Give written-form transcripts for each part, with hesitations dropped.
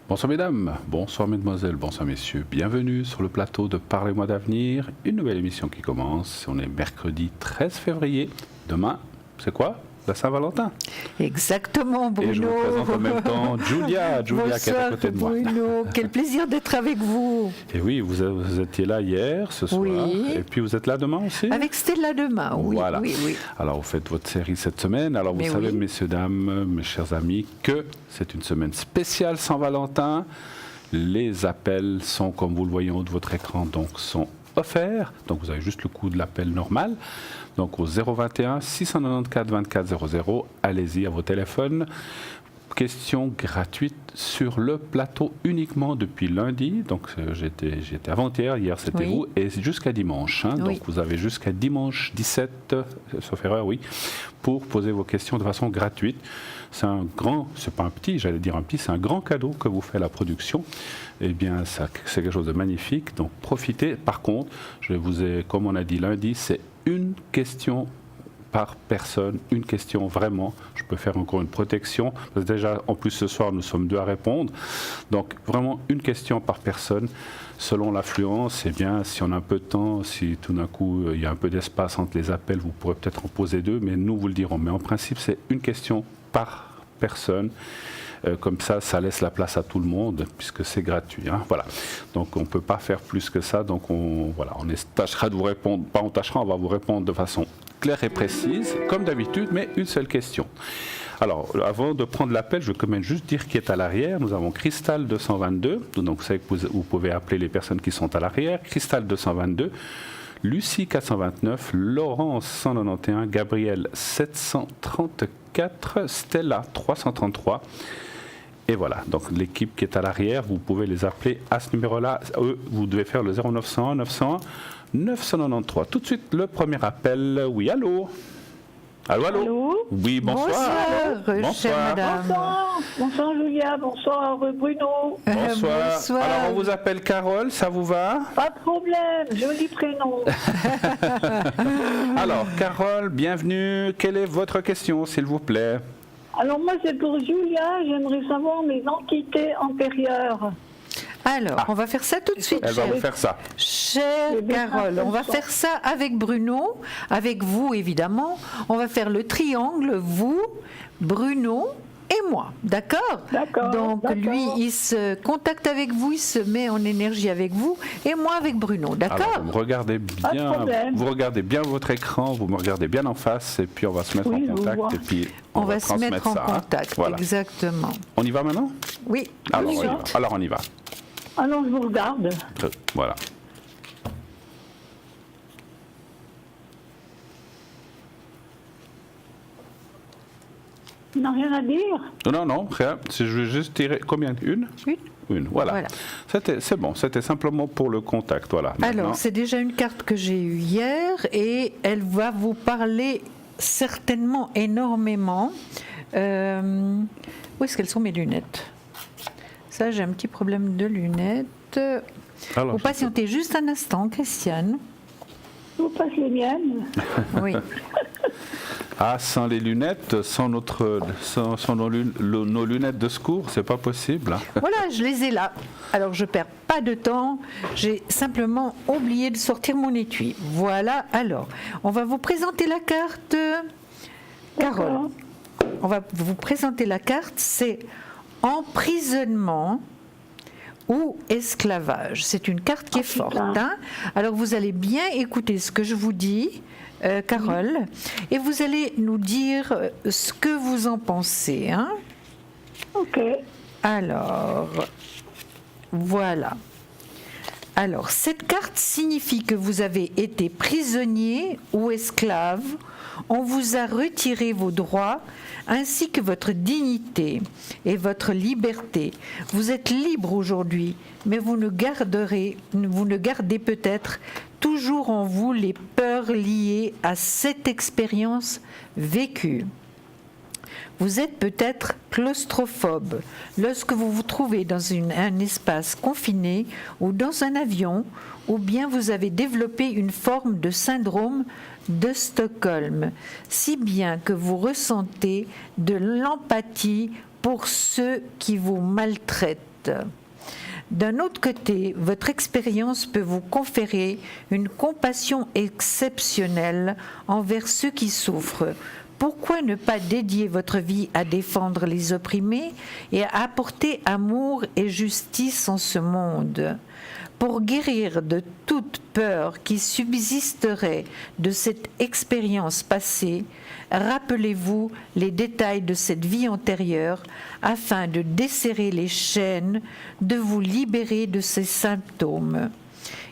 Bonsoir mesdames, bonsoir mesdemoiselles, bonsoir messieurs. Bienvenue sur le plateau de Parlez-moi d'avenir, une nouvelle émission qui commence. On est mercredi 13 février. Demain, c'est quoi ? La Saint-Valentin. Exactement, Bruno. Et je vous présente en même temps Julia qui est à côté de moi. Bruno, quel plaisir d'être avec vous. Et oui, vous étiez là hier, ce soir, oui. Et puis vous êtes là demain aussi ? Avec Stella demain, oui. Voilà. Oui. Alors vous faites votre série cette semaine. Alors vous savez, messieurs, dames, mes chers amis, que c'est une semaine spéciale Saint-Valentin. Les appels sont, comme vous le voyez en haut de votre écran, donc sont offerts. Donc vous avez juste le coût de l'appel normal. Donc au 021 694 24 00, allez-y à vos téléphones. Question gratuite sur le plateau uniquement depuis lundi. Donc j'étais avant-hier, hier c'était vous, et jusqu'à dimanche. Donc vous avez jusqu'à dimanche 17, sauf erreur, pour poser vos questions de façon gratuite. C'est pas un petit, c'est un grand cadeau que vous fait la production. Eh bien, c'est quelque chose de magnifique. Donc profitez. Par contre, comme on a dit lundi, c'est une question par personne, une question vraiment. Je peux faire encore une protection, parce que déjà, en plus ce soir, nous sommes 2 à répondre. Donc vraiment une question par personne. Selon l'affluence, eh bien, si on a un peu de temps, si tout d'un coup il y a un peu d'espace entre les appels, vous pourrez peut-être en poser 2, mais nous vous le dirons. Mais en principe, c'est une question par personne. Comme ça laisse la place à tout le monde, puisque c'est gratuit. Voilà. Donc on ne peut pas faire plus que ça. Donc on tâchera de vous répondre, on va vous répondre de façon claire et précise, comme d'habitude, mais une seule question. Alors, avant de prendre l'appel, je veux quand même juste dire qui est à l'arrière. Nous avons Cristal 222, donc vous savez que vous pouvez appeler les personnes qui sont à l'arrière. Cristal 222, Lucie 429, Laurence 191, Gabriel 734, Stella 333. Et voilà, donc l'équipe qui est à l'arrière, vous pouvez les appeler à ce numéro-là. Vous devez faire le 0901 901 993. Tout de suite, le premier appel. Oui, allô ? Allô ? Oui, bonsoir. Bonsoir, madame. Bonsoir Julia, bonsoir Bruno. Bonsoir. Alors on vous appelle Carole, ça vous va ? Pas de problème, joli prénom. Alors Carole, bienvenue. Quelle est votre question, s'il vous plaît ? Alors moi c'est pour Julia, j'aimerais savoir mes entités antérieures. Alors, on va faire ça tout de suite. Elle va vous faire ça. Chère Carole, on va faire ça avec Bruno, avec vous évidemment. On va faire le triangle, vous, Bruno et moi, d'accord ? Donc lui, il se contacte avec vous, il se met en énergie avec vous, et moi avec Bruno, d'accord ? Alors, vous regardez bien votre écran, vous me regardez bien en face, et puis on va se mettre en contact, et puis on va se mettre en contact, voilà. Exactement. On y va maintenant ? Oui. Alors on y va. Alors je vous regarde. Voilà. Tu n'as rien à dire ? Non, rien. Je vais juste tirer combien ? Une, voilà. C'est bon, c'était simplement pour le contact, voilà. Maintenant. Alors, c'est déjà une carte que j'ai eue hier et elle va vous parler certainement énormément. Où est-ce qu'elles sont mes lunettes ? Ça, j'ai un petit problème de lunettes. Alors, vous patientez juste un instant, Christiane. Je vous passe les miennes. Oui. Sans les lunettes, sans nos lunettes de secours, c'est pas possible. Voilà, je les ai là. Alors je perds pas de temps, j'ai simplement oublié de sortir mon étui. Voilà, alors, on va vous présenter la carte, Carole. On va vous présenter la carte, c'est emprisonnement ou esclavage. C'est une carte qui est forte. Alors vous allez bien écouter ce que je vous dis, Carole, et vous allez nous dire ce que vous en pensez. Ok. Alors, voilà. Alors, cette carte signifie que vous avez été prisonnier ou esclave. On vous a retiré vos droits ainsi que votre dignité et votre liberté. Vous êtes libre aujourd'hui, mais vous ne gardez peut-être toujours en vous les peurs liées à cette expérience vécue. Vous êtes peut-être claustrophobe lorsque vous vous trouvez dans un espace confiné ou dans un avion, ou bien vous avez développé une forme de syndrome de Stockholm, si bien que vous ressentez de l'empathie pour ceux qui vous maltraitent. carte. D'un autre côté, votre expérience peut vous conférer une compassion exceptionnelle envers ceux qui souffrent. Pourquoi ne pas dédier votre vie à défendre les opprimés et à apporter amour et justice en ce monde ? Pour guérir de toute peur qui subsisterait de cette expérience passée, rappelez-vous les détails de cette vie antérieure afin de desserrer les chaînes, de vous libérer de ces symptômes.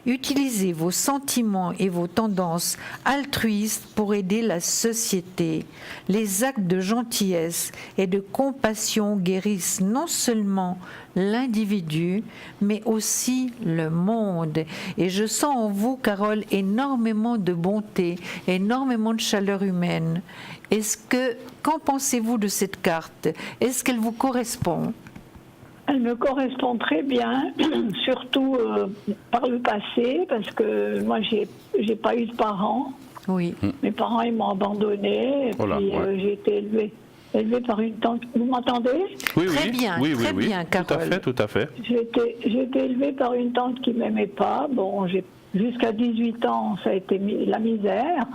Utilisez vos sentiments et vos tendances altruistes pour aider la société. Les actes de gentillesse et de compassion guérissent non seulement l'individu, mais aussi le monde. Et je sens en vous, Carole, énormément de bonté, énormément de chaleur humaine. Qu'en pensez-vous de cette carte? Est-ce qu'elle vous correspond? Elle me correspond très bien, surtout par le passé, parce que moi, j'ai pas eu de parents. Oui. Mes parents, ils m'ont abandonnée, et puis j'ai été élevée par une tante. Vous m'entendez? Oui, très bien, très bien, Carole. Tout à fait. J'ai été élevée par une tante qui m'aimait pas. Bon, jusqu'à 18 ans, ça a été la misère.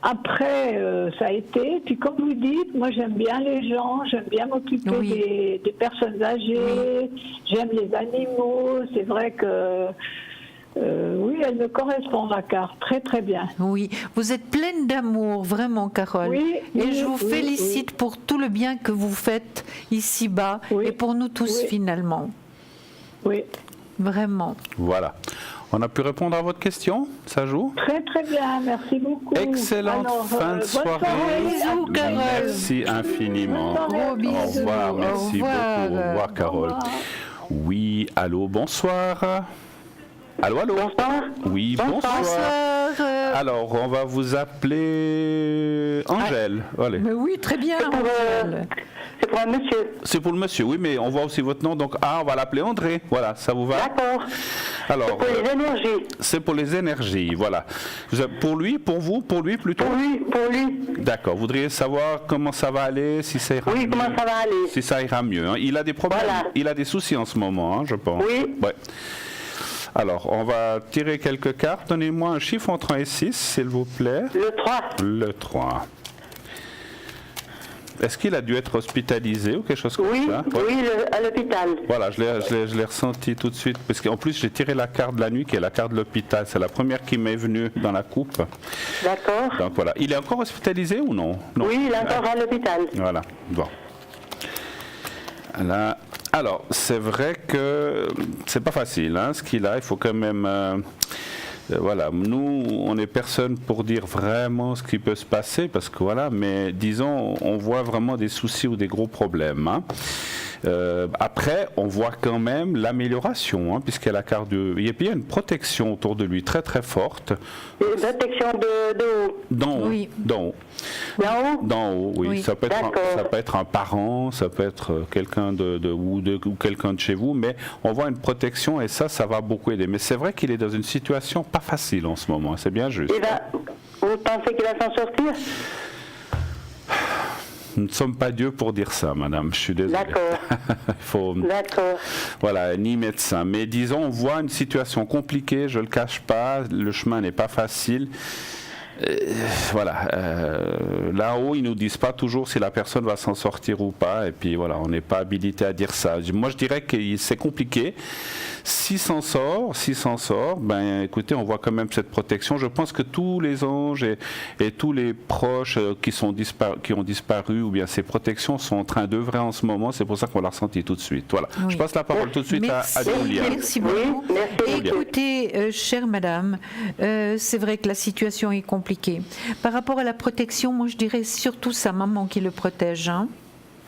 Après, ça a été, puis comme vous dites, moi j'aime bien les gens, j'aime bien m'occuper des personnes âgées, j'aime les animaux, c'est vrai que, oui, elle me correspond la carte, très très bien. Oui, vous êtes pleine d'amour, vraiment, Carole. Et je vous félicite pour tout le bien que vous faites ici-bas et pour nous tous finalement. Oui. Vraiment. Voilà. On a pu répondre à votre question, ça joue? Très très bien, merci beaucoup. Excellente fin de soirée. Bisous, Carole. Merci infiniment. Gros bisous. Au revoir, merci beaucoup. Au revoir, Carole. Oui, allô, bonsoir. Allô, allô. Bonsoir. Oui, bonsoir. Alors, on va vous appeler Angèle. Allez. Mais oui, très bien, Angèle. C'est pour un monsieur. C'est pour le monsieur, oui, mais on voit aussi votre nom, donc on va l'appeler André. Voilà, ça vous va? D'accord. Alors, c'est pour les énergies. C'est pour les énergies, voilà. Pour lui, pour vous, pour lui plutôt? Pour lui. D'accord. Vous voudriez savoir comment ça va aller, si ça ira mieux? Oui, comment ça va aller? Si ça ira mieux. Hein. Il a des problèmes, il a des soucis en ce moment, hein, je pense. Oui. Ouais. Alors, on va tirer quelques cartes. Donnez-moi un chiffre entre 1 et 6, s'il vous plaît. Le 3. Le 3. Est-ce qu'il a dû être hospitalisé ou quelque chose comme ça? Oui, à l'hôpital. Voilà, je l'ai ressenti tout de suite, parce qu'en plus j'ai tiré la carte de la nuit, qui est la carte de l'hôpital. C'est la première qui m'est venue dans la coupe. D'accord. Donc voilà. Il est encore hospitalisé ou non? Oui, il est encore à l'hôpital. Voilà, bon. Là, alors, c'est vrai que c'est pas facile, hein, ce qu'il a. Il faut quand même... voilà, nous, on n'est personne pour dire vraiment ce qui peut se passer, parce que voilà, mais disons, on voit vraiment des soucis ou des gros problèmes. Hein. Après, on voit quand même l'amélioration, hein, puisqu'il y a la carte de... Il y a une protection autour de lui très très forte. Une protection de haut? D'en haut. Oui. D'en haut. D'en haut? D'en haut, oui. Oui. Ça peut être un parent, ça peut être quelqu'un ou quelqu'un de chez vous, mais on voit une protection et ça va beaucoup aider. Mais c'est vrai qu'il est dans une situation pas facile en ce moment, c'est bien juste. Vous pensez qu'il va s'en sortir? Nous ne sommes pas Dieu pour dire ça, madame, je suis désolé. D'accord. D'accord. Voilà, ni médecin. Mais disons, on voit une situation compliquée, je ne le cache pas, le chemin n'est pas facile. Voilà, là-haut, ils ne nous disent pas toujours si la personne va s'en sortir ou pas, et puis voilà, on n'est pas habilité à dire ça. Moi, je dirais que c'est compliqué. S'il s'en sort, ben écoutez, on voit quand même cette protection. Je pense que tous les anges et tous les proches qui ont disparu, ou bien ces protections sont en train d'œuvrer en ce moment. C'est pour ça qu'on l'a ressenti tout de suite. Voilà. Oui. Je passe la parole tout de suite à Julia. Merci beaucoup. Écoutez, chère madame, c'est vrai que la situation est compliquée. Par rapport à la protection, moi je dirais surtout sa maman qui le protège. Hein.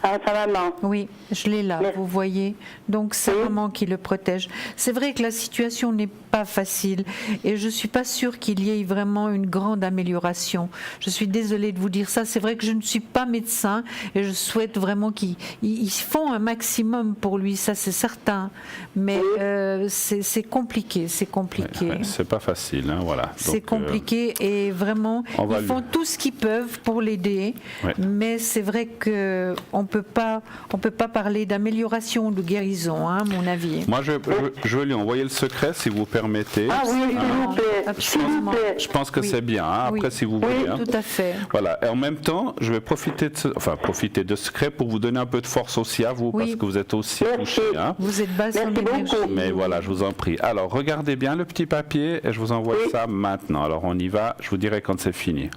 Ah, sa maman. Oui, je l'ai là, vous voyez. Donc, sa maman qui le protège. C'est vrai que la situation n'est pas facile et je suis pas sûre qu'il y ait vraiment une grande amélioration. Je suis désolée de vous dire ça. C'est vrai que je ne suis pas médecin et je souhaite vraiment qu'ils font un maximum pour lui, ça c'est certain. Mais c'est compliqué, c'est compliqué. C'est pas facile, hein, voilà. C'est compliqué et vraiment ils font tout ce qu'ils peuvent pour l'aider. Mais c'est vrai que on peut pas parler d'amélioration ou de guérison, hein, à mon avis. Moi, je vais lui envoyer le secret, si vous permettez. Ah oui, s'il vous plaît. Absolument. Je pense que c'est bien, hein, après, si vous voulez. Hein. Tout à fait. Voilà. Et en même temps, je vais profiter de ce secret pour vous donner un peu de force aussi à vous, parce que vous êtes aussi touché. Hein. Vous êtes basse en énergie. Mais voilà, je vous en prie. Alors, regardez bien le petit papier et je vous envoie ça maintenant. Alors, on y va. Je vous dirai quand c'est fini.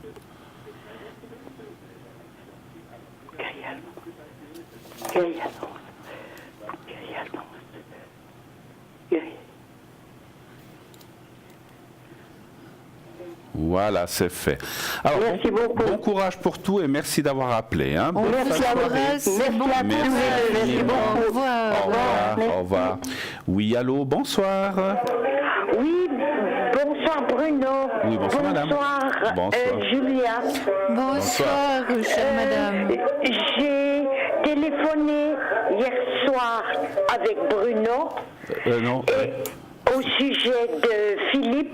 Voilà, c'est fait. Alors, merci beaucoup. Bon courage pour tout et merci d'avoir appelé. Hein. Merci à vous. Merci beaucoup. Au revoir. Au revoir. Oui, allô, bonsoir. Oui, bonsoir Bruno. Oui, bonsoir madame. Bonsoir Julia. Bonsoir, chère madame. J'ai téléphoné hier soir avec Bruno. Non. Au sujet de Philippe,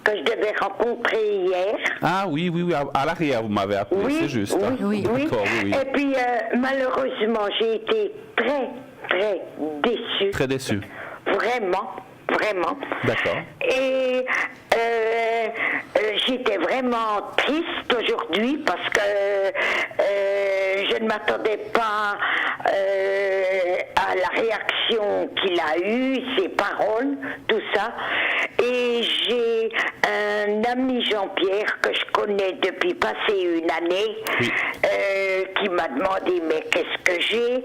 que je devais rencontrer hier. Ah oui, à l'arrière, vous m'avez appelé, c'est juste. Hein. Oui. D'accord, oui. Et puis, malheureusement, j'ai été très, très déçue. Très déçu. Vraiment. D'accord. Et j'étais vraiment triste aujourd'hui parce que je ne m'attendais pas à la réaction qu'il a eue, ses paroles, tout ça. Et j'ai un ami Jean-Pierre que je connais depuis passé une année qui m'a demandé mais qu'est-ce que j'ai,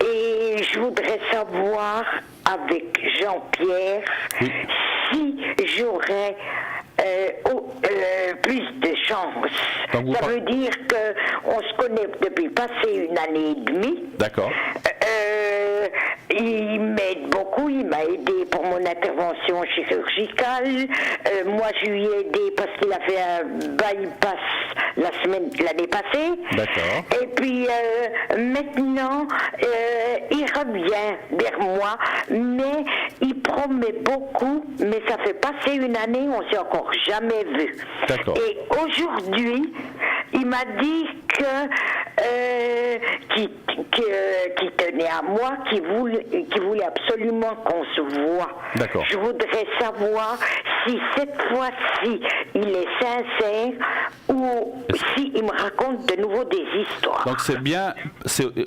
et je voudrais savoir avec Jean-Pierre si j'aurais plus de chance. Ça veut dire qu'on se connaît depuis passé une année et demie. D'accord. Il m'aide beaucoup, il m'a aidé pour mon intervention chirurgicale. Moi, je lui ai aidé parce qu'il a fait un bypass l'année passée. D'accord. Et puis maintenant, il revient vers moi, mais il promet beaucoup, mais ça fait passer une année, on s'est encore jamais vu. D'accord. Et aujourd'hui, il m'a dit qu'il tenait à moi, qu'il voulait absolument qu'on se voit. D'accord. Je voudrais savoir si cette fois-ci il est sincère ou s'il me raconte de nouveau des histoires. Donc c'est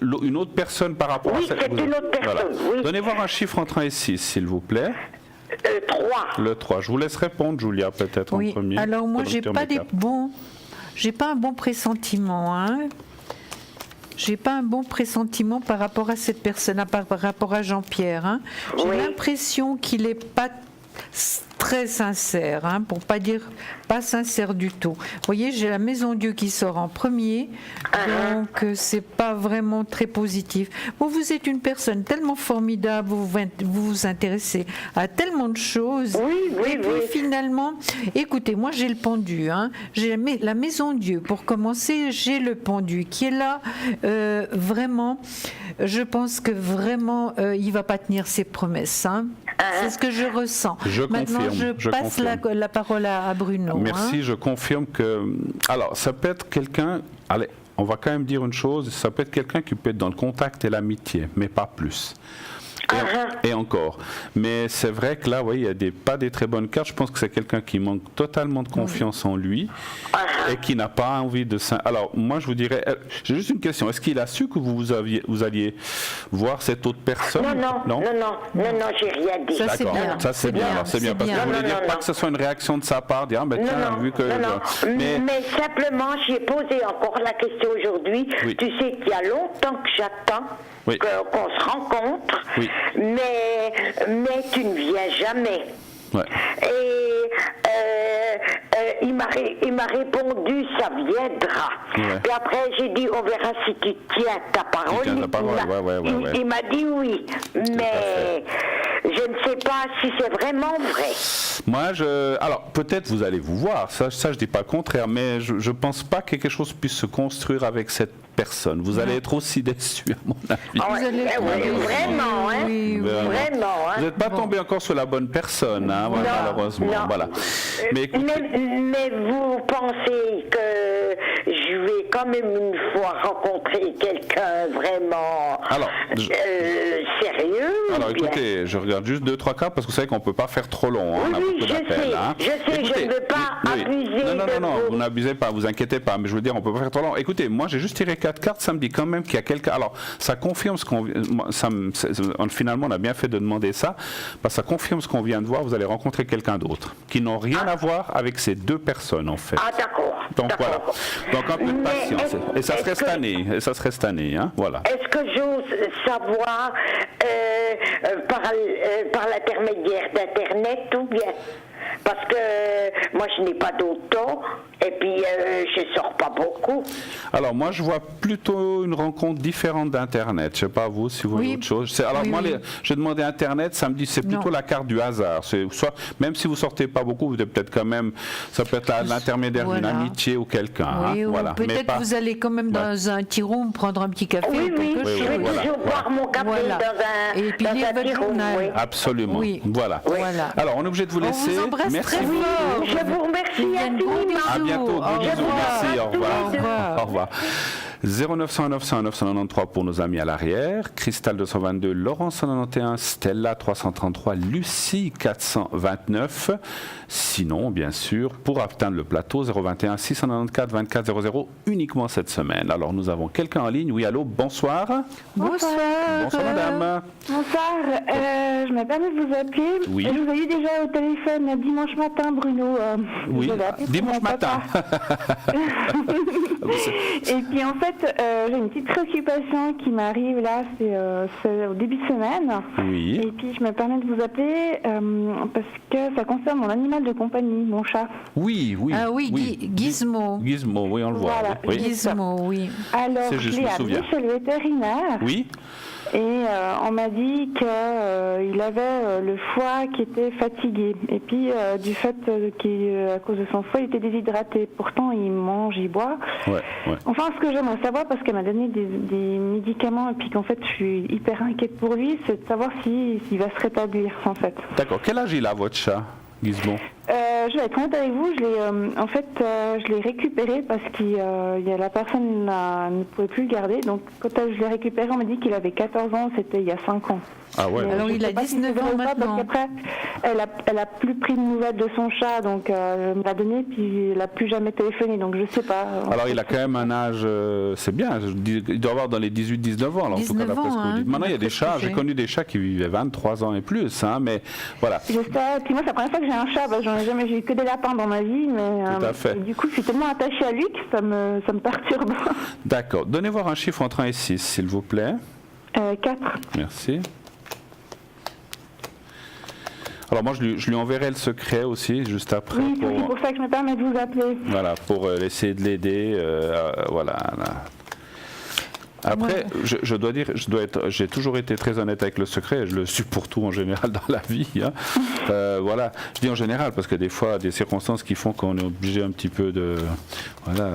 une autre personne par rapport à cette... Oui, c'est une autre personne, oui. Donnez-moi un chiffre entre 1 et 6, s'il vous plaît. 3. Le 3. Je vous laisse répondre, Julia, peut-être en premier. Alors moi, j'ai pas un bon pressentiment, hein. J'ai pas un bon pressentiment par rapport à cette personne, par rapport à Jean-Pierre. Hein. J'ai l'impression qu'il n'est pas très sincère, hein, pour pas dire pas sincère du tout. Vous voyez, j'ai la Maison Dieu qui sort en premier, donc c'est pas vraiment très positif. Vous êtes une personne tellement formidable, vous vous intéressez à tellement de choses. Et puis finalement, écoutez, moi j'ai le pendu, hein, j'ai la Maison Dieu. Pour commencer, j'ai le pendu qui est là, vraiment. Je pense que vraiment, il va pas tenir ses promesses. Hein. C'est ce que je ressens. Maintenant, je passe la parole à Bruno. Merci, hein. je confirme que... Alors, ça peut être quelqu'un... Allez, on va quand même dire une chose, ça peut être quelqu'un qui peut être dans le contact et l'amitié, mais pas plus. Et encore. Mais c'est vrai que là, il y a pas des très bonnes cartes. Je pense que c'est quelqu'un qui manque totalement de confiance en lui et qui n'a pas envie de... Alors, moi, je vous dirais... J'ai juste une question. Est-ce qu'il a su que vous alliez voir cette autre personne? Non, j'ai rien dit. Ça, c'est bien. Ça, c'est bien. Alors, c'est bien. Parce que je voulais dire pas que ce soit une réaction de sa part, dire, tiens, vu que... Mais simplement, j'ai posé encore la question aujourd'hui. Oui. Tu sais qu'il y a longtemps que j'attends qu'on se rencontre, mais tu ne viens jamais. Ouais. Et il m'a répondu, ça viendra. Ouais. Et après, j'ai dit, on verra si tu tiens ta parole. Tu tiens ta parole, Il m'a dit oui, mais je je ne sais pas si c'est vraiment vrai. Moi, alors peut-être vous allez vous voir, ça je dis pas le contraire, mais je pense pas que quelque chose puisse se construire avec cette personne. Vous allez être aussi déçu, à mon avis. Ah ouais, vraiment, hein. Vraiment, hein. Vous n'êtes pas tombé encore sur la bonne personne, hein, malheureusement. Non. Voilà. Mais, mais vous pensez que je vais quand même une fois rencontrer quelqu'un vraiment sérieux? Alors écoutez, je regarde juste 2-3 cas parce que vous savez qu'on ne peut pas faire trop long. Hein, oui, je sais, écoutez, je ne veux pas abuser. Non, vous n'abusez pas, vous inquiétez pas, mais je veux dire, on ne peut pas faire trop long. Écoutez, moi j'ai juste tiré 4 cartes, ça me dit quand même qu'il y a quelqu'un. Alors, ça confirme ce qu'on. Finalement, on a bien fait de demander ça, parce que ça confirme ce qu'on vient de voir. Vous allez rencontrer quelqu'un d'autre qui n'ont rien à voir avec ces deux personnes, en fait. Ah, d'accord. Donc voilà. Donc un peu de patience. Et ça serait cette année. Hein, voilà. Est-ce que j'ose savoir par l'intermédiaire d'Internet ou bien? Parce que moi je n'ai pas d'auto et puis je ne sors pas beaucoup. Alors moi je vois plutôt une rencontre différente d'Internet. Je ne sais pas vous si vous voyez autre chose. Alors moi j'ai demandé Internet, ça me dit c'est plutôt la carte du hasard. Soit même si vous sortez pas beaucoup, vous êtes peut-être quand même, ça peut être l'intermédiaire d'une amitié ou quelqu'un. Oui, hein, voilà. Peut-être vous allez quand même dans un petit room prendre un petit café ou quelque chose. Je vais toujours boire mon café dans un petit room. Absolument. Oui. Voilà. Alors on est obligé de vous laisser. Merci beaucoup. Je vous remercie infiniment. À bientôt. Bon bisous. Merci. Au revoir. Au revoir. 0900 900 993 pour nos amis à l'arrière, Cristal 222, Laurent 191, Stella 333, Lucie 429. Sinon, bien sûr, pour atteindre le plateau 021 694 24 00 uniquement cette semaine. Alors nous avons quelqu'un en ligne. Oui, allô, bonsoir. Bonsoir. Bonsoir madame. Bonsoir, je me permets de vous appeler. Oui. Je vous ai eu déjà au téléphone dimanche matin, Bruno. Oui, dimanche matin. Et puis en fait, j'ai une petite préoccupation qui m'arrive là, c'est au début de semaine. Oui. Et puis je me permets de vous appeler parce que ça concerne mon animal de compagnie, mon chat. Oui. Ah oui, Gizmo. Gizmo, oui, on le voit. Voilà, oui. Gizmo, oui. Alors, je l'ai amené chez le vétérinaire. Oui. Et on m'a dit qu'il avait le foie qui était fatigué. Et puis, du fait qu'à cause de son foie, il était déshydraté. Pourtant, il mange, il boit. Ouais. Enfin, ce que j'aimerais savoir, parce qu'elle m'a donné des médicaments et puis qu'en fait, je suis hyper inquiète pour lui, c'est de savoir s'il va se rétablir, en fait. D'accord. Quel âge il a, votre chat, Gizmo? Je vais être honnête avec vous, je l'ai récupéré parce que la personne ne pouvait plus le garder. Donc quand je l'ai récupéré, on m'a dit qu'il avait 14 ans, c'était il y a 5 ans. Ah ouais. Alors il a 19 ans maintenant. Parce qu'après, elle a plus pris de nouvelles de son chat, donc elle me l'a donné, puis elle n'a plus jamais téléphoné, donc je sais pas. Alors il a quand même un âge, c'est bien, il doit avoir dans les 18-19 ans. Alors, 19 en tout cas, ans, hein, maintenant il y a des chats, j'ai connu des chats qui vivaient 23 ans et plus, hein, mais voilà. Je sais, puis moi c'est la première fois que j'ai un chat, parce que j'ai eu que des lapins dans ma vie, mais tout à fait. Du coup je suis tellement attachée à lui que ça me perturbe. D'accord, donnez voir un chiffre entre 1 et 6 s'il vous plaît. 4. Merci. Alors moi je lui enverrai le secret aussi juste après. Oui, c'est pour ça que je me permets de vous appeler. Voilà, pour essayer de l'aider. Voilà. Après, je dois dire, j'ai toujours été très honnête avec le secret, et je le suis pour tout en général dans la vie. Hein. Voilà, je dis en général parce que des fois, des circonstances qui font qu'on est obligé un petit peu de, voilà.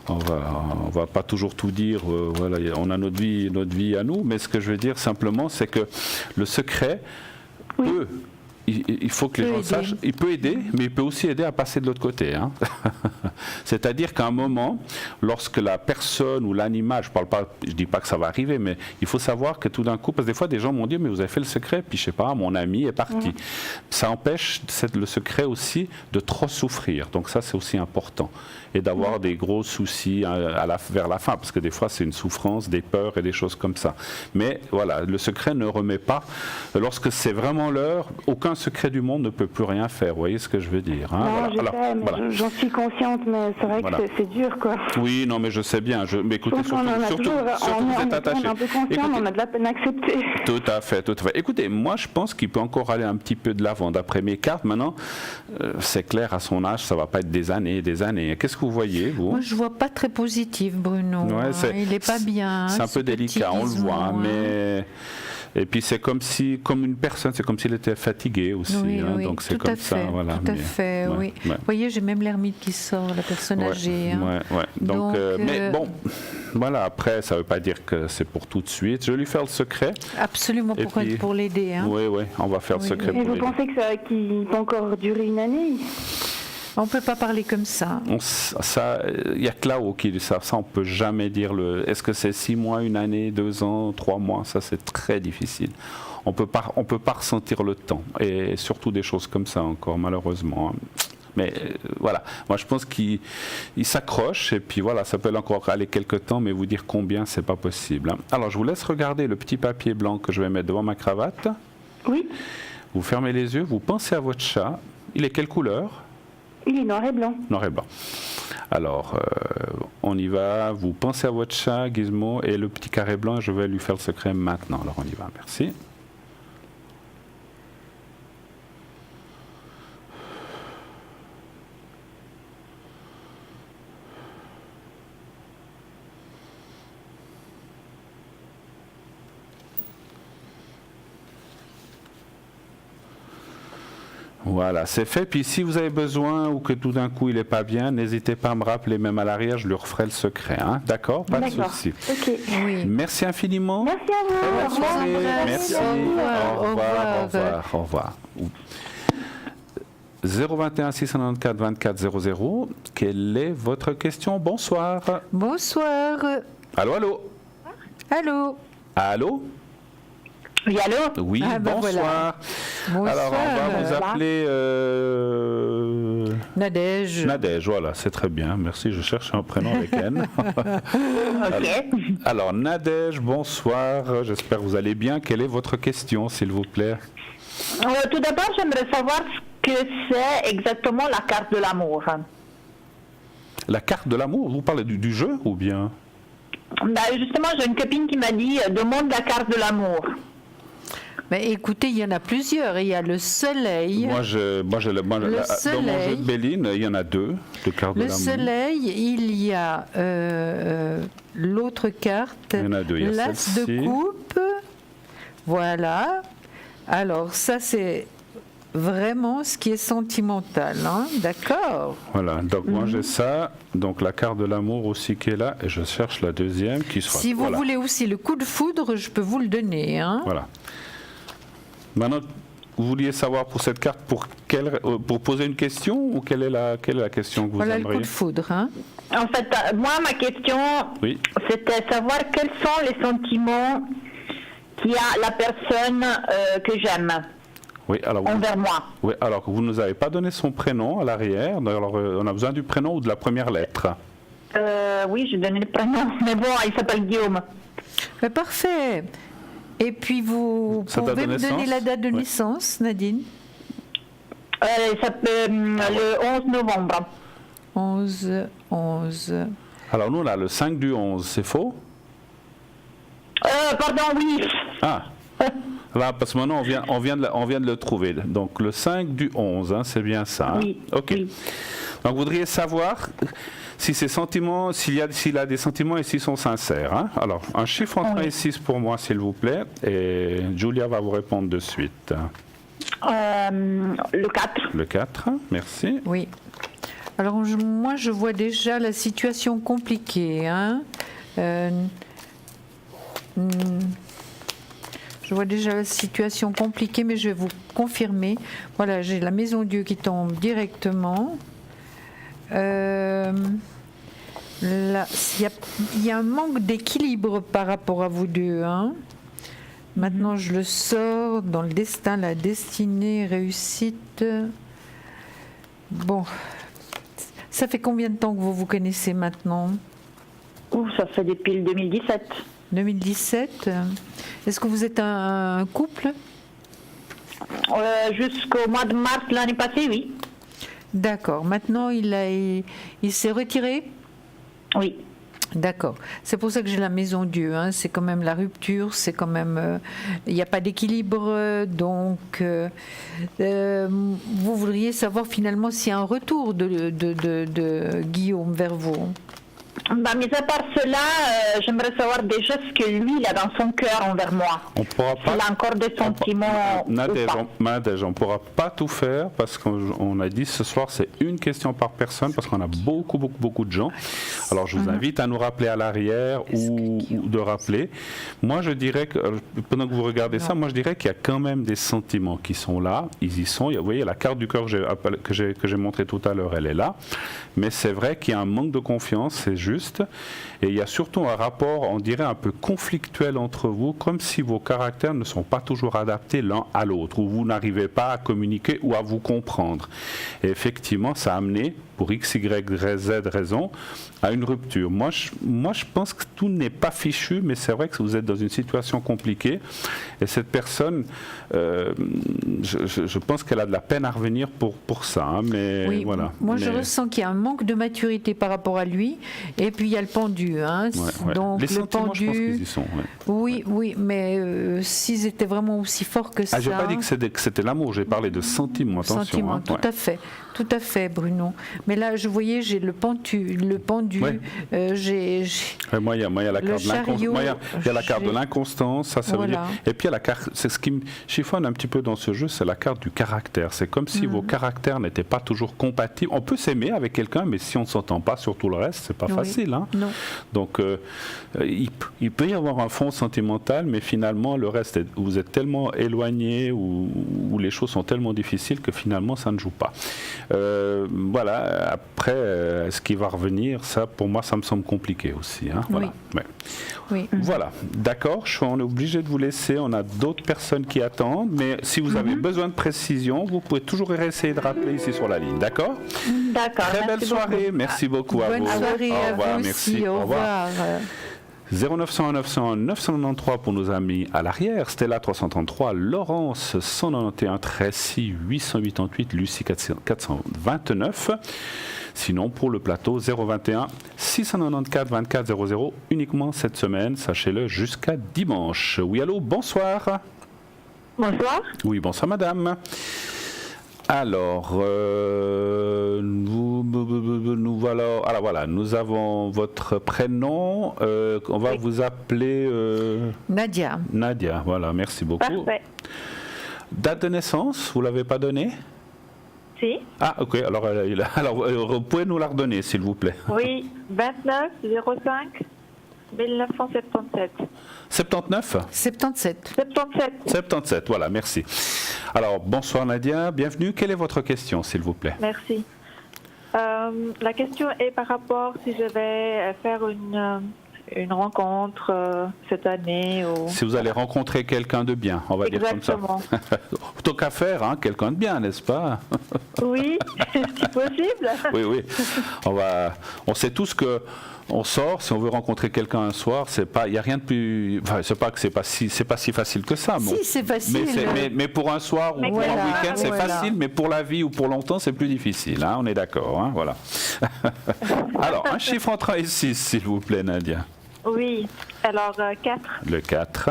On va pas toujours tout dire. Voilà, on a notre vie à nous, mais ce que je veux dire simplement, c'est que le secret peut. Il faut que les gens sachent, il peut aider, mais il peut aussi aider à passer de l'autre côté. Hein. C'est-à-dire qu'à un moment, lorsque la personne ou l'animal, je dis pas que ça va arriver, mais il faut savoir que tout d'un coup, parce que des fois des gens m'ont dit mais vous avez fait le secret, puis je sais pas, mon ami est parti. Ça empêche le secret aussi de trop souffrir, donc ça c'est aussi important. Et d'avoir des gros soucis vers la fin, parce que des fois c'est une souffrance, des peurs et des choses comme ça. Mais voilà, le secret ne remet pas, lorsque c'est vraiment l'heure, aucun secret du monde ne peut plus rien faire, vous voyez ce que je veux dire, hein. Non, je sais, mais j'en suis consciente, mais c'est vrai que c'est dur, quoi. Oui, non, mais je sais bien, mais écoutez, surtout vous êtes attaché. On est un peu conscient, on a de la peine à accepter. Tout à fait. Écoutez, moi je pense qu'il peut encore aller un petit peu de l'avant, d'après mes cartes. Maintenant, c'est clair, à son âge, ça ne va pas être des années et des années. Qu'est-ce que vous voyez, vous? Moi, je ne vois pas très positif, Bruno. Ouais, il n'est pas bien. C'est un peu délicat, on le voit, mais... Et puis c'est comme une personne, c'est comme s'il était fatigué aussi. Oui, hein, oui, donc c'est tout comme à ça. fait, Voilà, tout à fait, oui. Vous voyez, j'ai même l'ermite qui sort, la personne âgée. Hein. Ouais. Donc, mais bon, voilà, après, ça ne veut pas dire que c'est pour tout de suite. Je vais lui faire le secret. Absolument, pour l'aider. Hein. Oui, on va faire le secret pour Et l'aider. vous pensez qu'il peut encore durer une année? On ne peut pas parler comme ça. Il n'y a que là-haut qui dit ça. Ça, on ne peut jamais dire est-ce que c'est 6 mois, 1 année, 2 ans, 3 mois. Ça, c'est très difficile. On peut pas ressentir le temps. Et surtout des choses comme ça encore, malheureusement. Mais voilà, moi je pense qu'il s'accroche et puis voilà, ça peut encore aller quelques temps, mais vous dire combien, c'est pas possible. Hein. Alors je vous laisse regarder le petit papier blanc que je vais mettre devant ma cravate. Oui. Vous fermez les yeux, vous pensez à votre chat. Il est quelle couleur? Il est noir et blanc. Noir et blanc. Alors, on y va. Vous pensez à votre chat, Gizmo, et le petit carré blanc, je vais lui faire le secret maintenant. Alors on y va, merci. Voilà, c'est fait. Puis si vous avez besoin ou que tout d'un coup il n'est pas bien, n'hésitez pas à me rappeler, même à l'arrière, je lui referai le secret. Hein. D'accord? Pas de souci. Ok. Oui. Merci infiniment. Merci à vous. Bonne soirée. Merci. Au revoir. 021 694 24 00. Quelle est votre question? Bonsoir. Bonsoir. Allô, allô. Allô. Allô? Oui, allô? Oui, bonsoir. Voilà. Bonsoir. Alors, on va vous appeler Nadège. Nadège, voilà, c'est très bien. Merci, je cherche un prénom avec N. Ok. Alors, Nadège, bonsoir. J'espère que vous allez bien. Quelle est votre question, s'il vous plaît? Tout d'abord, j'aimerais savoir ce que c'est exactement la carte de l'amour. La carte de l'amour, vous parlez du jeu ou bien? Justement, j'ai une copine qui m'a dit demande la carte de l'amour. Mais écoutez, il y en a plusieurs. Il y a le soleil. Moi, dans mon jeu de Béline, il y en a 2 de cartes de Le l'amour. soleil, il y a l'autre carte, Il y en a 2. Il y a l'as de coupe. Voilà. Alors, ça, c'est vraiment ce qui est sentimental. Hein? D'accord? Voilà. Donc, moi, j'ai ça. Donc, la carte de l'amour aussi qui est là. Et je cherche la deuxième qui sera... Si vous voulez aussi le coup de foudre, je peux vous le donner. Hein? Voilà. Maintenant, vous vouliez savoir pour cette carte, pour poser une question ou quelle est la question que vous voilà aimeriez? le coup de foudre. Hein? En fait, moi, ma question, Oui. c'était savoir quels sont les sentiments qu'il y a la personne que j'aime Oui, alors envers moi. Oui, alors que vous ne nous avez pas donné son prénom à l'arrière. Alors, on a besoin du prénom ou de la première lettre. Oui, j'ai donné le prénom, mais bon, il s'appelle Guillaume. Parfait. Et puis vous pouvez me donner la date de naissance, Nadine? Le 11 novembre. 11. Alors nous, on a le 5 du 11, c'est faux? Pardon, oui. Ah, là, parce que maintenant, on vient de le trouver. Donc le 5 du 11, hein, c'est bien ça. Hein? Oui. Ok. Oui. Donc vous voudriez savoir si ces sentiments, s'il a des sentiments et s'ils sont sincères. Hein? Alors, un chiffre entre 1 et 6 pour moi, s'il vous plaît. Et Julia va vous répondre de suite. Le 4. Le 4, merci. Oui. Alors moi, je vois déjà la situation compliquée. Hein. Je vois déjà la situation compliquée, mais je vais vous confirmer. Voilà, j'ai la maison Dieu qui tombe directement. Là, il y a un manque d'équilibre par rapport à vous deux. Hein. Maintenant, je le sors dans le destin, la destinée, réussite. Bon, ça fait combien de temps que vous vous connaissez maintenant? Ça fait depuis le 2017. 2017. Est-ce que vous êtes un couple? Jusqu'au mois de mars l'année passée, oui. D'accord. Maintenant, il s'est retiré? Oui. D'accord. C'est pour ça que j'ai la maison Dieu. Hein. C'est quand même la rupture, c'est quand même... Il n'y a pas d'équilibre. Donc, vous voudriez savoir finalement s'il y a un retour de Guillaume vers vous? Mis à part cela, j'aimerais savoir déjà ce que lui, il a dans son cœur envers moi. On pourra pas. Il a encore des sentiments Nadège, on ne pourra pas tout faire parce qu'on a dit ce soir c'est une question par personne parce qu'on a beaucoup de gens. Alors je vous invite à nous rappeler à l'arrière ou de rappeler. Moi je dirais que, pendant que vous regardez ça, moi je dirais qu'il y a quand même des sentiments qui sont là. Ils y sont. Vous voyez, la carte du cœur que j'ai montrée tout à l'heure, elle est là. Mais c'est vrai qu'il y a un manque de confiance, c'est juste. Et il y a surtout un rapport, on dirait, un peu conflictuel entre vous, comme si vos caractères ne sont pas toujours adaptés l'un à l'autre, ou vous n'arrivez pas à communiquer ou à vous comprendre. Et effectivement, ça a amené, pour X, Y, Z raison, à une rupture. Moi, je pense que tout n'est pas fichu, mais c'est vrai que vous êtes dans une situation compliquée. Et cette personne, je pense qu'elle a de la peine à revenir pour ça. Hein, mais oui, voilà. Moi, je ressens qu'il y a un manque de maturité par rapport à lui. Et puis, il y a le pendu. Hein. Ouais. Donc, les le sentiments, pendu, je pense qu'ils y sont. Ouais. Oui, mais s'ils étaient vraiment aussi forts que ça... Je n'ai pas dit que c'était l'amour, j'ai parlé de sentiments, attention. Sentiments, tout à fait, Bruno. Mais là, je voyais, j'ai le pendu, ouais. Moi, il y a la carte de l'inconstance. Il y a la carte de l'inconstance, ça veut dire. Et puis il y a la carte, c'est ce qui me chiffonne un petit peu dans ce jeu, c'est la carte du caractère. C'est comme si vos caractères n'étaient pas toujours compatibles. On peut s'aimer avec quelqu'un, mais si on ne s'entend pas sur tout le reste, c'est pas facile. Hein. Non. Donc, il peut y avoir un fond sentimental, mais finalement, le reste, vous êtes tellement éloignés ou les choses sont tellement difficiles que finalement, ça ne joue pas. Voilà. Après, est-ce qu'il va revenir? Ça, pour moi, ça me semble compliqué aussi. Hein. Voilà. Oui. Oui. Voilà. D'accord. On est obligé de vous laisser. On a d'autres personnes qui attendent, mais si vous avez besoin de précision, vous pouvez toujours essayer de rappeler ici sur la ligne. D'accord? D'accord. Très belle soirée. Merci beaucoup à vous. Bonne soirée à vous. Merci. Merci. Au revoir. 0900 900 993 pour nos amis à l'arrière, Stella 333, Laurence 191 Tracy 888, Lucie 429. Sinon pour le plateau 021 694 24 00 uniquement cette semaine, sachez-le, jusqu'à dimanche. Oui, allô, bonsoir. Bonsoir. Oui, bonsoir madame. Alors, nous voilà. Alors voilà, nous avons votre prénom. On va vous appeler Nadia. Nadia, voilà, merci beaucoup. Parfait. Date de naissance, vous l'avez pas donnée? Si. Ah, ok. Alors, vous pouvez nous la redonner, s'il vous plaît. Oui, 29 05 1977. 79 77. 77. 77, voilà, merci. Alors, bonsoir Nadia, bienvenue. Quelle est votre question, s'il vous plaît? Merci. La question est par rapport si je vais faire une rencontre cette année. Ou... Si vous allez rencontrer quelqu'un de bien, on va dire comme ça. Exactement. Plutôt qu'à faire, hein, quelqu'un de bien, n'est-ce pas? Oui, si possible. Oui. On sait tous que on sort, si on veut rencontrer quelqu'un un soir, il n'y a rien de plus. Enfin, c'est pas que c'est pas si facile que ça. Si, c'est facile. Mais pour un soir ou pour un week-end, c'est facile, mais pour la vie ou pour longtemps, c'est plus difficile. Hein, on est d'accord. Hein, voilà. Alors, un chiffre entre 1 et 6, s'il vous plaît, Nadia. Oui, alors 4. Le 4.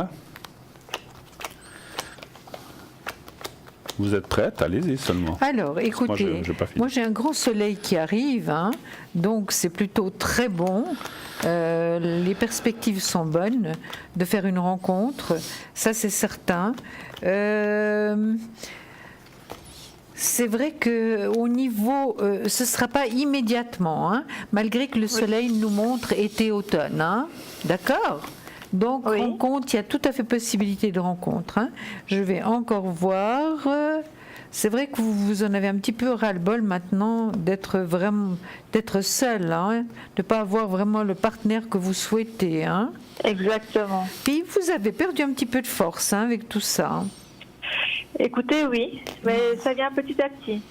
Vous êtes prête? Allez-y seulement. Alors, écoutez, moi j'ai un grand soleil qui arrive, hein, donc c'est plutôt très bon. Les perspectives sont bonnes de faire une rencontre, ça c'est certain. C'est vrai qu'au niveau, ce ne sera pas immédiatement, hein, malgré que le soleil nous montre été-automne. Hein, d'accord ? Donc, rencontre, il y a tout à fait possibilité de rencontre. Hein. Je vais encore voir. C'est vrai que vous en avez un petit peu ras-le-bol maintenant d'être seul, hein, de ne pas avoir vraiment le partenaire que vous souhaitez. Hein. Exactement. Puis, vous avez perdu un petit peu de force hein, avec tout ça. Écoutez, oui, mais ça vient petit à petit.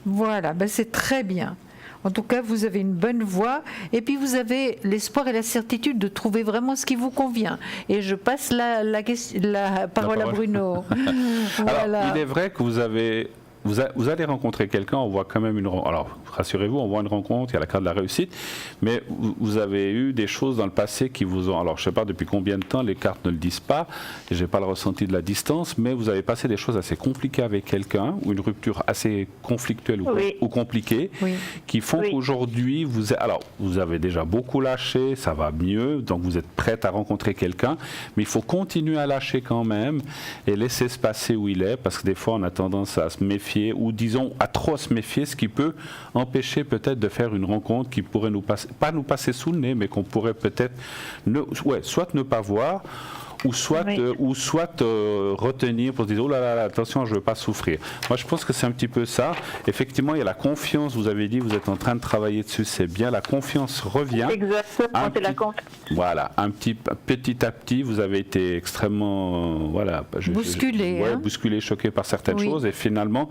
Voilà, ben c'est très bien. En tout cas, vous avez une bonne voix et puis vous avez l'espoir et la certitude de trouver vraiment ce qui vous convient. Et je passe la parole à Bruno. Voilà. Alors, il est vrai que vous vous allez rencontrer quelqu'un, on voit quand même alors rassurez-vous, on voit une rencontre, il y a la carte de la réussite, mais vous avez eu des choses dans le passé qui vous ont, alors je ne sais pas depuis combien de temps, les cartes ne le disent pas, et je n'ai pas le ressenti de la distance, mais vous avez passé des choses assez compliquées avec quelqu'un, ou une rupture assez conflictuelle ou compliquée, qui font qu'aujourd'hui, vous avez déjà beaucoup lâché, ça va mieux, donc vous êtes prête à rencontrer quelqu'un, mais il faut continuer à lâcher quand même, et laisser se passer où il est, parce que des fois on a tendance à se méfier, ou disons à trop se méfier, ce qui peut empêcher peut-être de faire une rencontre qui pourrait pas nous passer sous le nez, mais qu'on pourrait peut-être soit ne pas voir, ou soit retenir pour se dire oh là là, attention, je ne veux pas souffrir. Moi je pense que c'est un petit peu ça. Effectivement, il y a la confiance, vous avez dit, vous êtes en train de travailler dessus, c'est bien, la confiance revient. Exactement, c'est la confiance. Voilà, petit à petit, vous avez été extrêmement bousculé, choqué par certaines choses, et finalement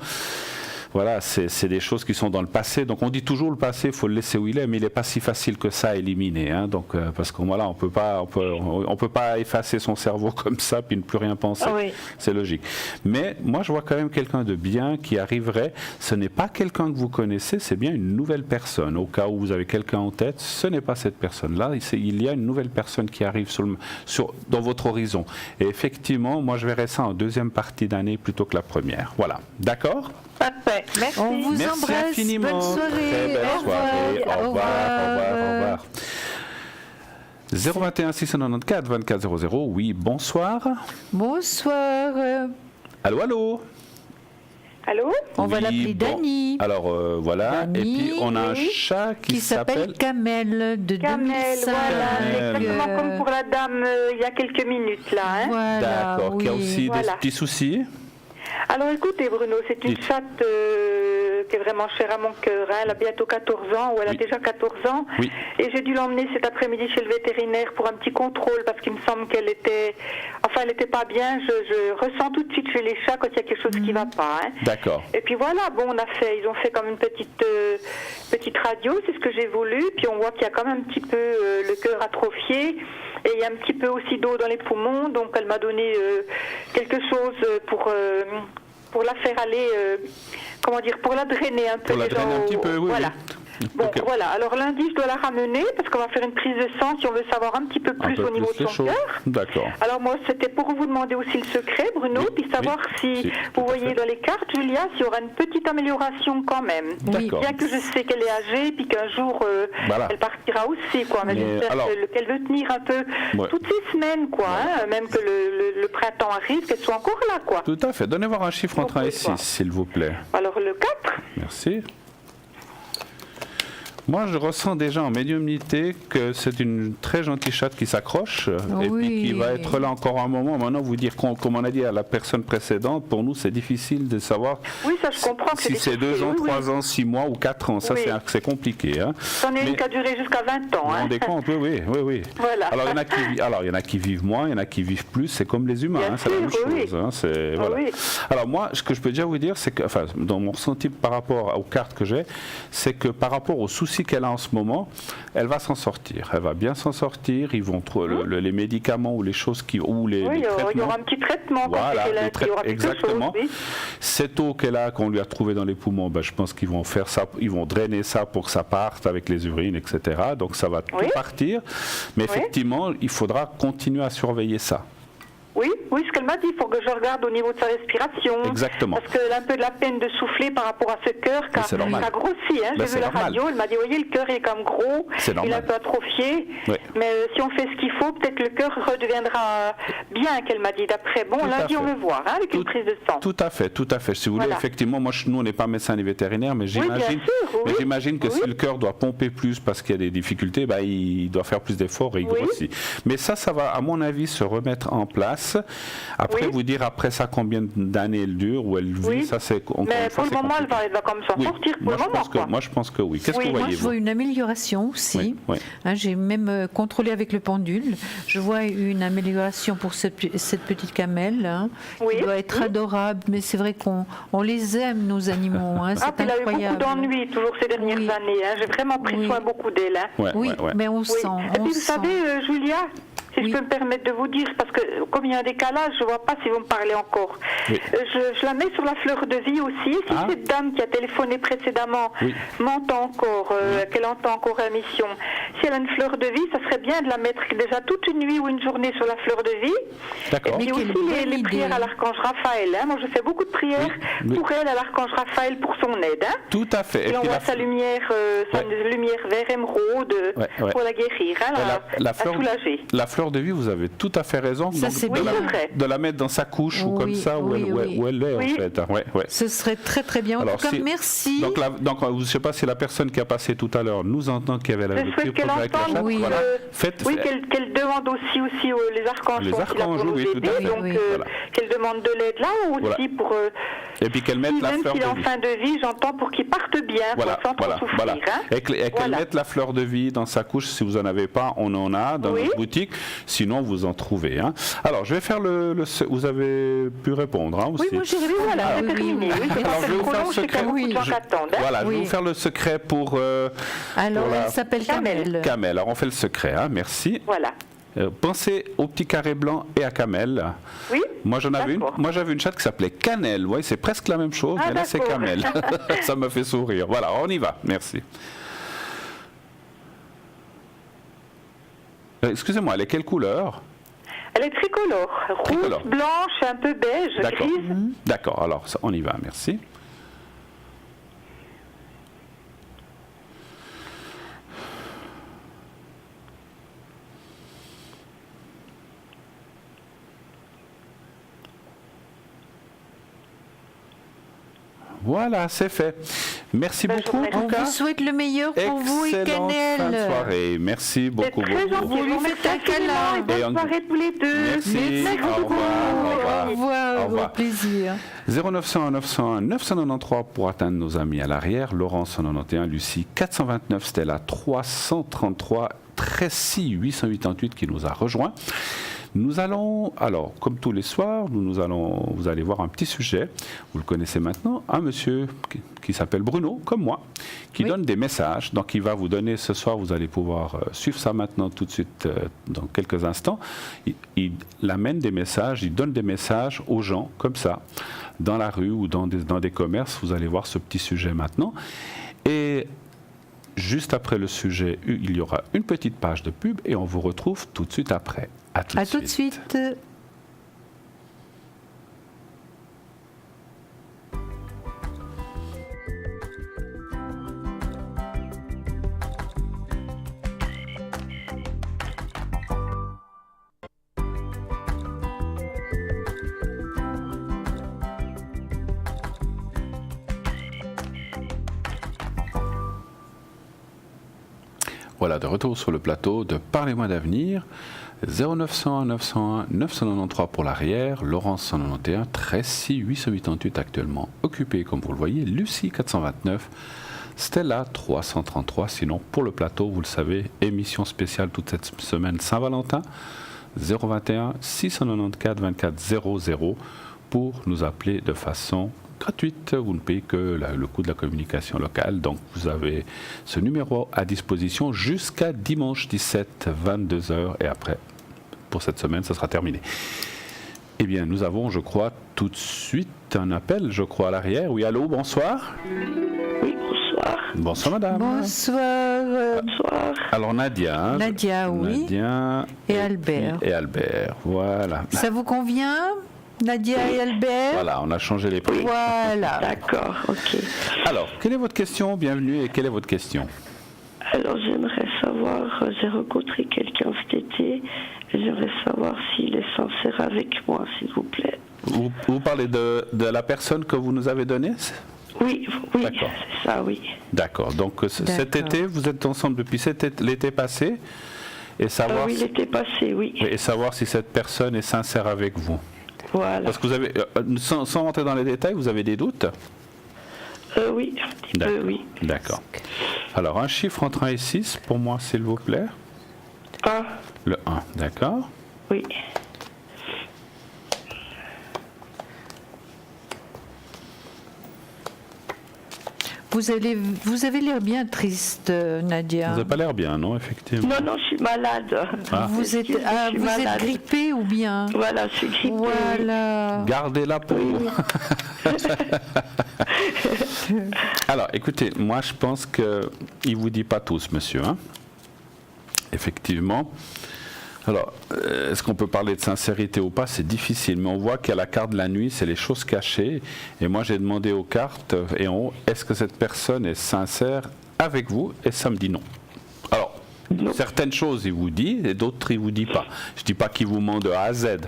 voilà, c'est des choses qui sont dans le passé. Donc on dit toujours le passé, il faut le laisser où il est, mais il n'est pas si facile que ça à éliminer. Hein. Donc, parce qu'on voilà, on peut pas effacer son cerveau comme ça puis ne plus rien penser. C'est logique. Mais moi je vois quand même quelqu'un de bien qui arriverait. Ce n'est pas quelqu'un que vous connaissez, c'est bien une nouvelle personne. Au cas où vous avez quelqu'un en tête, ce n'est pas cette personne-là. Il y a une nouvelle personne qui arrive dans votre horizon. Et effectivement, moi je verrais ça en deuxième partie d'année plutôt que la première. Voilà. D'accord ? Parfait. Merci. On vous embrasse. Infiniment. Bonne soirée. Très belle soirée. Au revoir. 021 694 24 00. Oui, bonsoir. Bonsoir. Allô. Allô ? On va l'appeler Dany. Alors voilà, Dany, et puis on a un chat qui s'appelle Kamel de 2005. Voilà, exactement comme pour la dame il y a quelques minutes là. Hein. Voilà, d'accord, qui a aussi des petits soucis. Alors écoutez Bruno, c'est une chatte qui est vraiment chère à mon cœur. Hein. Elle a bientôt 14 ans, ou elle a déjà 14 ans. Oui. Et j'ai dû l'emmener cet après-midi chez le vétérinaire pour un petit contrôle, parce qu'il me semble qu'elle était... Enfin, elle n'était pas bien. Je ressens tout de suite chez les chats quand il y a quelque chose qui ne va pas. Hein. D'accord. Et puis voilà, bon, ils ont fait comme une petite radio, c'est ce que j'ai voulu. Puis on voit qu'il y a quand même un petit peu le cœur atrophié. Et il y a un petit peu aussi d'eau dans les poumons, donc elle m'a donné quelque chose pour la faire aller, pour la drainer un peu. Pour la drainer un petit peu, oui. Voilà. Bon, okay. Voilà. Alors lundi, je dois la ramener parce qu'on va faire une prise de sang si on veut savoir un petit peu plus au niveau de son cœur. D'accord. Alors moi, c'était pour vous demander aussi le secret, Bruno, puis savoir si vous voyez dans les cartes, Julia, s'il y aura une petite amélioration quand même. D'accord. Bien que je sais qu'elle est âgée, puis qu'un jour, elle partira aussi, quoi. Mais j'espère qu'elle veut tenir un peu toutes ces semaines, quoi. Hein, même que le printemps arrive, qu'elle soit encore là, quoi. Tout à fait. Donnez voir un chiffre entre 1 et 6, s'il vous plaît. Alors le 4. Merci. Moi, je ressens déjà en médiumnité que c'est une très gentille chatte qui s'accroche et puis qui va être là encore un moment. Maintenant, vous dire, comme on a dit à la personne précédente, pour nous, c'est difficile de savoir ça, je comprends si c'est 2 ans, 3 ans, 6 mois ou 4 ans. Ça, c'est compliqué. Hein. C'en est une qui a duré jusqu'à 20 ans. Vous vous rendez compte ? Oui. Voilà. Alors, il y en a qui vivent moins, il y en a qui vivent plus. C'est comme les humains, c'est la même chose. Hein, voilà. Alors, moi, ce que je peux déjà vous dire, c'est que, dans mon ressenti par rapport aux cartes que j'ai, c'est que par rapport aux soucis qu'elle a en ce moment, elle va s'en sortir. Elle va bien s'en sortir. Ils vont trouver les médicaments ou les choses les traitements. Il y aura un petit traitement. Voilà, exactement. Cette eau qu'on lui a trouvée dans les poumons, je pense qu'ils vont faire ça, ils vont drainer ça pour que ça parte avec les urines, etc. Donc ça va tout partir. Mais effectivement, il faudra continuer à surveiller ça. Oui, ce qu'elle m'a dit, il faut que je regarde au niveau de sa respiration. Exactement. Parce qu'elle a un peu de la peine de souffler par rapport à ce cœur, car ça grossit. Hein. J'ai vu la radio, elle m'a dit, voyez, le cœur est comme gros, il est un peu atrophié. Oui. Mais si on fait ce qu'il faut, peut-être le cœur redeviendra bien, qu'elle m'a dit d'après. Bon, lundi, on veut voir, avec une prise de sang. Tout à fait. Si vous voulez, effectivement, nous, on n'est pas médecin ni vétérinaire, mais j'imagine que si le cœur doit pomper plus parce qu'il y a des difficultés, il doit faire plus d'efforts et il grossit. Mais ça va, à mon avis, se remettre en place. Après, vous dire après ça combien d'années elle dure ou elle vit, ça c'est... Mais pour le moment, elle va comme ça sortir pour le moment. Moi, je pense que oui. Qu'est-ce que vous voyez, je vois une amélioration aussi. Hein, j'ai même contrôlé avec le pendule. Je vois une amélioration pour cette petite camelle qui doit être adorable, mais c'est vrai qu'on les aime, nos animaux. Hein, c'est incroyable. Elle a eu beaucoup d'ennuis toujours ces dernières années. Hein. J'ai vraiment pris soin beaucoup d'elle. Hein. Mais on sent. Et puis vous savez, Julia, Si je peux me permettre de vous dire, parce que comme il y a un décalage, je ne vois pas si vous me parlez encore. Oui. Je la mets sur la fleur de vie aussi. Si cette dame qui a téléphoné précédemment m'entend encore, qu'elle entend encore la mission, si elle a une fleur de vie, ça serait bien de la mettre déjà toute une nuit ou une journée sur la fleur de vie. D'accord. Et puis aussi les prières à l'archange Raphaël. Hein. Moi, je fais beaucoup de prières pour elle, à l'archange Raphaël, pour son aide. Hein. Tout à fait. Et on voit sa lumière vert émeraude pour la guérir, hein, la soulager. La fleur de vie, vous avez tout à fait raison. Ça, donc, de la mettre dans sa couche ou comme ça, où elle est en fait. Ce serait très très bien. En tout cas, merci. Donc, je ne sais pas si la personne qui a passé tout à l'heure nous entend qu'il y avait la je souhaite qu'elle entende, qu'elle demande aussi les archanges sont là pour nous aider, donc qu'elle demande de l'aide là aussi pour... Et puis qu'elle mette la fleur de vie. Même s'il est en fin de vie, j'entends pour qu'il parte bien, sans trop souffrir. Hein. Et qu'elle mette la fleur de vie dans sa couche. Si vous n'en avez pas, on en a dans notre boutique. Sinon, vous en trouvez. Hein. Alors, je vais faire vous avez pu répondre hein, aussi. Oui, moi j'ai répondu. Voilà, c'est terminé. Alors, je vais vous faire le secret. Voilà, je vais vous faire le secret pour... Alors, elle s'appelle Kamel. Kamel. Alors, on fait le secret. Hein. Merci. Voilà. Pensez au petit carré blanc et à Kamel. Oui. Moi j'avais une chatte qui s'appelait Cannelle. Oui, c'est presque la même chose, mais là c'est Kamel. Ça me fait sourire. Voilà, on y va. Merci. Excusez-moi, elle est quelle couleur? Elle est tricolore. Rouge, blanche, un peu beige, grise. D'accord, alors on y va, merci. Voilà, c'est fait. Merci beaucoup. On vous souhaite le meilleur pour vous et Cannelle. Fin de soirée. Merci beaucoup. Très gentil. Vous lui faites un câlin. Bonne soirée tous les deux. Merci. Au revoir. Au revoir. Au plaisir. 0901 901 993 pour atteindre nos amis à l'arrière. Laurence 191, Lucie 429, Stella 333, Tracy 888 qui nous a rejoint. Nous allons, alors, comme tous les soirs, vous allez voir un petit sujet, vous le connaissez maintenant, un monsieur qui s'appelle Bruno, comme moi, qui donne des messages. Donc, il va vous donner ce soir, vous allez pouvoir suivre ça maintenant tout de suite, dans quelques instants. Il amène des messages, il donne des messages aux gens, comme ça, dans la rue ou dans des commerces. Vous allez voir ce petit sujet maintenant. Et juste après le sujet, il y aura une petite page de pub et on vous retrouve tout de suite après. À tout de suite. Voilà, de retour sur le plateau de Parlez-moi d'avenir. 0901 901 993 pour l'arrière, Laurence 191, Tracy 888 actuellement occupée comme vous le voyez, Lucie 429, Stella 333. Sinon pour le plateau, vous le savez, émission spéciale toute cette semaine Saint-Valentin, 021 694 24 00 pour nous appeler de façon gratuite. Vous ne payez que le coût de la communication locale. Donc vous avez ce numéro à disposition jusqu'à dimanche 17, 22h. Et après, pour cette semaine, ça sera terminé. Eh bien, nous avons, je crois, tout de suite un appel, je crois, à l'arrière. Oui, allô, bonsoir. Oui, bonsoir. Bonsoir, madame. Bonsoir. Bonsoir. Alors, Nadia. Hein, Nadia, oui. Nadia. Et Albert. Et Albert, voilà. Ça vous convient, Nadia et Albert? Voilà, on a changé les prix. Voilà. D'accord, ok. Alors, quelle est votre question? Bienvenue, et quelle est votre question? Alors, j'aimerais savoir, j'ai rencontré quelqu'un cet été, et j'aimerais savoir s'il est sincère avec moi, s'il vous plaît. Vous parlez de la personne que vous nous avez donnée? Oui, c'est ça, oui. D'accord, donc cet été, vous êtes ensemble depuis l'été passé, et savoir oui, l'été passé, oui. Et savoir si cette personne est sincère avec vous. Voilà. Parce que vous avez, sans rentrer dans les détails, vous avez des doutes? Oui, un petit peu, oui. D'accord. Alors, un chiffre entre 1 et 6, pour moi, s'il vous plaît. 1. Le 1, d'accord. Oui. Vous avez l'air bien triste, Nadia. Vous n'avez pas l'air bien, non, effectivement. Non, je suis malade. Vous êtes grippée ou bien? Voilà, je suis grippée. Voilà. Gardez la peau. Alors, écoutez, moi je pense qu'il ne vous dit pas tout, ce monsieur. Hein. Effectivement. Alors, est-ce qu'on peut parler de sincérité ou pas? C'est difficile, mais on voit qu'il y a la carte de la nuit, c'est les choses cachées. Et moi, j'ai demandé aux cartes et en haut, est-ce que cette personne est sincère avec vous? Et ça me dit non. Alors, certaines choses, il vous dit, et d'autres, il ne vous dit pas. Je ne dis pas qu'il vous ment de A à Z,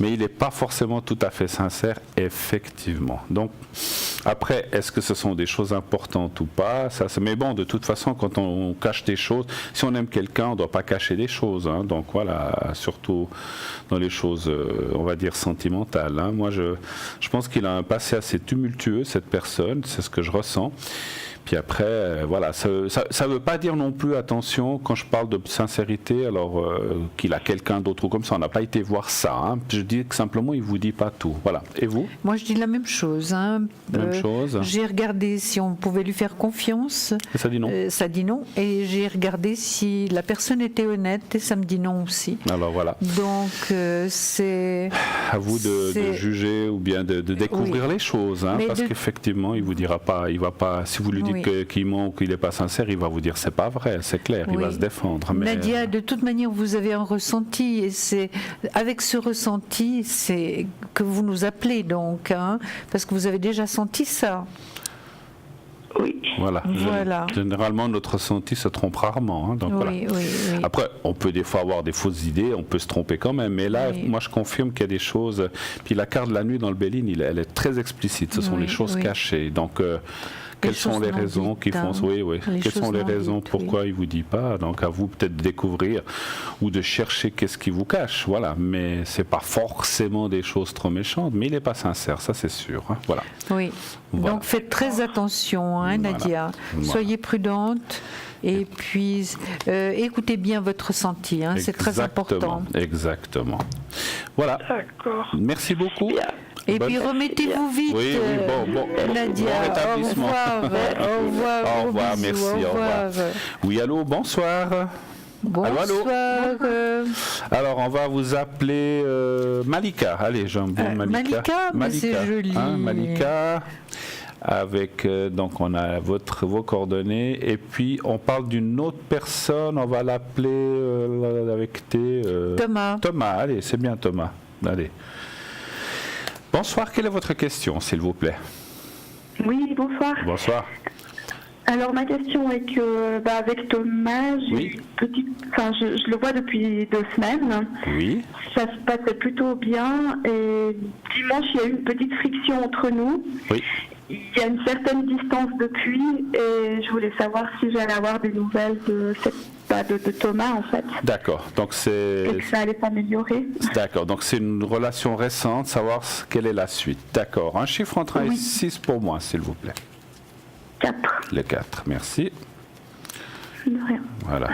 mais il n'est pas forcément tout à fait sincère, effectivement. Donc, après, est-ce que ce sont des choses importantes ou pas? Mais bon, de toute façon, quand on cache des choses, si on aime quelqu'un, on ne doit pas cacher des choses. Hein. Donc voilà, surtout dans les choses, on va dire, sentimentales. Hein. Moi, je pense qu'il a un passé assez tumultueux, cette personne, c'est ce que je ressens. Puis après, voilà, ça ne veut pas dire non plus, attention, quand je parle de sincérité, alors qu'il a quelqu'un d'autre ou comme ça, on n'a pas été voir ça. Hein. Je dis que simplement, il ne vous dit pas tout. Voilà. Et vous? Moi, je dis la même chose. Hein. Même chose. J'ai regardé si on pouvait lui faire confiance. Et ça dit non. Ça dit non. Et j'ai regardé si la personne était honnête et ça me dit non aussi. Alors voilà. Donc, c'est... À vous de juger ou bien de découvrir les choses. Hein, parce qu'effectivement, il ne vous dira pas, il va pas, si vous lui dites qu'il ment ou qu'il n'est pas sincère, il va vous dire c'est pas vrai, c'est clair, il va se défendre. Mais... Nadia, de toute manière, vous avez un ressenti et c'est avec ce ressenti, c'est que vous nous appelez donc, hein, parce que vous avez déjà senti ça. Oui. Voilà. Généralement, notre ressenti se trompe rarement. Hein, donc voilà. Après, on peut des fois avoir des fausses idées, on peut se tromper quand même. Mais là, moi, je confirme qu'il y a des choses. Puis la carte de la nuit dans le Béline, elle est très explicite. Ce sont les choses cachées. Donc, quelles sont les raisons qui font... Quelles sont les raisons pourquoi il ne vous dit pas? Donc, à vous peut-être de découvrir ou de chercher qu'est-ce qui vous cache. Voilà. Mais ce n'est pas forcément des choses trop méchantes. Mais il n'est pas sincère, ça c'est sûr. Hein. Voilà. Oui. Voilà. Donc, faites très attention, hein, Nadia. Voilà. Soyez prudente. Et puis, écoutez bien votre ressenti, hein, c'est très important. Exactement. Voilà. D'accord. Merci beaucoup. Bien. Et puis remettez-vous vite, Nadia. Bon rétablissement. Au revoir. Au revoir, merci. Au revoir. Oui, allô, bonsoir. Bonsoir. Alors, on va vous appeler Malika. Allez, j'ai un bon Malika. Malika, c'est joli. Hein, Malika. Avec, donc on a vos coordonnées et puis on parle d'une autre personne, on va l'appeler avec Thomas. Thomas, allez, c'est bien Thomas. Allez. Bonsoir, quelle est votre question, s'il vous plaît? Oui, bonsoir. Bonsoir. Alors ma question est que avec Thomas, je le vois depuis 2 semaines. Oui. Ça se passait plutôt bien et dimanche il y a eu une petite friction entre nous. Oui. Il y a une certaine distance depuis et je voulais savoir si j'allais avoir des nouvelles de Thomas en fait. D'accord, donc c'est... Et que ça allait s'améliorer. D'accord, donc c'est une relation récente, savoir quelle est la suite. D'accord, un chiffre entre 1 et 6 pour moi, s'il vous plaît. 4. Le 4, merci. De rien. Voilà.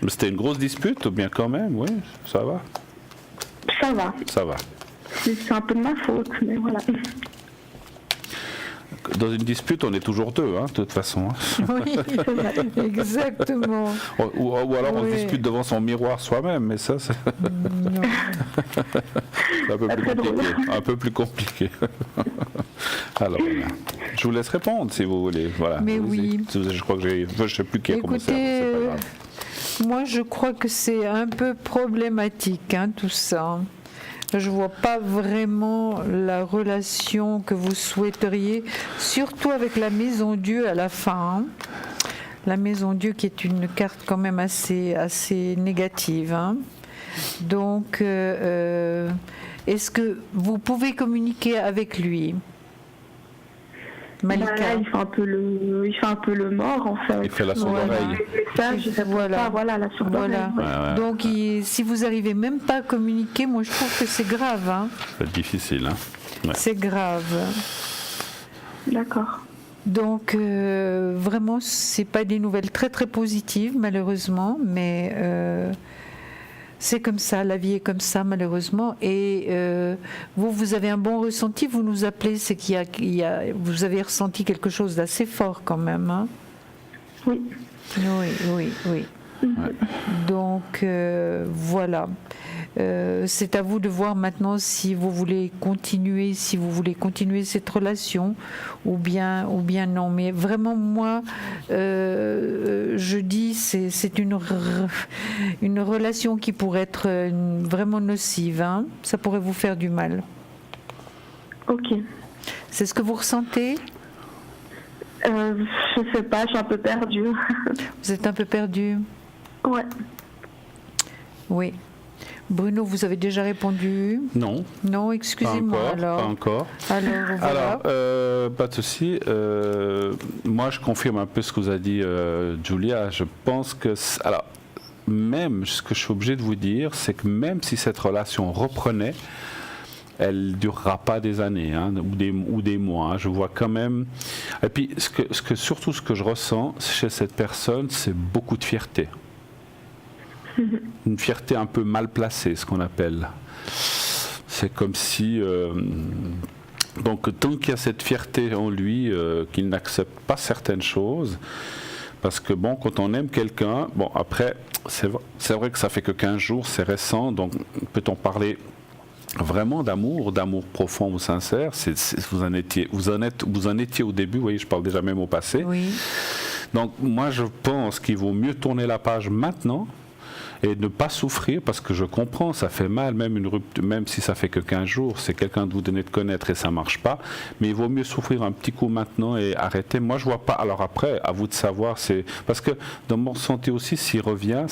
C'était une grosse dispute ou bien quand même, oui, ça va? Ça va. Ça va. C'est un peu de ma faute, mais voilà. Dans une dispute, on est toujours 2, hein, de toute façon. Oui, exactement. Ou alors on se dispute devant son miroir soi-même, mais ça, c'est un peu plus compliqué. Alors, je vous laisse répondre si vous voulez. Voilà. Mais oui. Je crois que je ne sais plus qui a commencé. C'est pas grave. Moi, je crois que c'est un peu problématique, hein, tout ça. Je ne vois pas vraiment la relation que vous souhaiteriez, surtout avec la Maison Dieu à la fin. Hein. La Maison Dieu qui est une carte quand même assez négative. Hein. Donc, est-ce que vous pouvez communiquer avec lui? Malika. Là, il fait un peu le mort en fait. Il fait la sourde oreille. Voilà, la sourde oreille. Ouais. Donc si vous n'arrivez même pas à communiquer, moi je trouve que c'est grave. Hein. C'est difficile. Hein. Ouais. C'est grave. D'accord. Donc vraiment, c'est pas des nouvelles très très positives malheureusement, mais C'est comme ça, la vie est comme ça malheureusement. Et vous avez un bon ressenti, vous nous appelez, c'est vous avez ressenti quelque chose d'assez fort quand même. Hein? Oui. Oui. Ouais. Donc voilà. C'est à vous de voir maintenant si vous voulez continuer cette relation ou bien non. Mais vraiment moi, je dis c'est une relation qui pourrait être vraiment nocive. Hein. Ça pourrait vous faire du mal. Ok. C'est ce que vous ressentez ? Je sais pas, je suis un peu perdue. Vous êtes un peu perdue ? Ouais. Oui. Bruno, vous avez déjà répondu ? Non. Non, excusez-moi alors. Pas encore. Alors, voilà. Pas de souci. Moi, je confirme un peu ce que vous a dit Julia. Je pense que... Alors, même, ce que je suis obligé de vous dire, c'est que même si cette relation reprenait, elle ne durera pas des années ou des mois. Hein. Je vois quand même... Et puis, surtout ce que je ressens chez cette personne, c'est beaucoup de fierté. Une fierté un peu mal placée, ce qu'on appelle. C'est comme si... donc, tant qu'il y a cette fierté en lui, qu'il n'accepte pas certaines choses, parce que bon, quand on aime quelqu'un, bon, après, c'est vrai que ça fait que 15 jours, c'est récent, donc peut-on parler vraiment d'amour profond ou sincère? Vous en étiez au début, vous voyez, je parle déjà même au passé. Oui. Donc, moi, je pense qu'il vaut mieux tourner la page maintenant, et ne pas souffrir, parce que je comprends, ça fait mal, même une rupture, même si ça fait que 15 jours, c'est quelqu'un que vous venez de connaître et ça marche pas, mais il vaut mieux souffrir un petit coup maintenant et arrêter. Moi, je vois pas. Alors après, à vous de savoir, c'est parce que dans mon ressenti aussi, s'il revient,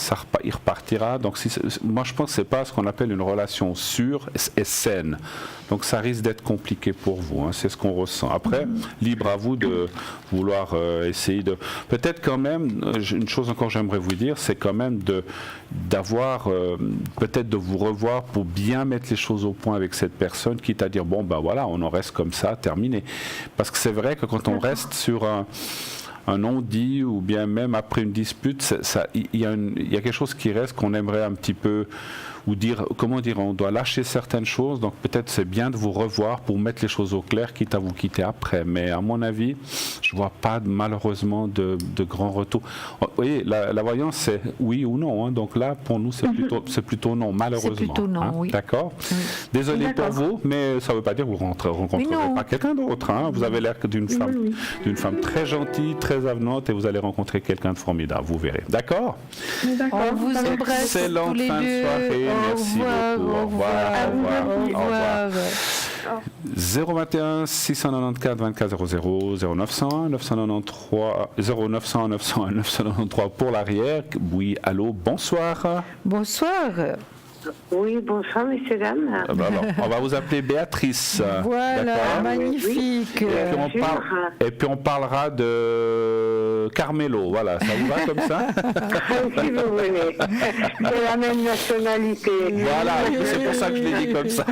il repartira. Donc, moi, je pense que c'est pas ce qu'on appelle une relation sûre et saine. Donc, ça risque d'être compliqué pour vous. Hein, c'est ce qu'on ressent. Après, libre à vous de vouloir essayer de. Peut-être quand même, une chose encore, j'aimerais vous dire, c'est quand même d'avoir peut-être de vous revoir pour bien mettre les choses au point avec cette personne, quitte à dire bon ben voilà, on en reste comme ça, terminé. Parce que c'est vrai que quand on reste sur un non-dit ou bien même après une dispute, il y a quelque chose qui reste qu'on aimerait un petit peu, ou dire, comment dire, on doit lâcher certaines choses, donc peut-être c'est bien de vous revoir pour mettre les choses au clair, quitte à vous quitter après. Mais à mon avis, je vois pas malheureusement de grands retours. Vous voyez, la voyance c'est oui ou non, hein, donc là pour nous c'est plutôt non, malheureusement. C'est plutôt non, hein, oui. D'accord. Oui. Désolé pour vous, mais ça ne veut pas dire que vous ne rencontrerez pas quelqu'un d'autre. Hein. Vous avez l'air d'une femme très gentille, très avenante, et vous allez rencontrer quelqu'un de formidable, vous verrez. D'accord. On vous embrasse tous les deux. Soirée. Merci beaucoup. Au revoir. 021 694 24 00 0901 993 pour l'arrière. Oui, allô, bonsoir. Bonsoir. Oui, bonsoir, messieurs, dames. Alors, on va vous appeler Béatrice. Voilà, magnifique. Oui. Et puis on parlera de Carmelo. Voilà, ça vous va comme ça? Si vous voulez. C'est la même nationalité. Voilà, c'est pour ça que je l'ai dit comme ça.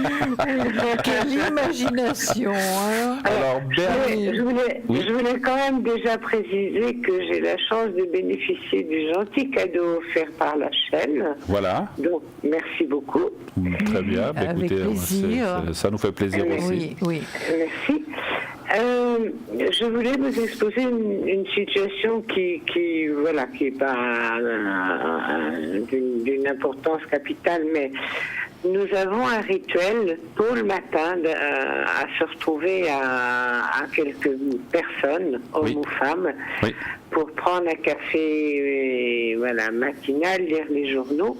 Quelle imagination. Hein? Alors, je voulais quand même déjà préciser que j'ai la chance de bénéficier du gentil cadeau offert par la chaîne. Voilà. Donc, merci beaucoup. Très bien. Avec écoutez, plaisir. Ça nous fait plaisir aussi. Oui. Merci. Je voulais vous exposer une situation qui est pas d'une importance capitale, mais nous avons un rituel tôt le matin à se retrouver à quelques personnes, hommes ou femmes, pour prendre un café matinal, lire les journaux.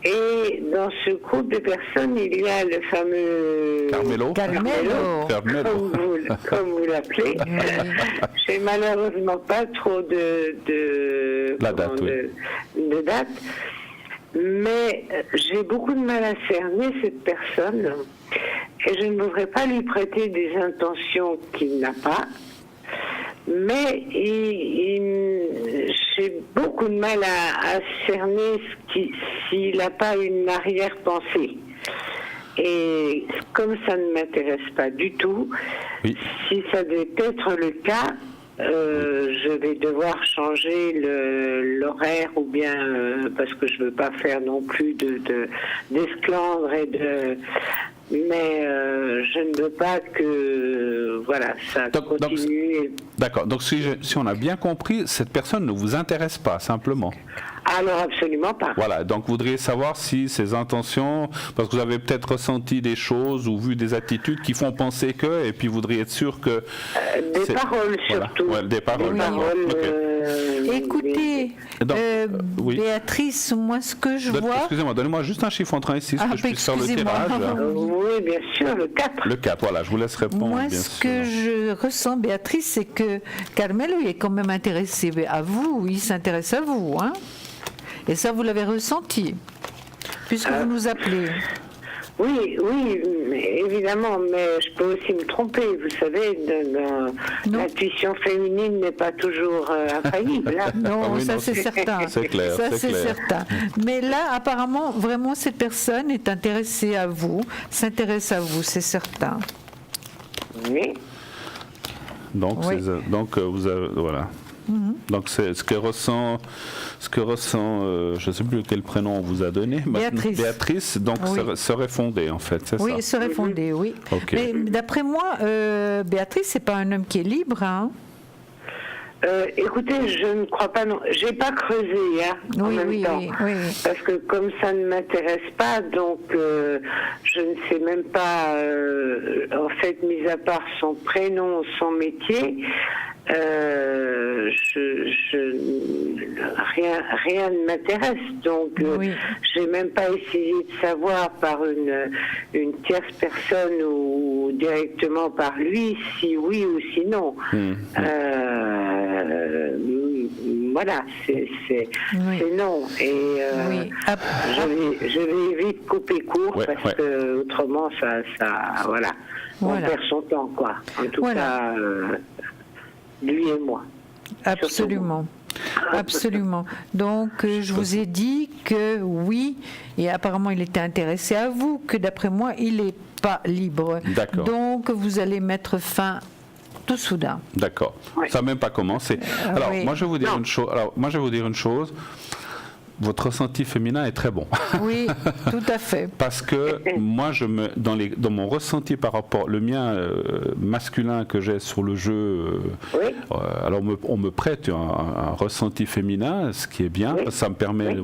Et dans ce groupe de personnes, il y a le fameux Carmelo. Comme vous l'appelez. J'ai malheureusement pas trop de date, mais j'ai beaucoup de mal à cerner cette personne et je ne voudrais pas lui prêter des intentions qu'il n'a pas. Mais j'ai beaucoup de mal à cerner s'il n'a pas une arrière-pensée. Et comme ça ne m'intéresse pas du tout, si ça devait être le cas, je vais devoir changer l'horaire ou bien parce que je veux pas faire non plus d'esclandre mais je ne veux pas que ça continue. D'accord. Donc si on a bien compris, cette personne ne vous intéresse pas simplement. Alors absolument pas. Voilà, donc vous voudriez savoir si ses intentions, parce que vous avez peut-être ressenti des choses ou vu des attitudes qui font penser que, et puis vous voudriez être sûr que... des paroles surtout. Voilà. Ouais, des paroles. Écoutez, donc, oui. Béatrice, moi ce que je vois... Excusez-moi, donnez-moi juste un chiffre entre 1 et 6 que je puisse faire le tirage. Oui, bien sûr, le 4. Le 4, voilà, je vous laisse répondre. Moi, ce que je ressens, Béatrice, c'est que Carmelo est quand même intéressé à vous, il s'intéresse à vous, hein. Et ça, vous l'avez ressenti, puisque vous nous appelez. Oui, évidemment, mais je peux aussi me tromper. Vous savez, l'intuition féminine n'est pas toujours infaillible. Hein. Non, ça c'est certain. C'est clair. Ça c'est certain. Mais là, apparemment, vraiment, cette personne est intéressée à vous, s'intéresse à vous, c'est certain. Oui. Donc, vous avez, voilà. Donc c'est ce que ressent, je ne sais plus quel prénom on vous a donné. Béatrice, donc serait fondée en fait, c'est ça? Oui, serait fondée, oui. Okay. Mais d'après moi, Béatrice, c'est pas un homme qui est libre, hein? Écoutez, je ne crois pas, non. J'ai pas creusé en même temps. Oui. Parce que comme ça ne m'intéresse pas, donc je ne sais même pas, en fait, mis à part son prénom, son métier, rien ne m'intéresse. Donc, j'ai même pas essayé de savoir par une tierce personne ou directement par lui si oui ou si non. Voilà, c'est non. Et je vais vite couper court parce que autrement on perd son temps, quoi. En tout cas, lui et moi. Absolument. Absolument. Donc, je vous ai dit que oui, et apparemment il était intéressé à vous, que d'après moi, il n'est pas libre. D'accord. Donc, vous allez mettre fin tout soudain. D'accord. Ça n'a même pas commencé. Alors, moi, je vais vous dire une chose. Votre ressenti féminin est très bon. Oui, tout à fait. Parce que moi, dans mon ressenti par rapport, le mien masculin que j'ai sur le jeu, alors on me prête un ressenti féminin, ce qui est bien, ça me permet,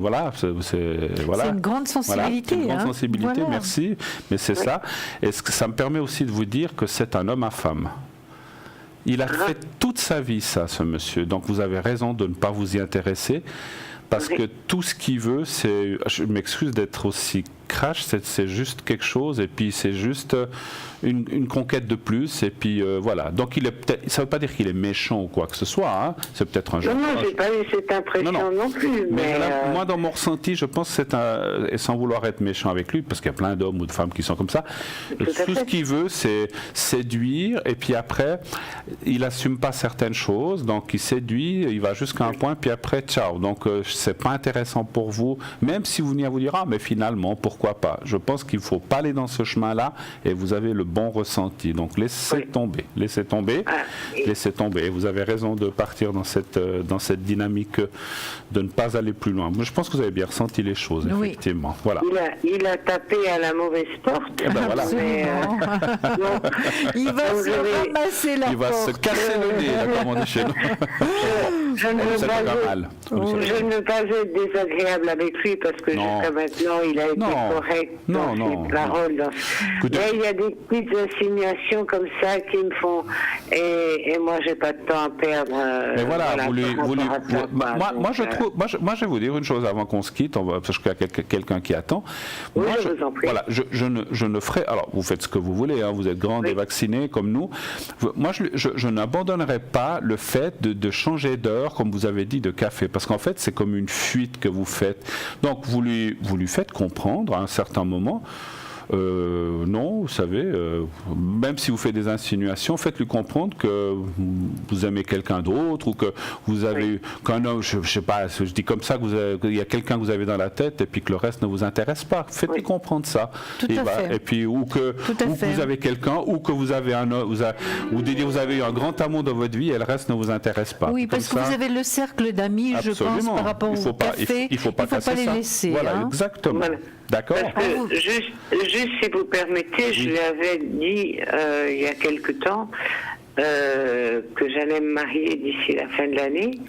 c'est une grande sensibilité. C'est une grande sensibilité, merci, mais c'est ça. Et ça me permet aussi de vous dire que c'est un homme à femme. Il a fait toute sa vie ça, ce monsieur, donc vous avez raison de ne pas vous y intéresser. Parce que tout ce qu'il veut, c'est, je m'excuse d'être aussi crash, c'est juste quelque chose, et puis c'est juste une conquête de plus, et puis voilà. Donc ça ne veut pas dire qu'il est méchant ou quoi que ce soit, hein. C'est peut-être un jeune. Non, j'ai pas eu cette impression non plus. Mais moi, dans mon ressenti, je pense que et sans vouloir être méchant avec lui, parce qu'il y a plein d'hommes ou de femmes qui sont comme ça, tout ce qu'il veut, c'est séduire, et puis après, il n'assume pas certaines choses, donc il séduit, il va jusqu'à un point, puis après, ciao. Donc c'est pas intéressant pour vous, même si vous venez à vous dire, mais finalement, pourquoi pas. Je pense qu'il ne faut pas aller dans ce chemin-là, et vous avez le bon ressenti. Donc laissez tomber. Vous avez raison de partir dans cette dynamique de ne pas aller plus loin. Je pense que vous avez bien ressenti les choses, effectivement. Voilà. Il a tapé à la mauvaise porte. Voilà. Il va se ramasser la porte. Il va se casser le nez, comme on dit chez nous. Je ne veux pas être désagréable avec lui parce que jusqu'à maintenant il a été correct dans ses paroles. Mais il y a des petites insinuations comme ça qui me font et moi j'ai pas de temps à perdre. Mais moi je vais vous dire une chose avant qu'on se quitte, parce qu'il y a quelqu'un qui attend. Oui, je vous en prie. Voilà, je ne ferai. Alors vous faites ce que vous voulez, hein, vous êtes grande et vaccinée comme nous. Moi je n'abandonnerai pas le fait de changer d'heure, comme vous avez dit, de café, parce qu'en fait c'est comme une fuite que vous faites. Donc vous lui faites comprendre à un certain moment. Non, vous savez, même si vous faites des insinuations, faites-lui comprendre que vous aimez quelqu'un d'autre ou que vous avez qu'un homme, je sais pas, je dis comme ça qu'il y a quelqu'un que vous avez dans la tête et puis que le reste ne vous intéresse pas. Faites-lui comprendre ça. Tout à fait. Et puis ou que vous avez quelqu'un ou que vous avez vous avez eu un grand amour dans votre vie et le reste ne vous intéresse pas. Oui, parce que vous avez le cercle d'amis, je pense, par rapport au café. Il faut pas les laisser. Voilà, exactement. Voilà. D'accord. Parce que juste si vous permettez, je lui avais dit il y a quelque temps que j'allais me marier d'ici la fin de l'année.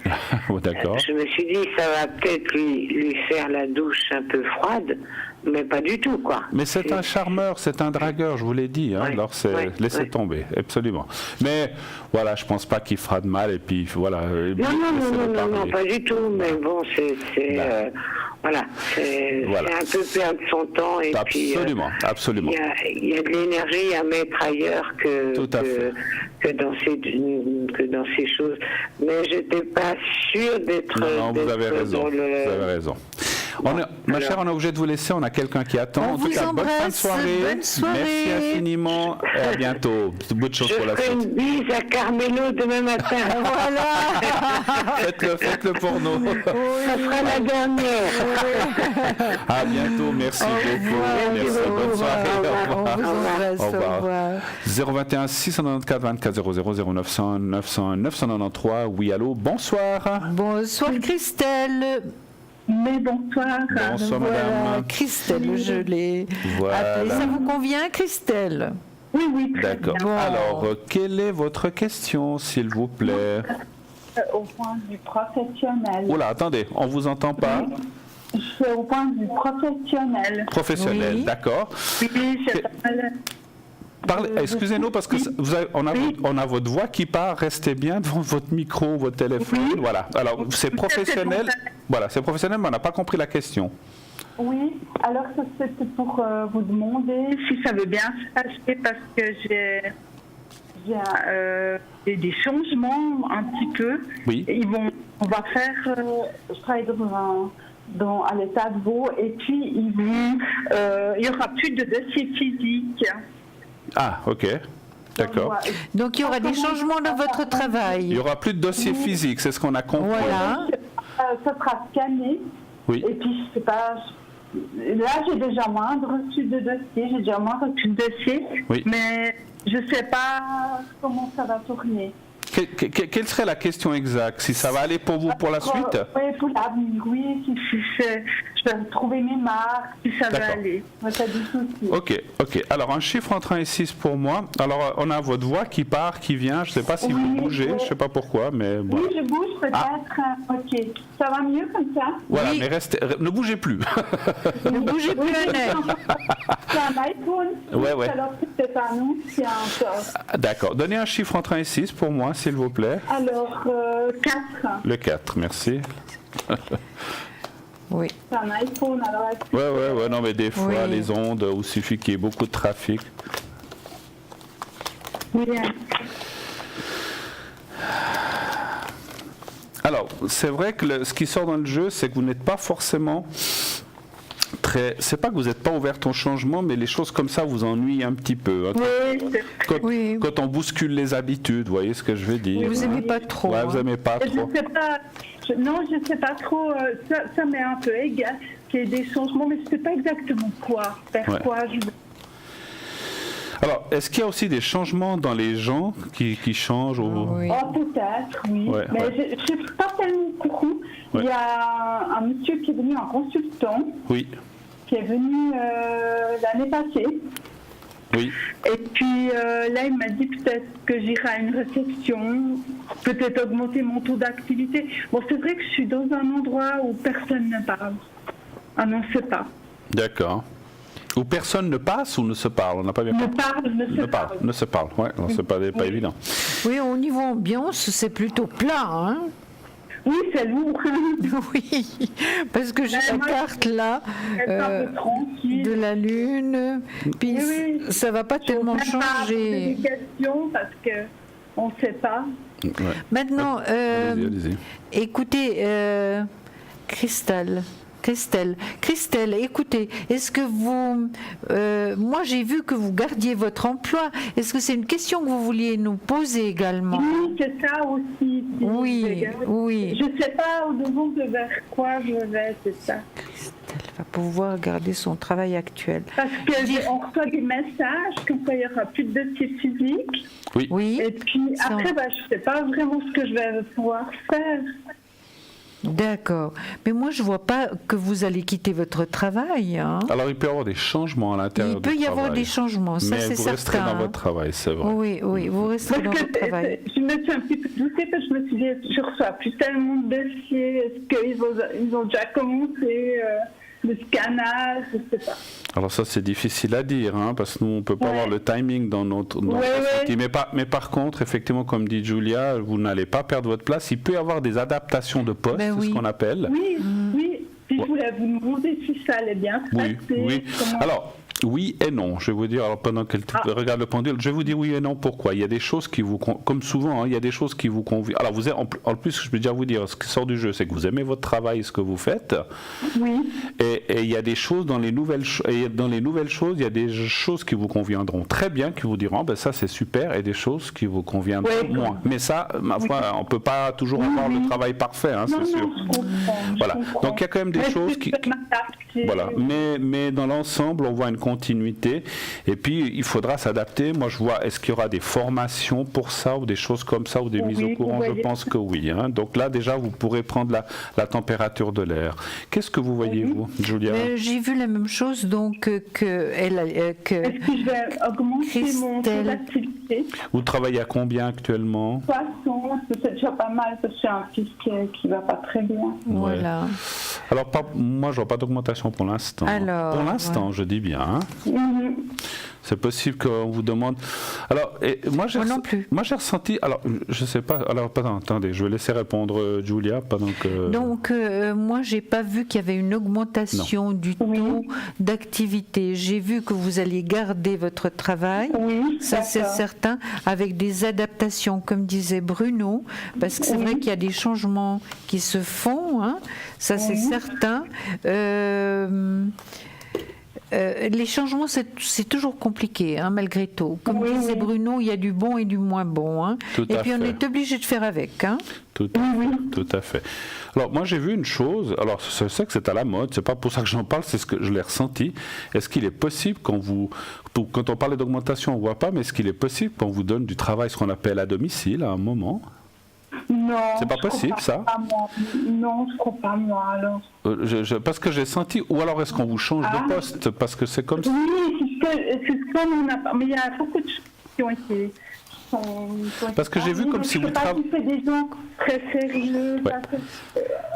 Oh, d'accord. Je me suis dit, ça va peut-être lui faire la douche un peu froide, mais pas du tout, quoi. Mais c'est un charmeur, c'est un dragueur, je vous l'ai dit. Hein. Alors laissez tomber, absolument. Mais voilà, je pense pas qu'il fera de mal et puis voilà. Non, pas du tout. Mais bon, c'est un peu perdre son temps et absolument. Il y a de l'énergie à mettre ailleurs que dans ces choses. Mais j'étais pas sûre d'être. Non, vous avez raison. Vous avez raison. Ma chère, on est obligé de vous laisser. On a quelqu'un qui attend. En tout cas, bonne fin de soirée. Merci infiniment et à bientôt. Beaucoup de choses pour la suite. Je ferai une bise à Carmelo demain matin. Voilà. Faites-le pour nous. Ça sera la dernière. À bientôt. Merci beaucoup. Merci. Bonne soirée. Au revoir. 021 694 24 00 0900 993. Oui, allô. Bonsoir. Bonsoir Christelle. Mais bonsoir. Bonsoir madame. Christelle, je l'ai appelée. Ça vous convient, Christelle? Oui, d'accord. Bon. Alors, quelle est votre question, s'il vous plaît? Au point de vue professionnel. Oula, attendez, on vous entend pas? C'est au point de vue professionnel. Professionnel, d'accord. Oui, c'est pas mal. Excusez-nous parce que on a votre voix qui part. Restez bien devant votre micro, votre téléphone. Oui. Voilà. Alors c'est professionnel. Voilà, c'est professionnel, mais on n'a pas compris la question. Oui. Alors c'était pour vous demander si ça veut bien se passer parce que j'ai des changements un petit peu. Oui. On va faire. Je travaille à l'état de Vaud et puis il y aura plus de dossier physique. Ah, ok. D'accord. Donc il y aura des changements dans votre travail. Il n'y aura plus de dossier physique, c'est ce qu'on a compris. Voilà. Ça sera scanné. Oui. Et puis, je sais pas. Là, j'ai déjà moins reçu de dossiers. J'ai déjà moins reçu de dossiers. Oui. Mais je ne sais pas comment ça va tourner. Quelle serait la question exacte? Si ça va aller pour vous pour la suite? Oui, pour l'avenir, oui. Si je vais retrouver mes marques, si ça va aller. Pas du souci. Ok. Alors, un chiffre entre 1 et 6 pour moi. Alors, on a votre voix qui part, qui vient. Je ne sais pas si vous bougez, je ne sais pas pourquoi, mais bon. Oui, je bouge peut-être. Ok. Ça va mieux comme ça? Voilà, mais ne bougez plus. Ne bougez plus un œil. C'est un iPhone. Ouais. Alors, c'est pas nous, c'est un... D'accord. Donnez un chiffre entre 1 et 6 pour moi, s'il vous plaît. Alors, 4. Le 4, merci. Oui. C'est un iPhone, alors... Ouais, non, mais des fois, les ondes, il suffit qu'il y ait beaucoup de trafic. Oui. Alors, c'est vrai que ce qui sort dans le jeu, c'est que vous n'êtes pas forcément c'est pas que vous n'êtes pas ouverte au changement, mais les choses comme ça vous ennuient un petit peu. Hein. Quand on bouscule les habitudes, vous voyez ce que je veux dire. Vous n'aimez pas trop. Ouais, vous n'aimez pas trop. Je ne sais pas trop. Ça m'est un peu égal qu'il y ait des changements, mais je ne sais pas exactement quoi. Faire quoi. Alors, est-ce qu'il y a aussi des changements dans les gens qui changent Oui. Oh, peut-être, oui. Mais je ne sais pas tellement beaucoup. Il y a un monsieur qui est venu en consultant. Oui. Qui est venu l'année passée. Oui. Et puis là, il m'a dit peut-être que j'irai à une réception, peut-être augmenter mon taux d'activité. Bon, c'est vrai que je suis dans un endroit où personne ne parle. Ah non, je ne sais pas. D'accord. Où personne ne passe ou ne se parle? On n'a pas bien compris. Ne se parle. Ouais, c'est pas évident. Oui, au niveau ambiance, c'est plutôt plat, hein? Oui, c'est lourd. Oui, parce que j'ai la carte là de la Lune, puis ça va pas tellement changer. Des questions parce que on ne sait pas. Maintenant, allez-y. écoutez, Christelle, Christelle. Christelle, écoutez, est-ce que vous... moi, j'ai vu que vous gardiez votre emploi. Est-ce que c'est une question que vous vouliez nous poser également? Oui, c'est ça aussi. Oui, oui. Je ne sais pas au-devant de vers quoi je vais, c'est ça. Christelle va pouvoir garder son travail actuel. Parce qu'on reçoit des messages comme quoi il n'y aura plus de dossier physique. Oui. Oui. Et puis après, je ne sais pas vraiment ce que je vais pouvoir faire. D'accord. Mais moi, je ne vois pas que vous allez quitter votre travail. Hein. Alors, il peut y avoir des changements à l'intérieur du travail. Il peut y avoir des changements, ça c'est certain. Mais vous resterez dans votre travail, c'est vrai. Oui, oui, vous resterez dans votre travail. Je me suis un petit peu doutée parce que je me suis dit, je reçois plus tellement de dossiers. Est-ce qu'ils ont déjà commencé le scannage? Je ne sais pas. Alors ça, c'est difficile à dire, hein, parce que nous, on ne peut pas avoir le timing dans notre outil. Mais par contre, effectivement, comme dit Julia, vous n'allez pas perdre votre place. Il peut y avoir des adaptations de poste, c'est ce qu'on appelle. Oui, oui. Puis je voulais vous demander si ça allait bien se passer. Oui. Alors, oui et non. Je vais vous dire, alors pendant qu'elle regarde le pendule, je vais vous dire oui et non. Pourquoi? Il y a des choses qui vous, comme souvent, il y a des choses qui vous conviennent. Alors, vous êtes, en plus, je peux déjà vous dire, ce qui sort du jeu, c'est que vous aimez votre travail, ce que vous faites. Oui. Et il y a des choses dans les nouvelles choses, il y a des choses qui vous conviendront très bien, qui vous diront, ben ça c'est super, et des choses qui vous conviendront moins. Mais ça, ma foi, on peut pas toujours avoir le travail parfait, hein, c'est sûr. Voilà. Donc il y a quand même des choses qui voilà. Mais dans l'ensemble, on voit une continuité. Et puis, il faudra s'adapter. Moi, je vois, est-ce qu'il y aura des formations pour ça ou des choses comme ça ou des mises au courant? Je pense que oui. Hein. Donc là, déjà, vous pourrez prendre la température de l'air. Qu'est-ce que vous voyez, vous, Julia? J'ai vu la même chose, donc, Est-ce que je vais augmenter mon taux d'activité? Vous travaillez à combien actuellement? 60, c'est déjà pas mal, parce que j'ai un fils qui va pas très bien. Voilà. Alors, moi, je vois pas d'augmentation pour l'instant. Pour l'instant, je dis bien. Hein. C'est possible qu'on vous demande. Alors, moi j'ai ressenti. Alors, je sais pas. Alors, attendez, je vais laisser répondre Julia pendant que. Donc, moi, j'ai pas vu qu'il y avait une augmentation du taux d'activité. J'ai vu que vous alliez garder votre travail. Oui, ça c'est certain, avec des adaptations, comme disait Bruno, parce que c'est vrai qu'il y a des changements qui se font. Hein, ça c'est certain. Les changements, c'est toujours compliqué, hein, malgré tout. Comme disait Bruno, il y a du bon et du moins bon. Hein. Et puis on est obligé de faire avec. Hein. Tout à fait. Alors moi j'ai vu une chose, alors je sais que c'est à la mode, c'est pas pour ça que j'en parle, c'est ce que je l'ai ressenti. Est-ce qu'il est possible quand on parle d'augmentation, on voit pas, mais est-ce qu'il est possible qu'on vous donne du travail, ce qu'on appelle à domicile à un moment? Non. C'est pas possible, ça? Non, je crois pas, moi, alors. Parce que j'ai senti, ou alors est-ce qu'on vous change de poste? Parce que c'est comme ça. Oui, c'est ce qu'on a. Mais il y a beaucoup de choses qui ont été. Parce que j'ai vu comme si vous travaillez. C'est des gens très sérieux,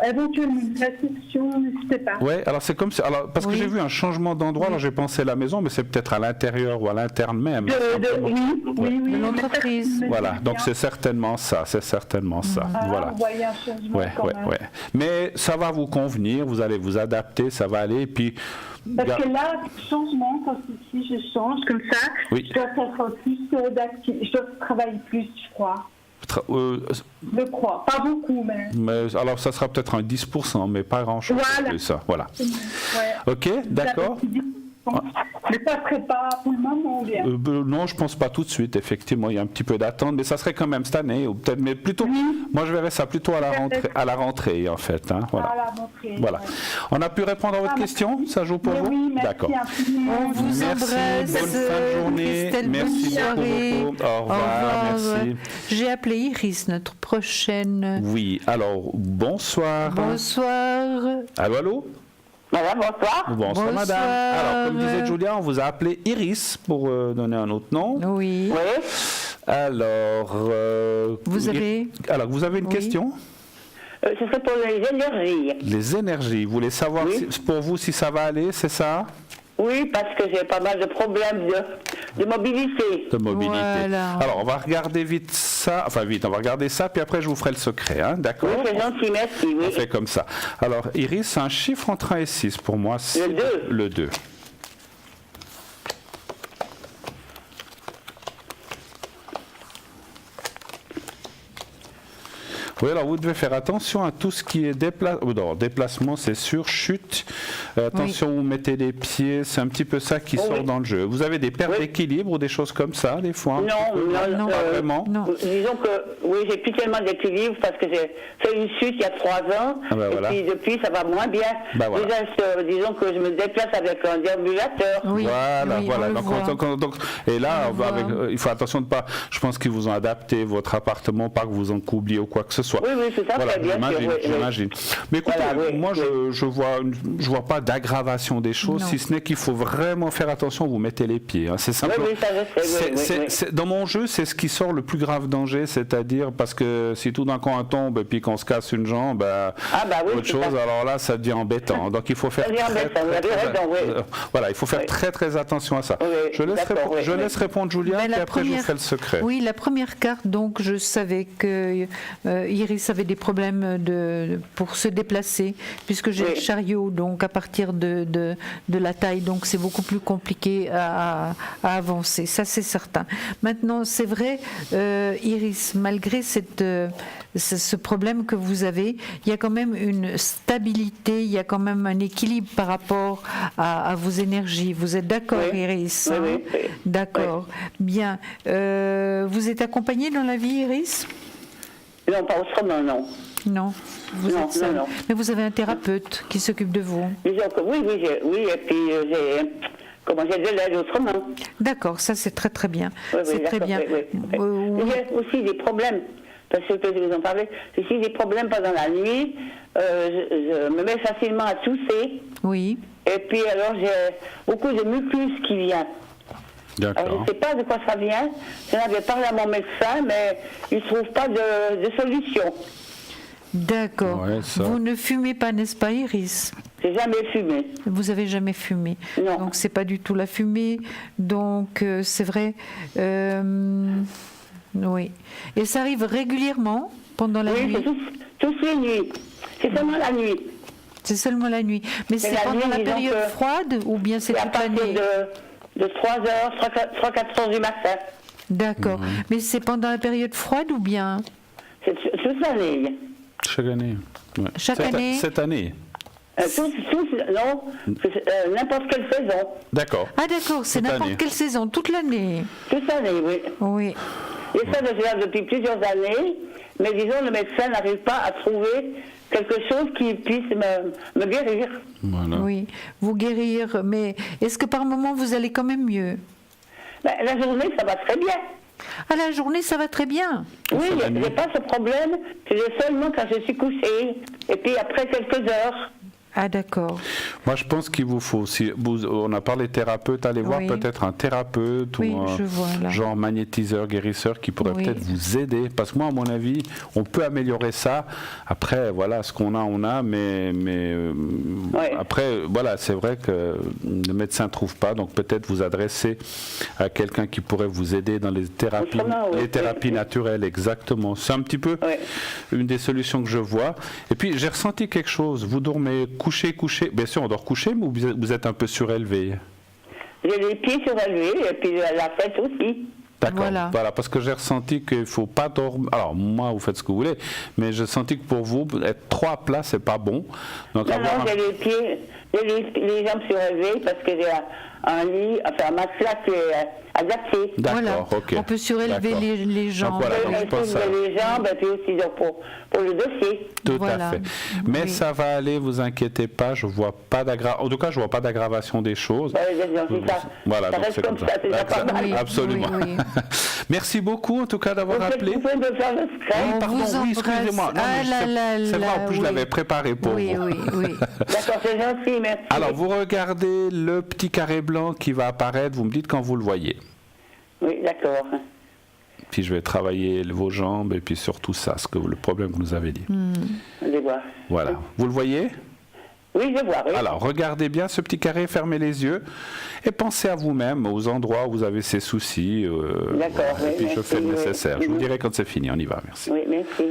éventuellement une réception, n'hésitez pas. Oui, alors c'est comme si. Alors, parce que j'ai vu un changement d'endroit, alors j'ai pensé à la maison, mais c'est peut-être à l'intérieur ou à l'interne même. Oui, l'entreprise. Voilà, donc c'est certainement ça, voilà. Vous voyez un changement quand même. Mais ça va vous convenir, vous allez vous adapter, ça va aller, et puis. Parce que là, changement, quand ici je change comme ça, je dois faire plus d'activité, je dois travailler plus, je crois. Je crois, pas beaucoup, mais alors ça sera peut-être un 10%, mais pas grand-chose. Voilà. Ça, voilà. Ok, d'accord. Mais ça ne serait pas pour le moment bien. Non, je pense pas tout de suite, effectivement. Il y a un petit peu d'attente, mais ça serait quand même cette année, ou peut-être, mais plutôt, moi je verrais ça plutôt à la rentrée, en fait. Hein, voilà. À la rentrée. Voilà. On a pu répondre à votre question? Ça joue pour vous? Oui, merci. D'accord. On vous embrasse. Bonne fin de journée. Christelle, merci beaucoup. Au revoir. Merci. J'ai appelé Iris, notre prochaine. Oui, alors, bonsoir. Bonsoir. Allô? Madame, bonsoir. Bonsoir, madame. Alors, comme disait Julia, on vous a appelé Iris pour donner un autre nom. Oui. Alors, vous avez une question? Ce serait pour les énergies. Les énergies. Vous voulez savoir pour vous si ça va aller, c'est ça? Oui, parce que j'ai pas mal de problèmes de mobilité. Voilà. Alors, on va regarder on va regarder ça, puis après je vous ferai le secret, hein, d'accord? Oui, c'est gentil, merci. Oui. On fait comme ça. Alors, Iris, c'est un chiffre entre 1 et 6 pour moi. C'est le 2. Oui, alors vous devez faire attention à tout ce qui est déplacement, c'est sûr, chute. Attention, vous mettez les pieds, c'est un petit peu ça qui sort dans le jeu. Vous avez des pertes d'équilibre ou des choses comme ça, des fois? Non, pas vraiment. Non. Disons que, j'ai plus tellement d'équilibre parce que j'ai fait une chute il y a 3 ans, puis depuis, ça va moins bien. Déjà, disons que je me déplace avec un déambulateur. Donc, et là, il faut attention de pas. Je pense qu'ils vous ont adapté votre appartement, pas que vous en coubliez ou quoi que ce soit. Oui, c'est ça, bien sûr. J'imagine. Mais écoutez, moi, je vois pas d'aggravation des choses, si ce n'est qu'il faut vraiment faire attention. Vous mettez les pieds. Hein. C'est simple. Dans mon jeu, c'est ce qui sort le plus grave danger, c'est-à-dire parce que si tout d'un coup on tombe et puis qu'on se casse une jambe, autre chose. Alors là, ça devient embêtant. Donc il faut faire. Il faut faire très attention à ça. Je laisse répondre Julia, et après je vous fais le secret. Oui, la première carte, donc je savais que Iris avait des problèmes pour se déplacer, puisque j'ai le chariot, donc à partir de la taille, donc c'est beaucoup plus compliqué à avancer, ça c'est certain. Maintenant, c'est vrai, Iris, malgré ce problème que vous avez, il y a quand même une stabilité, il y a quand même un équilibre par rapport à vos énergies. Vous êtes d'accord, Iris? Oui. D'accord. Bien. Vous êtes accompagnée dans la vie, Iris? Non, pas autrement, non. Non, vous êtes seule. Non. Mais vous avez un thérapeute qui s'occupe de vous. Disons que oui, et puis j'ai de l'aide autrement. D'accord, ça c'est très bien. C'est très bien. J'ai aussi des problèmes, parce que je vous en parlais, j'ai aussi des problèmes pendant la nuit, je me mets facilement à tousser. Oui. Et puis alors j'ai beaucoup de mucus qui vient. D'accord. Alors, je ne sais pas de quoi ça vient. J'en avais parlé à mon médecin, mais il ne trouve pas de solution. D'accord. Vous ne fumez pas, n'est-ce pas, Iris? J'ai jamais fumé. Vous avez jamais fumé. Non. Donc c'est pas du tout la fumée. Donc c'est vrai. Oui. Et ça arrive régulièrement pendant la nuit? Oui, c'est toutes les nuits. C'est seulement la nuit. C'est seulement la nuit. Mais c'est pendant la période froide ou bien c'est toute l'année? De 3h, 4h du matin. D'accord. Mais c'est pendant la période froide ou bien? C'est toute l'année. Chaque année. Ouais. Chaque année? Cette année. Non, n'importe quelle saison. D'accord. Ah d'accord, c'est n'importe quelle saison, toute l'année. Toute l'année, oui. Oui. Et ça, je l'ai depuis plusieurs années, mais disons, le médecin n'arrive pas à trouver quelque chose qui puisse me guérir. Voilà. Oui, vous guérir, mais est-ce que par moment vous allez quand même mieux? La journée, ça va très bien. Ah, la journée, ça va très bien. Oui, il n'y a pas ce problème, c'est seulement quand je suis couchée, et puis après quelques heures. Ah d'accord. Moi je pense qu'il vous faut, si on a parlé thérapeute, allez voir peut-être un thérapeute ou un genre magnétiseur, guérisseur qui pourrait peut-être vous aider. Parce que moi à mon avis, on peut améliorer ça. Après voilà, ce qu'on a, on a, mais après voilà, c'est vrai que le médecin ne trouve pas, donc peut-être vous adresser à quelqu'un qui pourrait vous aider dans les thérapies naturelles, exactement. C'est un petit peu une des solutions que je vois. Et puis j'ai ressenti quelque chose, vous dormez couché. Bien sûr, on dort couché, mais vous êtes un peu surélevé. J'ai les pieds surélevés et puis la tête aussi. D'accord, voilà, parce que j'ai ressenti qu'il ne faut pas dormir. Alors, moi, vous faites ce que vous voulez, mais j'ai senti que pour vous, être trop à plat, c'est pas bon. Donc, non, j'ai les pieds, les jambes surélevées parce que j'ai un lit, enfin un matelas qui est adapté. D'accord, ok. On peut surélever les jambes. Les jambes et puis aussi donc, pour le dossier. Tout à fait. Mais ça va aller, vous inquiétez pas, je vois pas d'aggravation. En tout cas, je vois pas d'aggravation des choses. Voilà, ça reste comme ça, c'est déjà pas mal. Absolument. Merci beaucoup en tout cas d'avoir appelé. Vous pouvez me faire le scribe. Excusez-moi. C'est vrai, en plus je l'avais préparé pour vous. Oui. D'accord, c'est gentil, merci. Alors vous regardez le petit carré blanc qui va apparaître, vous me dites quand vous le voyez. Oui, d'accord. Puis je vais travailler vos jambes et puis surtout ça, le problème que vous nous avez dit. Je vais voir. Voilà. Vous le voyez ? Oui, je vois, oui. Alors, regardez bien ce petit carré, fermez les yeux et pensez à vous-même, aux endroits où vous avez ces soucis. D'accord. Et puis je fais le nécessaire. Je vous dirai quand c'est fini. On y va, merci. Oui, merci.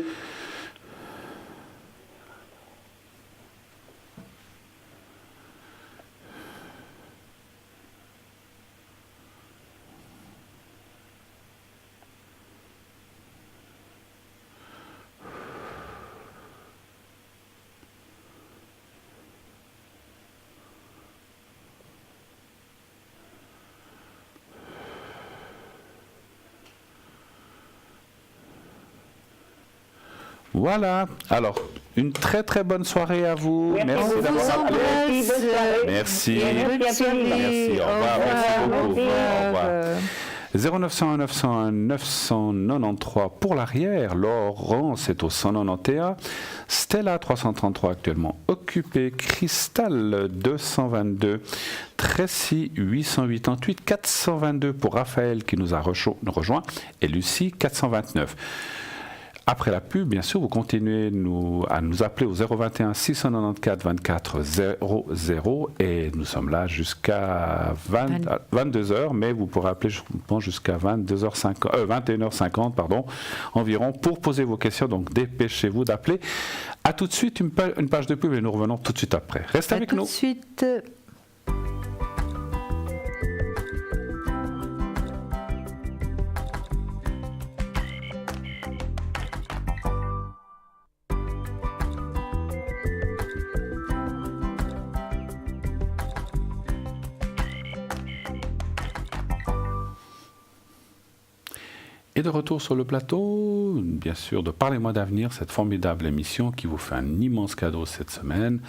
Voilà. Alors, une très très bonne soirée à vous. Merci d'avoir appelé. Merci. Merci. Au revoir. Merci beaucoup. Au revoir. 0901 901 993 pour l'arrière. Laurence est au 191. Stella 333 actuellement occupée. Cristal 222. Tracy 888. 422 pour Raphaël qui nous a rejoint. Et Lucie 429. Après la pub, bien sûr, vous continuez à nous appeler au 021 694 24 00 et nous sommes là jusqu'à 22h, mais vous pourrez appeler, je pense, jusqu'à 21h50 environ pour poser vos questions. Donc dépêchez-vous d'appeler. À tout de suite, une page de pub et nous revenons tout de suite après. Restez avec nous. Tout de suite. Et de retour sur le plateau, bien sûr, de Parlez-moi d'avenir, cette formidable émission qui vous fait un immense cadeau cette semaine.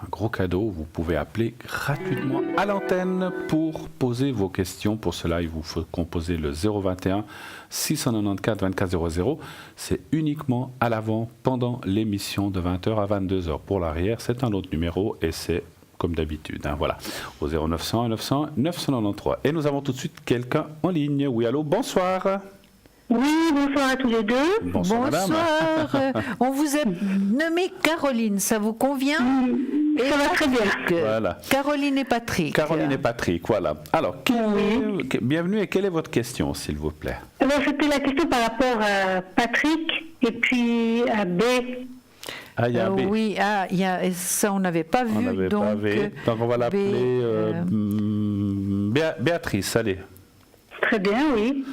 Un gros cadeau, vous pouvez appeler gratuitement à l'antenne pour poser vos questions. Pour cela, il vous faut composer le 021 694 24 00. C'est uniquement à l'avant, pendant l'émission de 20h à 22h. Pour l'arrière, c'est un autre numéro et c'est comme d'habitude. Voilà, au 0900 900 993. Et nous avons tout de suite quelqu'un en ligne. Oui, allô, bonsoir. Oui, bonsoir à tous les deux. Bonsoir, madame. On vous a nommé Caroline, ça vous convient? Ça va très bien. Voilà. Caroline et Patrick. Caroline et Patrick, voilà. Alors, bienvenue et quelle est votre question, s'il vous plaît? Alors, c'était la question par rapport à Patrick et puis à B. Ah, il y a B. Oui, ça on n'avait pas vu. Donc on va l'appeler Béatrice, allez. Très bien, oui.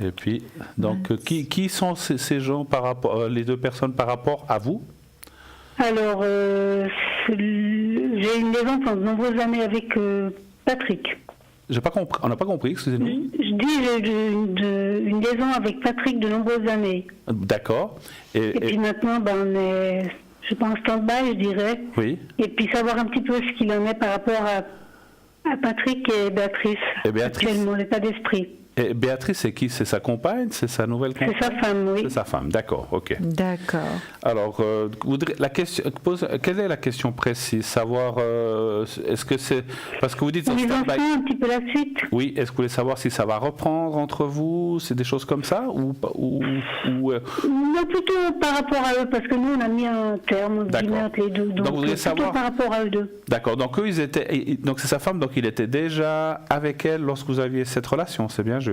Et puis, donc, qui sont ces gens par rapport, les deux personnes par rapport à vous? Alors, j'ai une liaison pendant de nombreuses années avec Patrick. J'ai pas compris. On n'a pas compris, excusez-moi. Je dis j'ai une liaison avec Patrick de nombreuses années. D'accord. Et puis maintenant, on est, je pense, stand-by, je dirais. Oui. Et puis savoir un petit peu ce qu'il en est par rapport à Patrick et Béatrice. Actuellement, l'état d'esprit. Et Béatrice, c'est qui? C'est sa compagne? C'est sa nouvelle compagne? C'est sa femme, oui. C'est sa femme, d'accord, ok. D'accord. Alors, quelle est la question précise? Savoir, est-ce que c'est... Parce que vous dites... Les enfants, un petit peu la suite. Oui, est-ce que vous voulez savoir si ça va reprendre entre vous? C'est des choses comme ça? Non, plutôt par rapport à eux, parce que nous, on a mis un terme, entre les deux. Donc vous voudriez savoir par rapport à eux deux. D'accord, donc eux, donc c'est sa femme, donc il était déjà avec elle lorsque vous aviez cette relation, c'est bien juste?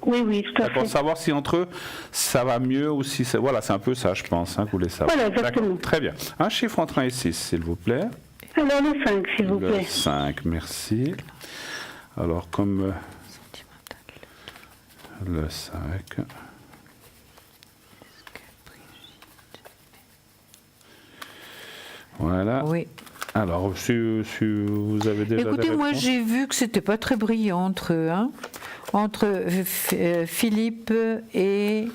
Oui, tout à fait. Pour savoir si entre eux, ça va mieux ou si c'est... Voilà, c'est un peu ça, je pense, que vous voulez savoir. Voilà, exactement. Très bien. Un chiffre entre 1 et 6, s'il vous plaît. Alors, le 5, s'il vous plaît. Le 5, merci. Alors, comme... le 5... Voilà. Oui. Alors, si vous avez déjà... Écoutez, moi j'ai vu que c'était pas très brillant entre eux, hein, entre Philippe et...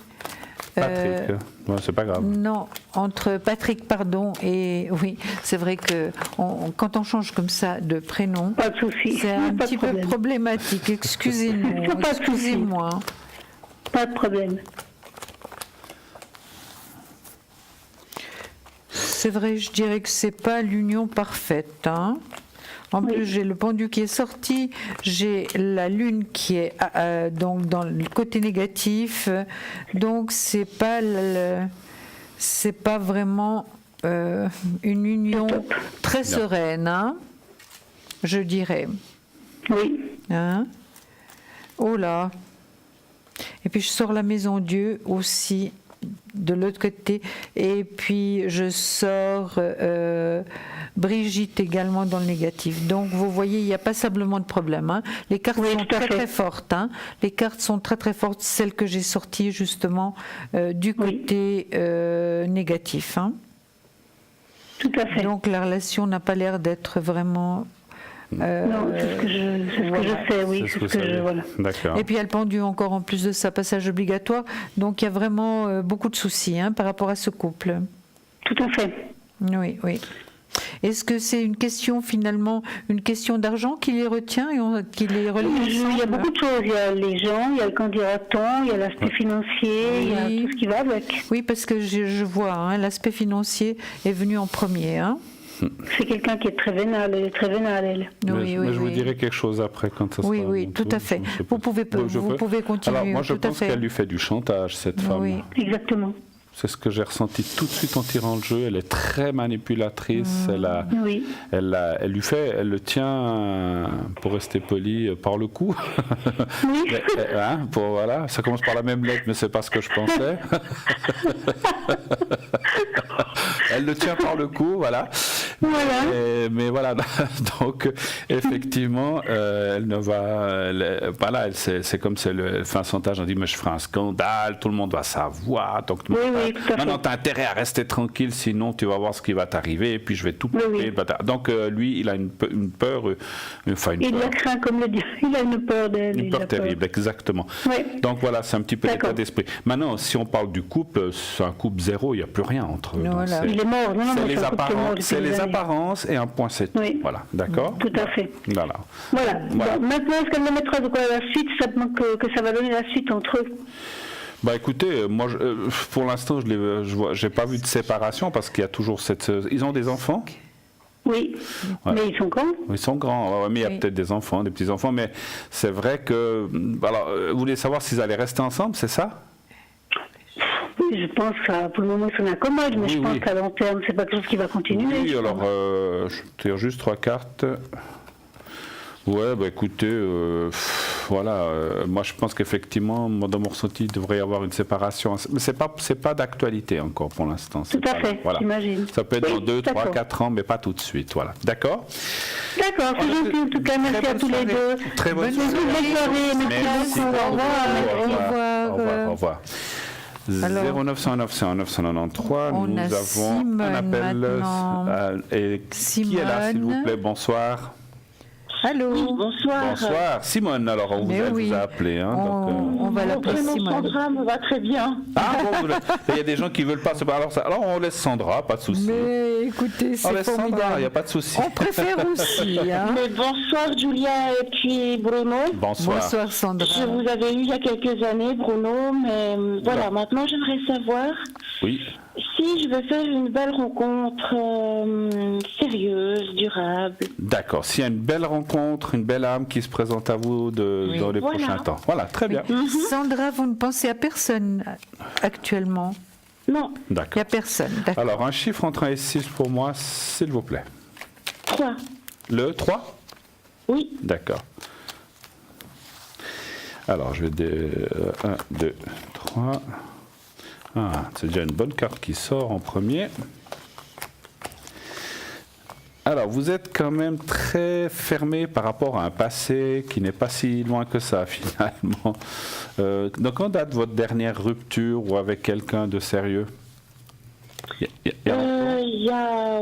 Patrick, c'est pas grave. Non, entre Patrick, pardon, et oui, c'est vrai que quand on change comme ça de prénom, pas de souci. C'est un petit peu problématique. Excusez-nous, excusez-moi. Pas de problème. C'est vrai, je dirais que c'est pas l'union parfaite. Hein. En plus, j'ai le pendu qui est sorti, j'ai la lune qui est donc dans le côté négatif, donc c'est pas vraiment une union très sereine, hein, je dirais. Oui. Hein. Oh là. Et puis je sors la maison Dieu aussi. De l'autre côté, et puis je sors Brigitte également dans le négatif. Donc vous voyez, il n'y a pas passablement de problème. Hein. Les cartes sont très fortes. Hein. Les cartes sont très fortes, celles que j'ai sorties justement du côté négatif. Hein. Tout à fait. Donc la relation n'a pas l'air d'être vraiment... non, c'est ce que je sais, oui. C'est ce que voilà. D'accord. Et puis elle pendue encore en plus de ça, passage obligatoire. Donc il y a vraiment beaucoup de soucis par rapport à ce couple. Tout à fait. Oui, oui. Est-ce que c'est une question finalement, une question d'argent qui les retient et qui les relie ensemble? Il y a beaucoup de choses. Il y a les gens, il y a le candidaton, il y a l'aspect financier, il y a tout ce qui va avec. Oui, parce que je vois, hein, l'aspect financier est venu en premier. Hein. C'est quelqu'un qui est très vénal, elle est très vénale, elle. Mais je vous dirai quelque chose après quand ça sera. Oui, tout à fait. Vous pouvez continuer. Alors moi je pense qu'elle lui fait du chantage, cette femme. Oui, exactement. C'est ce que j'ai ressenti tout de suite en tirant le jeu. Elle est très manipulatrice. Elle le tient, pour rester poli, par le cou. Oui. Voilà, ça commence par la même lettre, mais c'est pas ce que je pensais. Elle le tient par le cou, voilà. Mais voilà, donc effectivement, elle ne va. Voilà, c'est comme elle fait un chantage. On dit mais je ferai un scandale, tout le monde va savoir. Donc non, t'as intérêt à rester tranquille, sinon tu vas voir ce qui va t'arriver, et puis je vais tout couper. Donc lui, il a une peur, la craint, comme le dit. Il a une peur d'elle. Une peur terrible, exactement. Oui. Donc voilà, c'est un petit peu l'état d'esprit. Maintenant, si on parle du couple, c'est un couple zéro, il n'y a plus rien entre eux. Voilà. Il est mort. C'est les apparences et un point c'est tout. Oui. Voilà, d'accord. Tout à fait. Voilà. Bon, maintenant, est-ce qu'elle me mettra de quoi la suite, que ça va donner la suite entre eux? Bah écoutez, moi pour l'instant j'ai pas vu de séparation parce qu'il y a toujours ils ont des enfants? Oui, mais ils sont grands. Ils sont grands, mais il y a peut-être des enfants, des petits-enfants, mais c'est vrai que... Alors, vous voulez savoir s'ils allaient rester ensemble, c'est ça? Oui, je pense que pour le moment ils sont incommodes, mais je pense qu'à long terme c'est pas quelque chose qui va continuer. Oui, alors je tire juste 3 cartes. Ouais, bah écoutez, moi je pense qu'effectivement, dans mon ressenti, il devrait y avoir une séparation. Mais c'est pas d'actualité encore pour l'instant. Tout à fait, j'imagine. Ça peut être dans 2, 3, 4 ans, mais pas tout de suite. Voilà. D'accord? D'accord, c'est gentil en tout cas. Merci à tous les deux. Très bonne soirée. Merci. Au revoir. 0909 993, nous avons un appel. Qui est là, s'il vous plaît? Bonsoir. Allô. Oui, bonsoir. Bonsoir. Simone, alors on vous a appelé. Hein, on va l'appeler Simone. Sandra me va très bien. Ah bon, il y a des gens qui ne veulent pas se parler. Alors on laisse Sandra, pas de souci. Mais écoutez, c'est formidable. Sandra, il n'y a pas de souci. On préfère aussi. Hein. Mais bonsoir Julia et puis Bruno. Bonsoir. Bonsoir Sandra. Je vous avais eu il y a quelques années, Bruno, mais voilà, maintenant j'aimerais savoir si je veux faire une belle rencontre sérieuse, durable. D'accord, s'il y a une belle rencontre, une belle âme qui se présente à vous dans les prochains temps. Voilà, très bien. Sandra, vous ne pensez à personne actuellement? Non. D'accord. Il n'y a personne. Alors, un chiffre entre 1 et 6 pour moi, s'il vous plaît. 3. Le 3? Oui. D'accord. Alors, je vais 1, 2, 3. Ah, c'est déjà une bonne carte qui sort en premier. Alors, vous êtes quand même très fermé par rapport à un passé qui n'est pas si loin que ça, finalement. Donc, quand date votre dernière rupture ou avec quelqu'un de sérieux? Il y a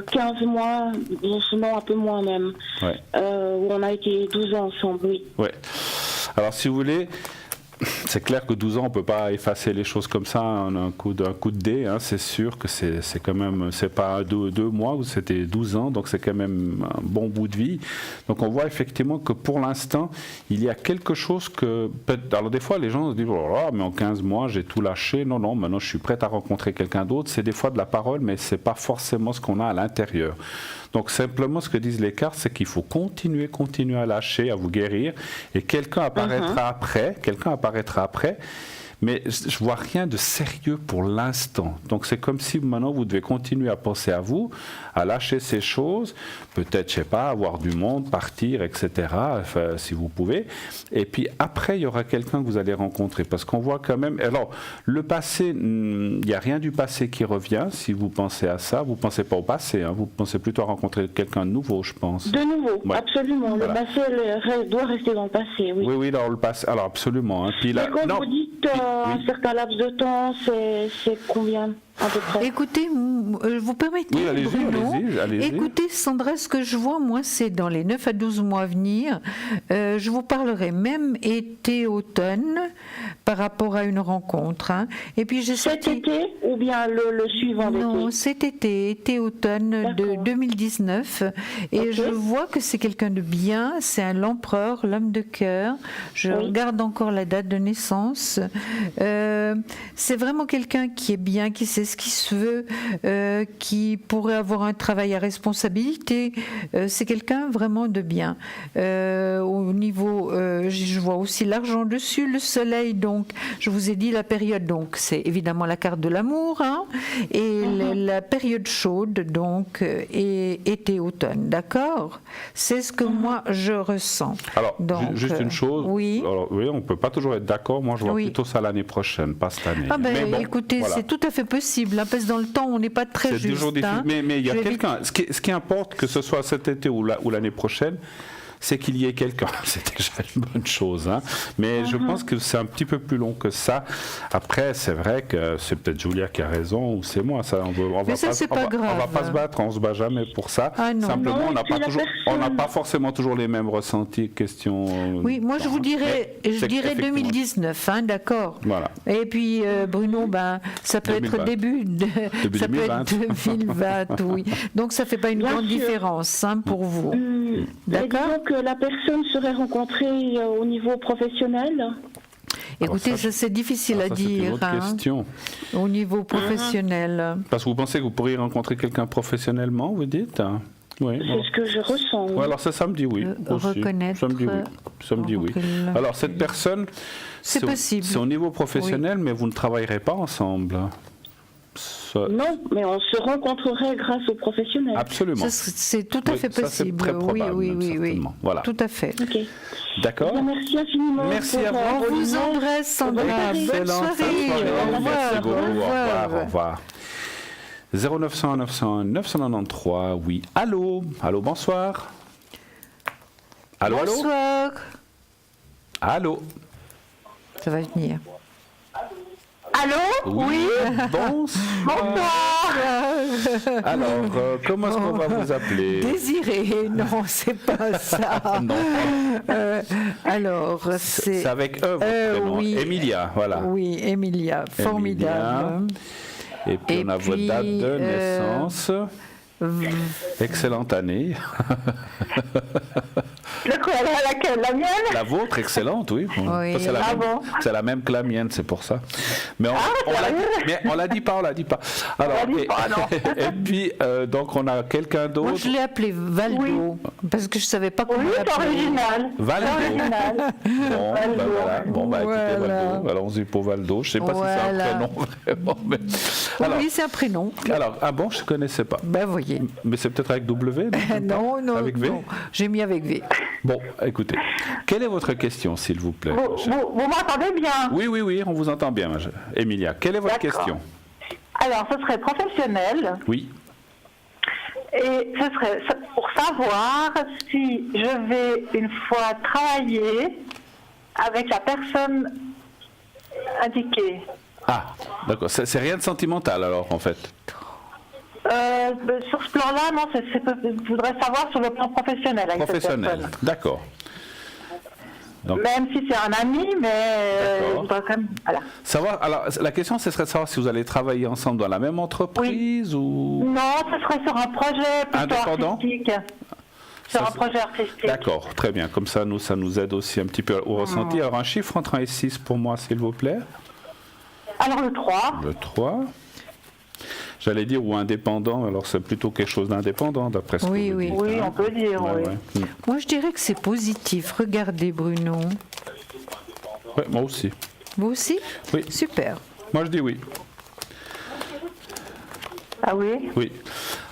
15 mois, non, un peu moins même, où on a été 12 ans ensemble, oui. Ouais. Alors, si vous voulez... C'est clair que 12 ans, on ne peut pas effacer les choses comme ça un coup de dé. Hein. C'est sûr que c'est quand même, c'est pas 2 mois, c'était 12 ans, donc c'est quand même un bon bout de vie. Donc on voit effectivement que pour l'instant, il y a quelque chose que... Alors des fois, les gens se disent, oh là, mais en 15 mois, j'ai tout lâché. Non, maintenant je suis prête à rencontrer quelqu'un d'autre. C'est des fois de la parole, mais ce n'est pas forcément ce qu'on a à l'intérieur. Donc simplement, ce que disent les cartes, c'est qu'il faut continuer à lâcher, à vous guérir, et quelqu'un apparaîtra après, mais je vois rien de sérieux pour l'instant. Donc c'est comme si maintenant vous devez continuer à penser à vous, à lâcher ces choses, peut-être, je sais pas, avoir du monde, partir, etc., enfin, si vous pouvez. Et puis après, il y aura quelqu'un que vous allez rencontrer, parce qu'on voit quand même... Alors, le passé, il n'y a rien du passé qui revient, si vous pensez à ça. Vous ne pensez pas au passé, hein, vous pensez plutôt à rencontrer quelqu'un de nouveau, je pense. De nouveau, absolument. Voilà. Le passé doit rester dans le passé, oui. Oui, alors le passé, alors absolument. Hein. Puis là, quand vous dites un certain laps de temps, c'est combien? à peu près. Écoutez, vous permettez, oui, allez-y, Bruno, allez-y. Écoutez, Sandra, ce que je vois, moi, c'est dans les 9 à 12 mois à venir, je vous parlerai même été-automne par rapport à une rencontre. Hein. Et puis cet été ou bien le suivant d'été? Non, cet été-automne de 2019. Et je vois que c'est quelqu'un de bien, c'est l'empereur, l'homme de cœur. Je regarde encore la date de naissance. C'est vraiment quelqu'un qui est bien, qui sait ce qu'il se veut, qui pourrait avoir un travail à responsabilité. C'est quelqu'un vraiment de bien. Au niveau, je vois aussi l'argent dessus, le soleil, donc je vous ai dit la période, donc c'est évidemment la carte de l'amour, hein, et la période chaude, donc, et été-automne, d'accord? C'est ce que moi je ressens. Alors, donc, juste une chose, oui, alors, oui, on ne peut pas toujours être d'accord, moi je vois plutôt ça l'année prochaine, pas cette année. Ah ben, bon, écoutez, voilà. C'est tout à fait possible, hein, parce que dans le temps on n'est pas très juste. Toujours hein. Mais il y a quelqu'un, ce qui importe, que ce soit cet été ou l'année prochaine, c'est qu'il y ait quelqu'un. C'est déjà une bonne chose. Hein. Mais je pense que c'est un petit peu plus long que ça. Après, c'est vrai que c'est peut-être Julia qui a raison ou c'est moi. Ça, on va pas se battre, on ne se bat jamais pour ça. Ah non. Simplement, on n'a pas forcément toujours les mêmes ressentis, questions. Oui, moi je vous dirais, 2019, hein, d'accord. Voilà. Et puis Bruno, ben, ça peut 2020. Être début 2020, oui. Donc ça ne fait pas une grande différence hein, pour vous. D'accord. La personne serait rencontrée au niveau professionnel? Écoutez, ça c'est difficile à dire. C'est une autre question. Au niveau professionnel. Parce que vous pensez que vous pourriez rencontrer quelqu'un professionnellement, vous dites? Oui, c'est ce que je ressens. Oui. Alors ça me dit oui. Reconnaître. Ça me dit oui. Alors cette personne, c'est possible. C'est au niveau professionnel, mais vous ne travaillerez pas ensemble. Non, mais on se rencontrerait grâce aux professionnels. Absolument. C'est tout à fait possible. Ça, c'est très probable, oui. Voilà. Tout à fait. Okay. D'accord. Merci infiniment. Merci à vous. On vous embrasse, Sandra. Bonne soirée. Au revoir. Au revoir. 0900 901 993. Oui. Allô. Allô. Bonsoir. Allô. Bonsoir. Allô. Ça va venir. Allô? Oui. Bonsoir. Alors, comment est-ce qu'on va vous appeler? Désiré, non, c'est pas ça. Non. Alors, c'est avec votre prénom. Oui. Emilia, voilà. Oui, Emilia, formidable. Et puis on a votre date de naissance. Excellente année. Laquelle? La mienne? La vôtre, excellente, oui. C'est la même que la mienne, c'est pour ça. Mais on la dit pas. Alors, et puis, donc, on a quelqu'un d'autre. Moi, je l'ai appelé Valdo, parce que je ne savais pas comment l'appeler. C'est original. Valdo. Bon, écoutez, Valdo. Allons-y pour Valdo. Je ne sais pas si c'est un prénom, vraiment. Mais... Alors, oui, c'est un prénom. Alors, je ne connaissais pas. Ben, voyez. Mais c'est peut-être avec W? Non, avec V? Non, j'ai mis avec V. Bon, écoutez, quelle est votre question, s'il vous plaît? Vous m'entendez bien? Oui, on vous entend bien, Emilia. Quelle est votre question? Alors, ce serait professionnel. Oui. Et ce serait pour savoir si je vais une fois travailler avec la personne indiquée. Ah, d'accord. C'est rien de sentimental, alors, en fait? Sur ce plan-là, non, je voudrais savoir sur le plan professionnel. Avec professionnel, d'accord. Donc, même si c'est un ami, mais je voudrais quand même. Voilà. Savoir, alors, la question, ce serait de savoir si vous allez travailler ensemble dans la même entreprise ou. Non, ce serait sur un projet plutôt artistique. Sur un projet artistique. D'accord, très bien. Comme ça, ça nous aide aussi un petit peu au ressenti. Alors, un chiffre entre 1 et 6 pour moi, s'il vous plaît. Alors, le 3. Le 3. J'allais dire ou indépendant, alors c'est plutôt quelque chose d'indépendant d'après ce que vous dites. Oui, on peut dire, oui. Moi je dirais que c'est positif. Regardez Bruno. Oui, moi aussi. Vous aussi? Oui. Super. Moi je dis oui. Ah oui? Oui.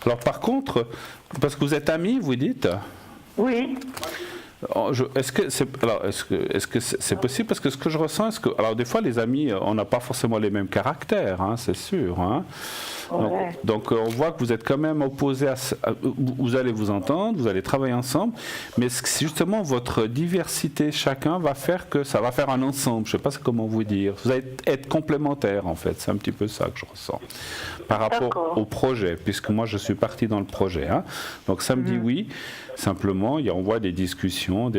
Alors par contre, parce que vous êtes amis, vous dites? Oui. Est-ce que c'est possible? Parce que ce que je ressens, alors des fois les amis, on n'a pas forcément les mêmes caractères, hein, c'est sûr. Hein. Donc on voit que vous êtes quand même opposés vous allez vous entendre, vous allez travailler ensemble, mais justement votre diversité chacun va faire que ça va faire un ensemble. Je ne sais pas comment vous dire. Vous allez être complémentaires en fait. C'est un petit peu ça que je ressens par rapport au projet, puisque moi je suis parti dans le projet. Hein. Donc ça me dit oui. Simplement, on voit des discussions,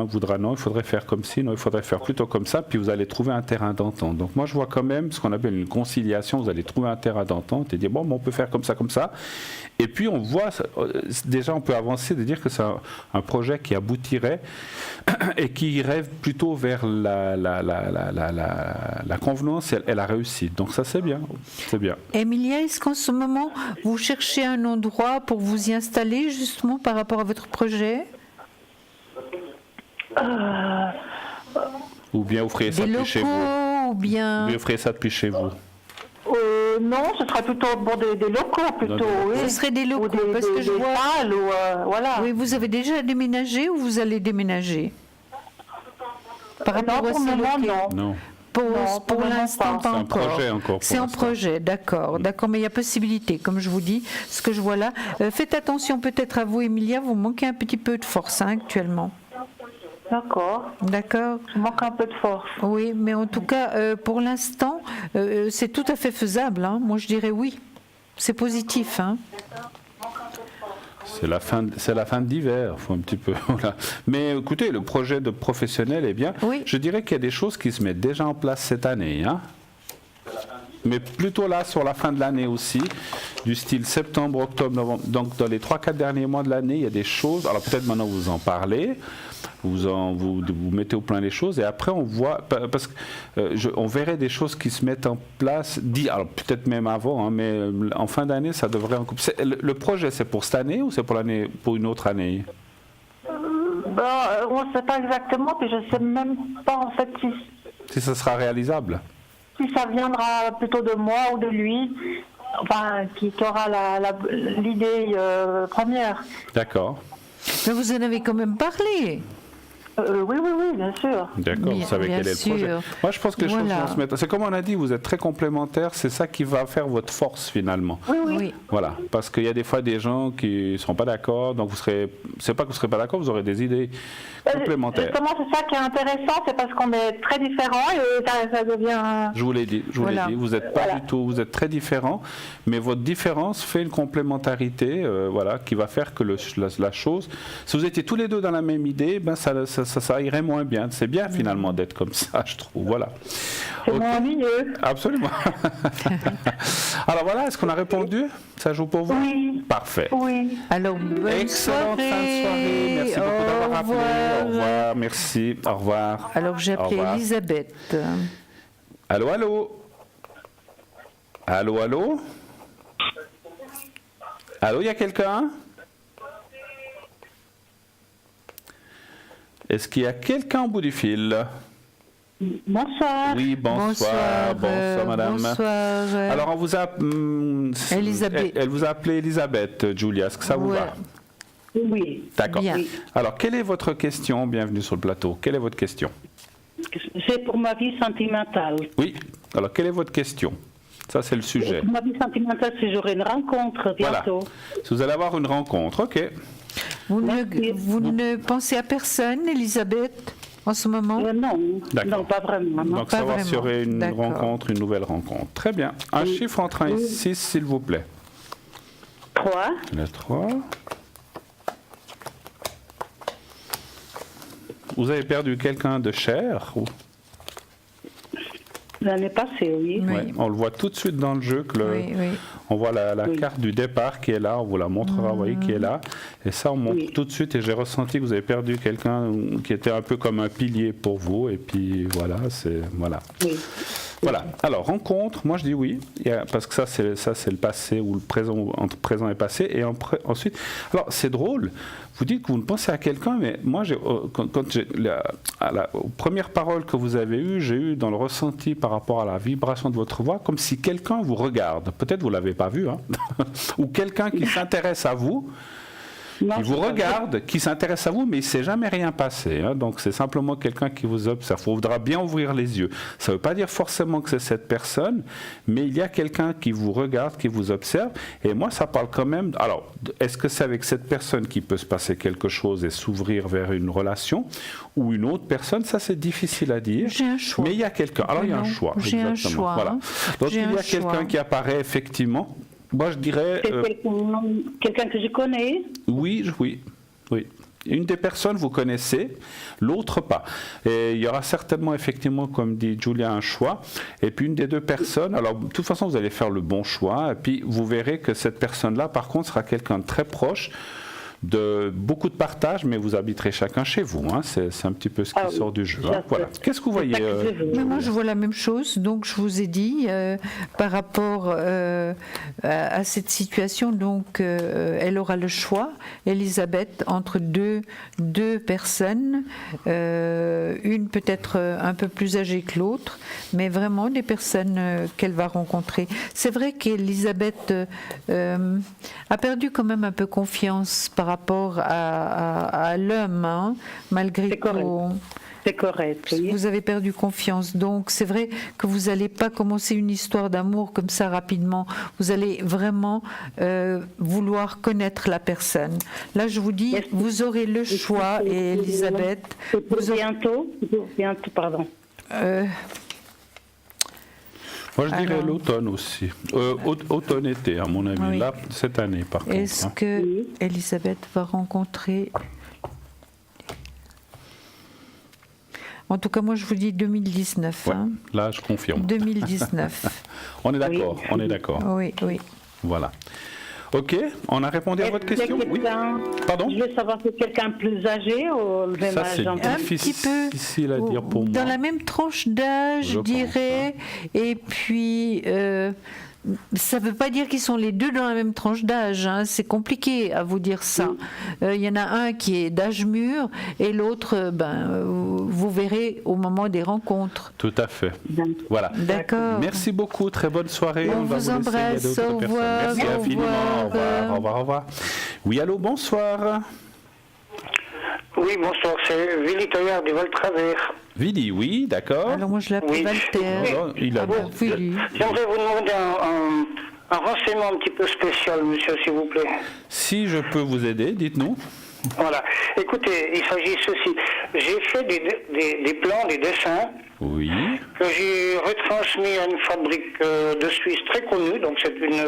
voudra non, il faudrait faire comme ci, non, il faudrait faire plutôt comme ça, puis vous allez trouver un terrain d'entente. Donc moi, je vois quand même ce qu'on appelle une conciliation, vous allez trouver un terrain d'entente et dire, bon, on peut faire comme ça. Et puis on voit, déjà on peut avancer, de dire que c'est un projet qui aboutirait et qui irait plutôt vers la convenance et la réussite. Donc ça, c'est bien. Emilia, est-ce qu'en ce moment, vous cherchez un endroit pour vous y installer, justement, par rapport à votre projet? Ou bien vous feriez ça depuis chez vous? Ou bien... Vous feriez ça depuis chez vous? Non, ce serait plutôt des locaux plutôt. Oui. Ce serait des locaux parce que je vois. Salles, voilà. Oui, vous avez déjà déménagé ou vous allez déménager? Par rapport à ces locaux? Non. Pour l'instant, pas encore. C'est un projet encore. C'est un projet, d'accord, mais il y a possibilité, comme je vous dis, ce que je vois là. Faites attention peut-être à vous, Emilia, vous manquez un petit peu de force actuellement. D'accord. Je manque un peu de force. Oui, mais en tout cas, pour l'instant, c'est tout à fait faisable. Hein. Moi, je dirais oui. C'est positif. Hein. C'est la fin d'hiver, faut un petit peu. Voilà. Mais écoutez, le projet de professionnel est bien. Oui. Je dirais qu'il y a des choses qui se mettent déjà en place cette année. Hein. Mais plutôt là, sur la fin de l'année aussi, du style septembre, octobre, novembre. Donc dans les 3-4 derniers mois de l'année, il y a des choses. Alors peut-être maintenant vous en parlez, vous mettez au point les choses, et après on voit, parce que on verrait des choses qui se mettent en place, alors peut-être même avant, hein, mais en fin d'année, ça devrait... Le projet, c'est pour cette année ou c'est pour une autre année? On ne sait pas exactement, puis je ne sais même pas en fait si ça sera réalisable. Si ça viendra plutôt de moi ou de lui, enfin, qui aura l'idée première. D'accord. Mais vous en avez quand même parlé. Oui, bien sûr. D'accord, vous savez quel est le projet. Moi, je pense que les choses vont se mettre... C'est comme on a dit, vous êtes très complémentaires, c'est ça qui va faire votre force, finalement. Oui. Voilà, parce qu'il y a des fois des gens qui ne seront pas d'accord, donc c'est pas que vous ne serez pas d'accord, vous aurez des idées complémentaires. Justement, c'est ça qui est intéressant, c'est parce qu'on est très différents et ça devient... Je vous l'ai dit, vous n'êtes pas du tout, vous êtes très différents, mais votre différence fait une complémentarité, qui va faire que la chose... Si vous étiez tous les deux dans la même idée, ça irait moins bien. C'est bien finalement d'être comme ça, je trouve. Voilà. C'est moins mieux. Absolument. Alors voilà, est-ce qu'on a répondu? Ça joue pour vous? Oui. Parfait. Oui. Alors, excellente fin de soirée. Merci beaucoup d'avoir appelé. Au revoir. Merci. Au revoir. Alors j'ai appelé Elisabeth. Allô? Allô, il y a quelqu'un? Est-ce qu'il y a quelqu'un au bout du fil? Bonsoir. Oui, bonsoir madame. Bonsoir. Alors, on vous a... Elisabeth. Elle vous a appelé Elisabeth, Julia. Est-ce que ça vous va? Oui. D'accord. Bien. Alors, quelle est votre question? Bienvenue sur le plateau. Quelle est votre question? C'est pour ma vie sentimentale. Oui. Alors, quelle est votre question? Ça, c'est le sujet. Pour ma vie sentimentale, c'est j'aurai une rencontre bientôt. Voilà. Si vous allez avoir une rencontre, ok. Vous ne pensez à personne, Elisabeth, en ce moment? Non, pas vraiment. Non. Donc, savoir s'il y aurait une rencontre, une nouvelle rencontre. Très bien. Un chiffre entre 1 et 6, s'il vous plaît. 3. Le 3. Vous avez perdu quelqu'un de cher ou... L'année passée, oui. Ouais, on le voit tout de suite dans le jeu. On voit la carte du départ qui est là, on vous la montrera, vous voyez, qui est là. Et ça, on montre tout de suite. Et j'ai ressenti que vous avez perdu quelqu'un qui était un peu comme un pilier pour vous. Et puis voilà, voilà. Oui. Voilà. Alors, rencontre, moi je dis oui, parce que ça c'est le passé ou le présent, entre présent et passé. Et ensuite, alors c'est drôle, vous dites que vous ne pensez à quelqu'un, mais moi, aux premières paroles que vous avez eues, j'ai eu dans le ressenti par rapport à la vibration de votre voix, comme si quelqu'un vous regarde. Peut-être vous ne l'avez pas vu, hein, ou quelqu'un qui s'intéresse à vous. qui vous regarde, qui s'intéresse à vous, mais il ne s'est jamais rien passé. Hein. Donc c'est simplement quelqu'un qui vous observe. Il faudra bien ouvrir les yeux. Ça ne veut pas dire forcément que c'est cette personne, mais il y a quelqu'un qui vous regarde, qui vous observe. Et moi, ça parle quand même... Alors, est-ce que c'est avec cette personne qui peut se passer quelque chose et s'ouvrir vers une relation, ou une autre personne? Ça, c'est difficile à dire. J'ai un choix. Mais il y a quelqu'un. Alors, il y a un choix. J'ai un choix. Voilà. Donc, il y a quelqu'un qui apparaît effectivement. Moi, je dirais... quelqu'un que je connais? Oui. Une des personnes, vous connaissez, l'autre pas. Et il y aura certainement, effectivement, comme dit Julia, un choix. Et puis, une des deux personnes, alors, de toute façon, vous allez faire le bon choix. Et puis, vous verrez que cette personne-là, par contre, sera quelqu'un de très proche, de beaucoup de partage, mais vous habiterez chacun chez vous. Hein. C'est un petit peu ce qui sort du jeu. Hein. Voilà. Qu'est-ce que vous voyez Mais moi, je vois la même chose. Donc, je vous ai dit, par rapport à cette situation, donc, elle aura le choix, Elisabeth, entre deux personnes, une peut-être un peu plus âgée que l'autre, mais vraiment des personnes qu'elle va rencontrer. C'est vrai qu'Elisabeth a perdu quand même un peu confiance par rapport à l'homme, hein, malgré tout. C'est correct. Oui. Vous avez perdu confiance. Donc, c'est vrai que vous n'allez pas commencer une histoire d'amour comme ça rapidement. Vous allez vraiment vouloir connaître la personne. Là, je vous dis, vous aurez le choix, et Elisabeth... Bientôt, pardon. Moi, je dirais l'automne aussi. Automne-été, à mon avis. Oui. Là, cette année, par contre. Est-ce que Elisabeth va rencontrer... En tout cas, moi, je vous dis 2019. Ouais, hein. Là, je confirme. 2019. On est d'accord, on est d'accord. Oui. Voilà. Ok, on a répondu à votre question? Oui. Pardon? Je veux savoir si c'est quelqu'un plus âgé ou le même âge. C'est difficile à dire pour moi. Dans la même tranche d'âge, je dirais. Et puis, ça ne veut pas dire qu'ils sont les deux dans la même tranche d'âge. Hein. C'est compliqué à vous dire ça. Il y en a un qui est d'âge mûr et l'autre, vous verrez au moment des rencontres. Tout à fait. Voilà. D'accord. Merci beaucoup. Très bonne soirée. On vous embrasse. Au revoir. Merci infiniment. Au revoir. Oui, allô, bonsoir. Oui, bonsoir. C'est Willy Toyard du Val-Travers. Willy, oui, d'accord. Alors moi je l'appelle Walter. J'aimerais vous demander un renseignement un petit peu spécial, monsieur, s'il vous plaît. Si je peux vous aider, dites-nous. Voilà. Écoutez, il s'agit de ceci. J'ai fait des plans, des dessins. Oui. Que j'ai retransmis à une fabrique de Suisse très connue. Donc c'est une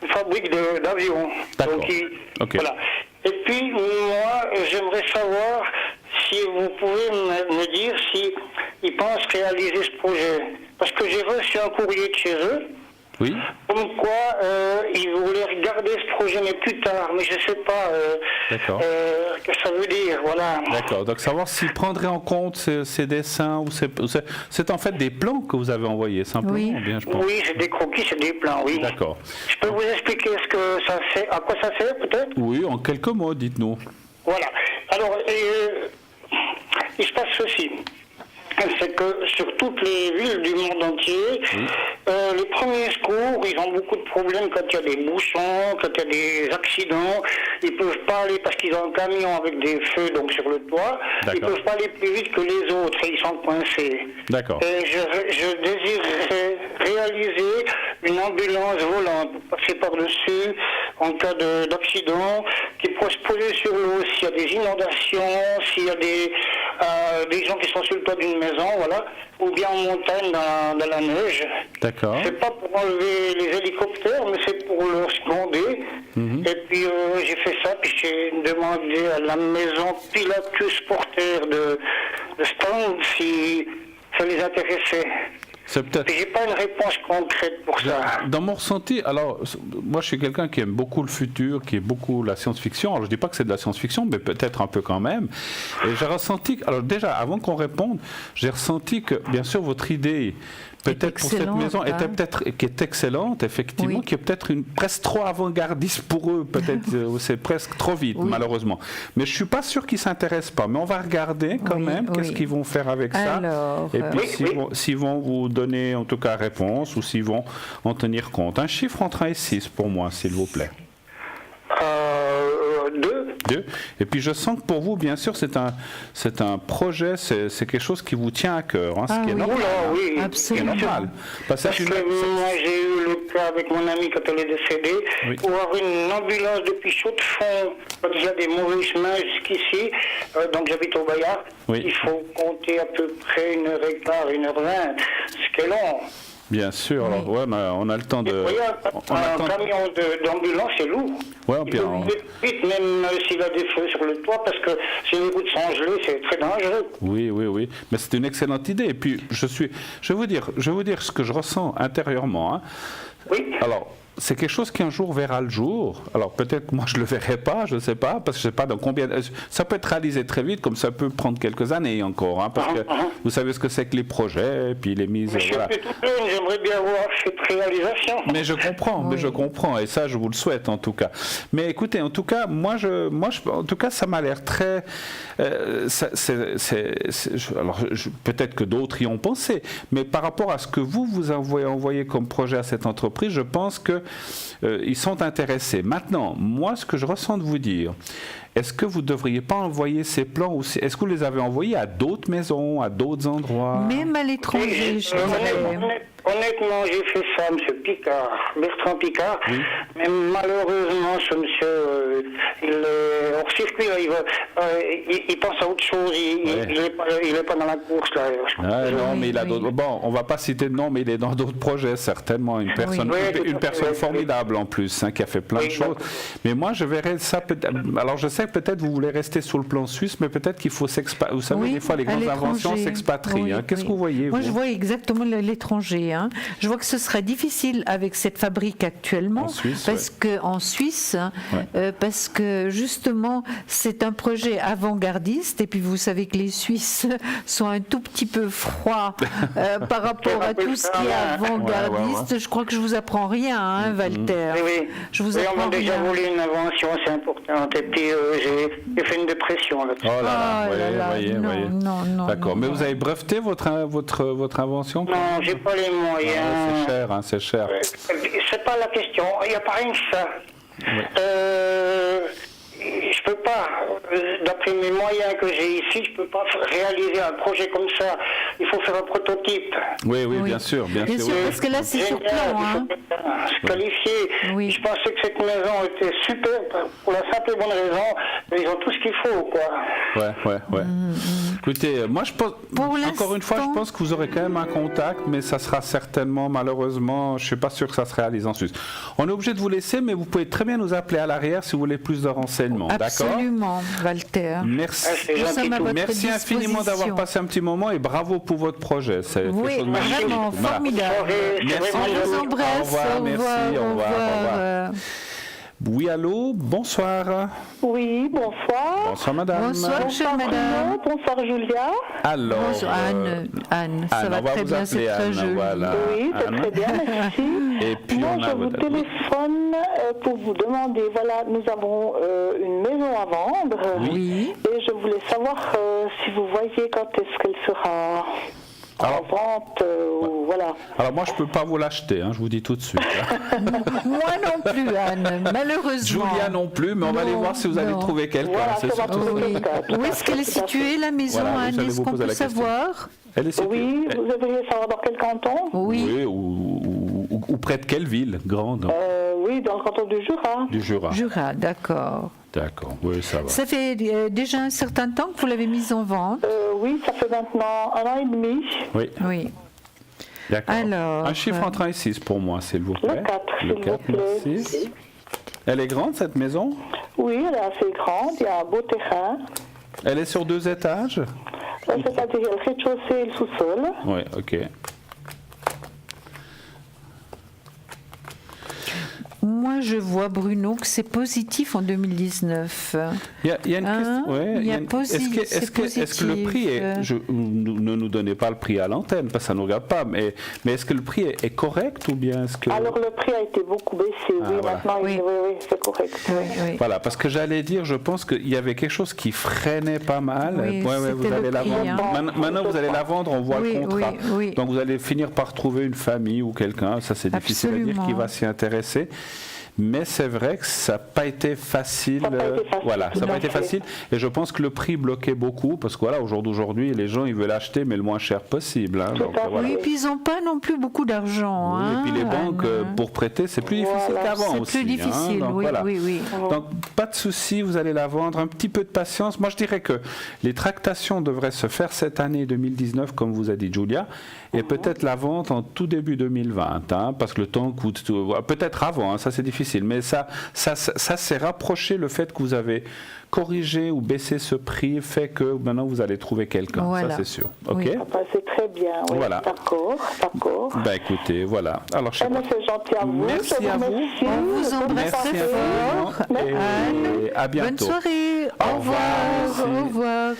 fabrique d'avions. D'accord. Donc, voilà. Et puis moi, j'aimerais savoir si vous pouvez me dire si ils pensent réaliser ce projet. Parce que j'ai reçu un courrier de chez eux. Oui. Comme quoi, ils voulaient regarder ce projet, mais plus tard. Mais je ne sais pas ce que ça veut dire. Voilà. D'accord. Donc, savoir s'ils prendraient en compte ces dessins, ou c'est en fait des plans que vous avez envoyés, simplement. Oui, bien, je pense. Oui, c'est des croquis, c'est des plans, oui. D'accord. Je peux vous expliquer à quoi ça sert, peut-être? Oui, en quelques mots, dites-nous. Voilà. Alors, il se passe ceci. C'est que sur toutes les villes du monde entier, les premiers secours, ils ont beaucoup de problèmes quand il y a des bouchons, quand il y a des accidents. Ils ne peuvent pas aller, parce qu'ils ont un camion avec des feux donc sur le toit, ils ne peuvent pas aller plus vite que les autres et ils sont coincés. D'accord. Et je désirerais réaliser une ambulance volante pour passer par-dessus en cas d'accident, qui pourrait se poser sur l'eau s'il y a des inondations, s'il y a des gens qui sont sur le toit d'une maison, voilà, ou bien en montagne dans la neige. D'accord. C'est pas pour enlever les hélicoptères, mais c'est pour leur seconder. Et puis j'ai fait ça, puis j'ai demandé à la maison Pilatus Porter de Stone si ça les intéressait. J'ai pas une réponse concrète pour ça. Dans mon ressenti, alors moi je suis quelqu'un qui aime beaucoup le futur, qui aime beaucoup la science-fiction. Alors je dis pas que c'est de la science-fiction, mais peut-être un peu quand même. Et j'ai ressenti, alors déjà avant qu'on réponde, j'ai ressenti que bien sûr votre idée peut-être pour cette maison qui est excellente, effectivement, qui est peut-être presque trop avant-gardiste pour eux, peut-être c'est presque trop vite, malheureusement. Mais je suis pas sûr qu'ils s'intéressent pas. Mais on va regarder quand même qu'est-ce qu'ils vont faire avec ça. Et puis s'ils vont vous donner en tout cas réponse ou s'ils vont en tenir compte. Un chiffre entre 1 et 6 pour moi, s'il vous plaît. Dieu. Et puis je sens que pour vous, bien sûr, c'est un projet, c'est quelque chose qui vous tient à cœur, hein, ce qui est normal. Oui, absolument. C'est normal. Parce que moi, j'ai eu le cas avec mon ami quand elle est décédée, pour avoir une ambulance depuis Chaux-de-Fonds, il y a des mauvais chemins jusqu'ici, donc j'habite au Bayard, il faut compter à peu près 1h15, 1h20, ce qui est long. Bien sûr, alors, on a le temps de... Un camion d'ambulance, c'est lourd. Il peut vite, même s'il a des feux sur le toit, parce que si les routes sont gelées, c'est très dangereux. Oui, mais c'est une excellente idée. Et puis, je vais vous dire ce que je ressens intérieurement. Hein. Oui. Alors, c'est quelque chose qui un jour verra le jour. Alors peut-être que moi je ne le verrai pas, je ne sais pas, parce que je ne sais pas dans combien... Ça peut être réalisé très vite, comme ça peut prendre quelques années encore, hein, parce que vous savez ce que c'est que les projets, puis les mises... Mais j'aimerais bien voir cette réalisation. Mais je comprends, et ça je vous le souhaite en tout cas. Mais écoutez, en tout cas, moi en tout cas ça m'a l'air très... alors peut-être que d'autres y ont pensé, mais par rapport à ce que vous avez envoyé comme projet à cette entreprise, je pense que ils sont intéressés. Maintenant, moi, ce que je ressens de vous dire, est-ce que vous ne devriez pas envoyer ces plans aussi? Est-ce que vous les avez envoyés à d'autres maisons, à d'autres endroits? Même à l'étranger, je dirais. Honnêtement, j'ai fait ça, M. Picard, Bertrand Picard, mais malheureusement, ce monsieur, il est hors circuit, il pense à autre chose, il n'est pas dans la course. Là. Non, mais il a d'autres... Bon, on ne va pas citer de nom, mais il est dans d'autres projets, certainement. Une personne formidable en plus, hein, qui a fait plein de choses. Mais moi, je verrais ça peut-être... Alors, je sais que peut-être vous voulez rester sur le plan suisse, mais peut-être qu'il faut s'expatrier. Vous savez, des fois, les grandes inventions s'expatrient. Hein. Qu'est-ce que vous voyez, Moi, je vois exactement l'étranger. Hein. Je vois que ce serait difficile avec cette fabrique actuellement, en Suisse, parce que justement c'est un projet avant-gardiste, et puis vous savez que les Suisses sont un tout petit peu froids par rapport à tout ce qui est avant-gardiste. Je crois que je vous apprends rien, hein, Walter. Je vous apprends on m'a déjà volé une invention assez importante, et puis j'ai fait une dépression là-dessus. Oh là là, non. D'accord, mais vous avez breveté votre invention? Non, j'ai pas les moyens. C'est cher, hein, c'est cher. C'est pas la question. Il n'y a pas rien que ça. Je peux pas, d'après mes moyens que j'ai ici, je peux pas réaliser un projet comme ça. Il faut faire un prototype. Oui, bien sûr. Bien sûr, parce que là, c'est sur plan. Hein. Se qualifier. Je pensais que cette maison était super pour la simple et bonne raison. Ils ont tout ce qu'il faut, quoi. Ouais. Écoutez, moi, je pense, encore une fois, je pense que vous aurez quand même un contact, mais ça sera certainement, malheureusement, je ne suis pas sûr que ça se réalise en Suisse. On est obligé de vous laisser, mais vous pouvez très bien nous appeler à l'arrière si vous voulez plus de renseignements. Absolument, Walter. Merci infiniment d'avoir passé un petit moment et bravo pour votre projet. C'est vraiment formidable. Merci. On vous embrasse. Au revoir. Oui, allô, bonsoir. Oui, bonsoir. Bonsoir, madame. Bonsoir, chère madame. Bonsoir, Julia. Alors, bonsoir, Anne, ça va très bien, c'est très joli. Voilà. Oui, c'est très bien, merci. Et puis moi, je vous téléphone pour vous demander, voilà, nous avons une maison à vendre. Oui. Et je voulais savoir si vous voyez quand est-ce qu'elle sera... en vente, voilà. Alors moi je peux pas vous l'acheter, hein, je vous dis tout de suite. Moi non plus, Anne, malheureusement. Julia non plus, mais on va aller voir si vous allez trouver quelqu'un. Voilà, c'est surtout ça. Où est-ce qu'elle est située, la maison, Anne? Est-ce qu'on peut savoir? Elle est située. Oui, vous aimeriez savoir dans quel canton? Oui, ou près de quelle ville grande? Oui, dans le canton du Jura. Du Jura. Jura, d'accord. D'accord, oui, ça va. Ça fait déjà un certain temps que vous l'avez mise en vente? Oui, ça fait maintenant 1 an et demi. Oui. D'accord. Alors, un chiffre entre 1 et 6 pour moi, s'il vous plaît. Le 4, merci. Elle est grande, cette maison? Oui, elle est assez grande, il y a un beau terrain. Elle est sur 2 étages? C'est-à-dire le rez-de-chaussée et le sous-sol. Oui, ok. Moi, je vois, Bruno, que c'est positif en 2019. Il y a une question. Est-ce que le prix est... ne nous donnez pas le prix à l'antenne, parce que ça ne nous regarde pas, mais est-ce que le prix est correct ou bien est-ce que... Alors, le prix a été beaucoup baissé, maintenant, oui, c'est correct. Oui. Voilà, parce que j'allais dire, je pense qu'il y avait quelque chose qui freinait pas mal. Vous allez la vendre. Maintenant, vous allez la vendre, on voit le contrat. Donc, vous allez finir par trouver une famille ou quelqu'un, ça c'est difficile à dire, qui va s'y intéresser. Mais c'est vrai que ça n'a pas été facile. Voilà, ça n'a pas été facile. Et je pense que le prix bloquait beaucoup parce que voilà, au jour d'aujourd'hui, les gens ils veulent acheter mais le moins cher possible. Hein, donc, voilà. Oui, et puis ils n'ont pas non plus beaucoup d'argent. Oui, et puis les banques pour prêter, c'est plus difficile qu'avant aussi. C'est plus difficile, donc, oui, voilà. oui. Donc pas de souci, vous allez la vendre. Un petit peu de patience. Moi, je dirais que les tractations devraient se faire cette année 2019, comme vous a dit Julia, et peut-être la vente en tout début 2020, hein, parce que le temps coûte peut-être avant, hein, ça c'est difficile, mais ça s'est rapproché. Le fait que vous avez corrigé ou baissé ce prix fait que maintenant vous allez trouver quelqu'un, ça c'est sûr. Ok. Oui. C'est très bien. Oui. Voilà. D'accord. Ben écoutez, voilà. Alors c'est gentil à vous. Merci à vous. On vous embrasse très fort. Et à bientôt. Bonne soirée. Au revoir.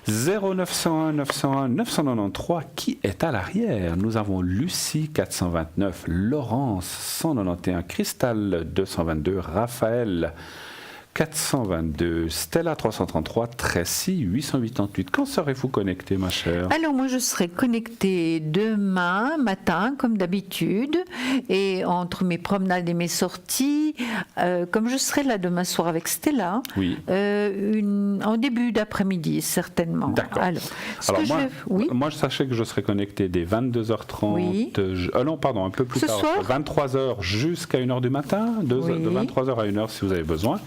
0901 901 993, qui est à l'arrière? Nous avons Lucie 429, Laurence 191, Cristal 222, Raphaël 422, Stella 333, Tracy 888. Quand serez-vous connectée, ma chère? Alors moi je serai connectée demain matin comme d'habitude, et entre mes promenades et mes sorties, comme je serai là demain soir avec Stella, en début d'après-midi certainement. D'accord. Moi sachez que je serai connectée dès 22h30, non pardon, un peu plus tard, 23h jusqu'à 1h du matin, de 23h à 1h si vous avez besoin.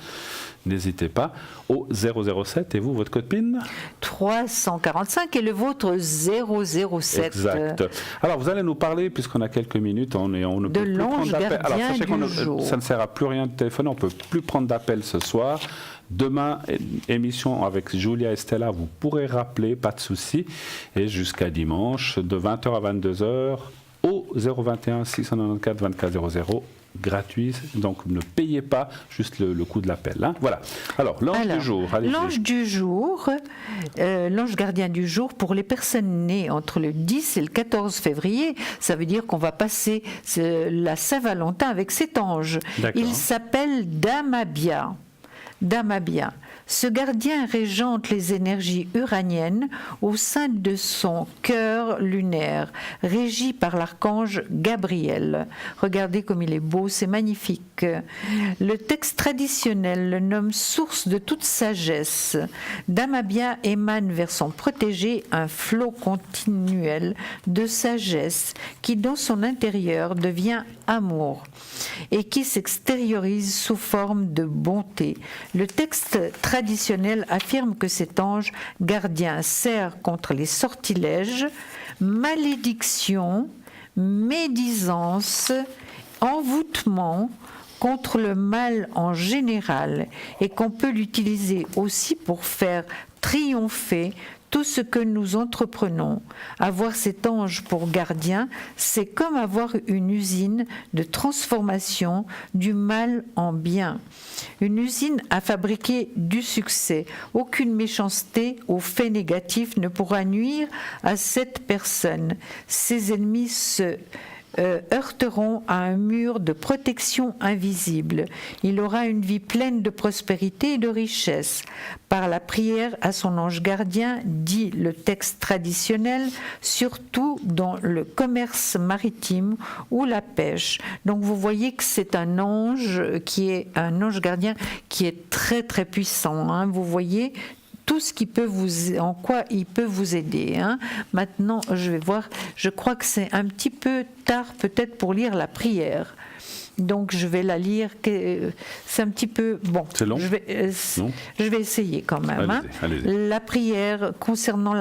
N'hésitez pas au 007. Et vous, votre code PIN? 345 et le vôtre 007. Exact. Alors, vous allez nous parler, puisqu'on a quelques minutes, on ne peut plus prendre d'appel. Alors, sachez que ça ne sert à plus rien de téléphoner, on ne peut plus prendre d'appel ce soir. Demain, émission avec Julia et Stella, vous pourrez rappeler, pas de souci. Et jusqu'à dimanche, de 20h à 22h, au 021 694 24 00. Gratuit, donc ne payez pas juste le coût de l'appel. Hein. Voilà. Alors, l'ange du jour. L'ange gardien du jour, pour les personnes nées entre le 10 et le 14 février, ça veut dire qu'on va passer la Saint-Valentin avec cet ange. Il s'appelle Damabia. Ce gardien régente les énergies uraniennes au sein de son cœur lunaire, régi par l'archange Gabriel. Regardez comme il est beau, c'est magnifique. Le texte traditionnel le nomme source de toute sagesse. Damabia émane vers son protégé un flot continuel de sagesse qui, dans son intérieur, devient amour et qui s'extériorise sous forme de bonté. Le texte traditionnel affirme que cet ange gardien sert contre les sortilèges, malédictions, médisance, envoûtement, contre le mal en général, et qu'on peut l'utiliser aussi pour faire triompher tout ce que nous entreprenons. Avoir cet ange pour gardien, c'est comme avoir une usine de transformation du mal en bien. Une usine à fabriquer du succès. Aucune méchanceté ou fait négatif ne pourra nuire à cette personne. Ses ennemis se heurteront à un mur de protection invisible. Il aura une vie pleine de prospérité et de richesse. Par la prière à son ange gardien, dit le texte traditionnel, surtout dans le commerce maritime ou la pêche. Donc vous voyez que c'est un ange gardien qui est très très puissant. Hein. Vous voyez tout ce qui peut en quoi il peut vous aider. Hein. Maintenant, je vais voir, je crois que c'est un petit peu tard peut-être pour lire la prière. Donc je vais la lire, c'est un petit peu... Bon, c'est long. Je vais essayer quand même. Allez-y. La prière concernant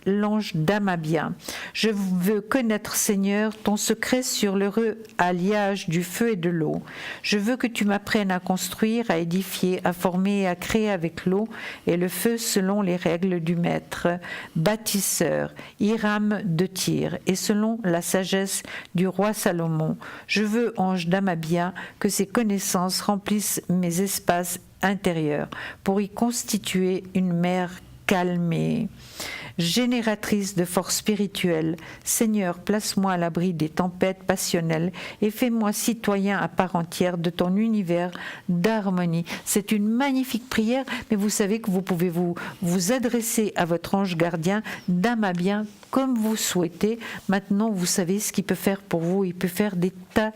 l'ange Damabia. Je veux connaître, Seigneur, ton secret sur l'heureux alliage du feu et de l'eau. Je veux que tu m'apprennes à construire, à édifier, à former et à créer avec l'eau et le feu selon les règles du maître, bâtisseur, Hiram de Tyr, et selon la sagesse du roi Salomon. Je veux, ange Damabia, que ces connaissances remplissent mes espaces intérieurs pour y constituer une mer calmée. génératrice de force spirituelle. Seigneur, place-moi à l'abri des tempêtes passionnelles et fais-moi citoyen à part entière de ton univers d'harmonie. C'est une magnifique prière, mais vous savez que vous pouvez vous adresser à votre ange gardien d'âme à bien comme vous souhaitez. Maintenant, vous savez ce qu'il peut faire pour vous. Il peut faire des tas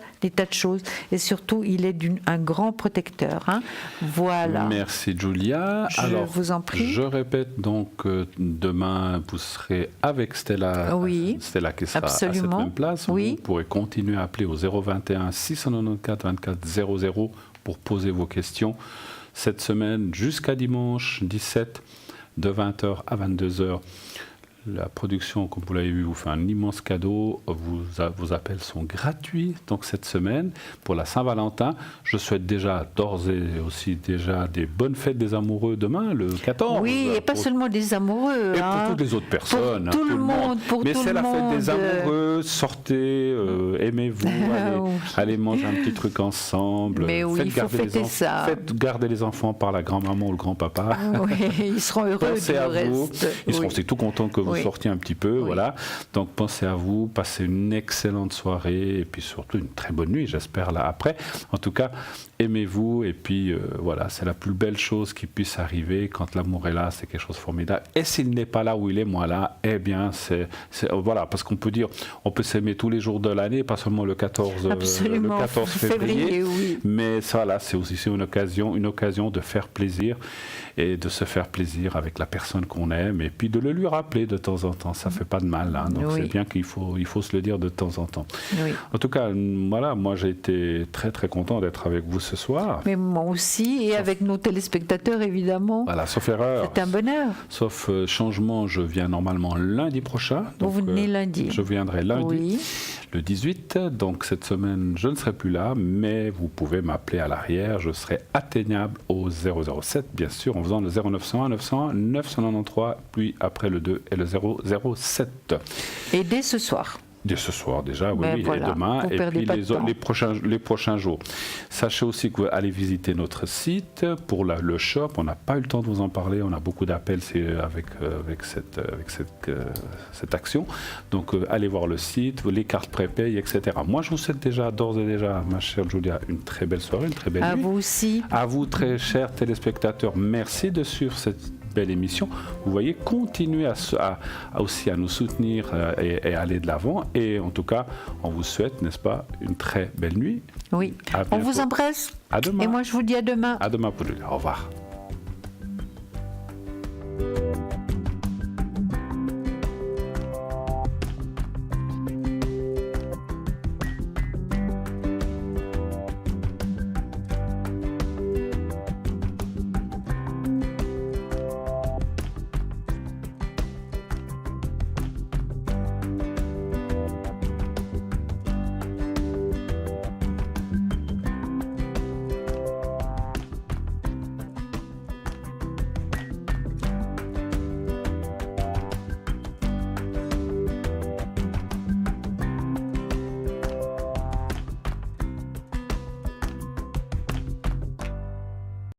de choses. Et surtout, il est un grand protecteur. Hein. Voilà. Merci, Julia. Alors, vous en prie. Je répète donc, demain, vous serez avec Stella. Oui, Stella qui sera absolument. à cette même place. Oui. Vous pourrez continuer à appeler au 021 694 24 00 pour poser vos questions. Cette semaine, jusqu'à dimanche 17, de 20h à 22h. La production, comme vous l'avez vu, vous fait un immense cadeau. Vos appels sont gratuits donc cette semaine pour la Saint-Valentin. Je souhaite d'ores et aussi des bonnes fêtes des amoureux demain, le 14. Oui, et pas seulement des amoureux. Et pour toutes les autres personnes. Pour tout le monde. Mais c'est la fête des amoureux. Sortez, aimez-vous, allez manger un petit truc ensemble. Mais oui, il faut fêter ça. Faites garder les enfants par la grand-maman ou le grand-papa. Oui, ils seront heureux. Pensez à vous. Ils seront aussi tout contents que vous sortiez un petit peu, voilà. Donc pensez à vous, passez une excellente soirée et puis surtout une très bonne nuit, j'espère, là après. En tout cas, aimez-vous et puis voilà, c'est la plus belle chose qui puisse arriver quand l'amour est là, c'est quelque chose de formidable. Et s'il n'est pas là où il est, moi là, eh bien voilà, parce qu'on peut dire, on peut s'aimer tous les jours de l'année, pas seulement le 14 février, oui. Mais ça là, c'est aussi une occasion de faire plaisir et de se faire plaisir avec la personne qu'on aime et puis de le lui rappeler de temps en temps. Ça fait pas de mal, hein, donc c'est bien qu'il faut se le dire de temps en temps. Oui. En tout cas, voilà, moi j'ai été très très content d'être avec vous ce soir. Mais moi aussi, et avec nos téléspectateurs évidemment. Voilà, sauf erreur. C'est un bonheur. Sauf changement, je viens normalement lundi prochain. Donc, vous venez lundi. Je viendrai lundi, oui. Le 18. Donc cette semaine, je ne serai plus là, mais vous pouvez m'appeler à l'arrière. Je serai atteignable au 007, bien sûr, en faisant le 0901 901 993, puis après le 2 et le 007. Et dès ce soir. Dès ce soir déjà, oui, voilà, et demain, et puis les prochains jours. Sachez aussi que vous allez visiter notre site pour le shop. On n'a pas eu le temps de vous en parler, on a beaucoup d'appels avec cette action. Donc allez voir le site, les cartes prépay, etc. Moi je vous souhaite d'ores et déjà, ma chère Julia, une très belle soirée, une très belle nuit. À vous aussi. À vous, très chers téléspectateurs, merci de suivre cette belle émission. Vous voyez, continuez aussi à nous soutenir et aller de l'avant. Et en tout cas, on vous souhaite, n'est-ce pas, une très belle nuit. Oui. On vous embrasse. À demain. Et moi, je vous dis à demain. À demain, pour Julia. Au revoir.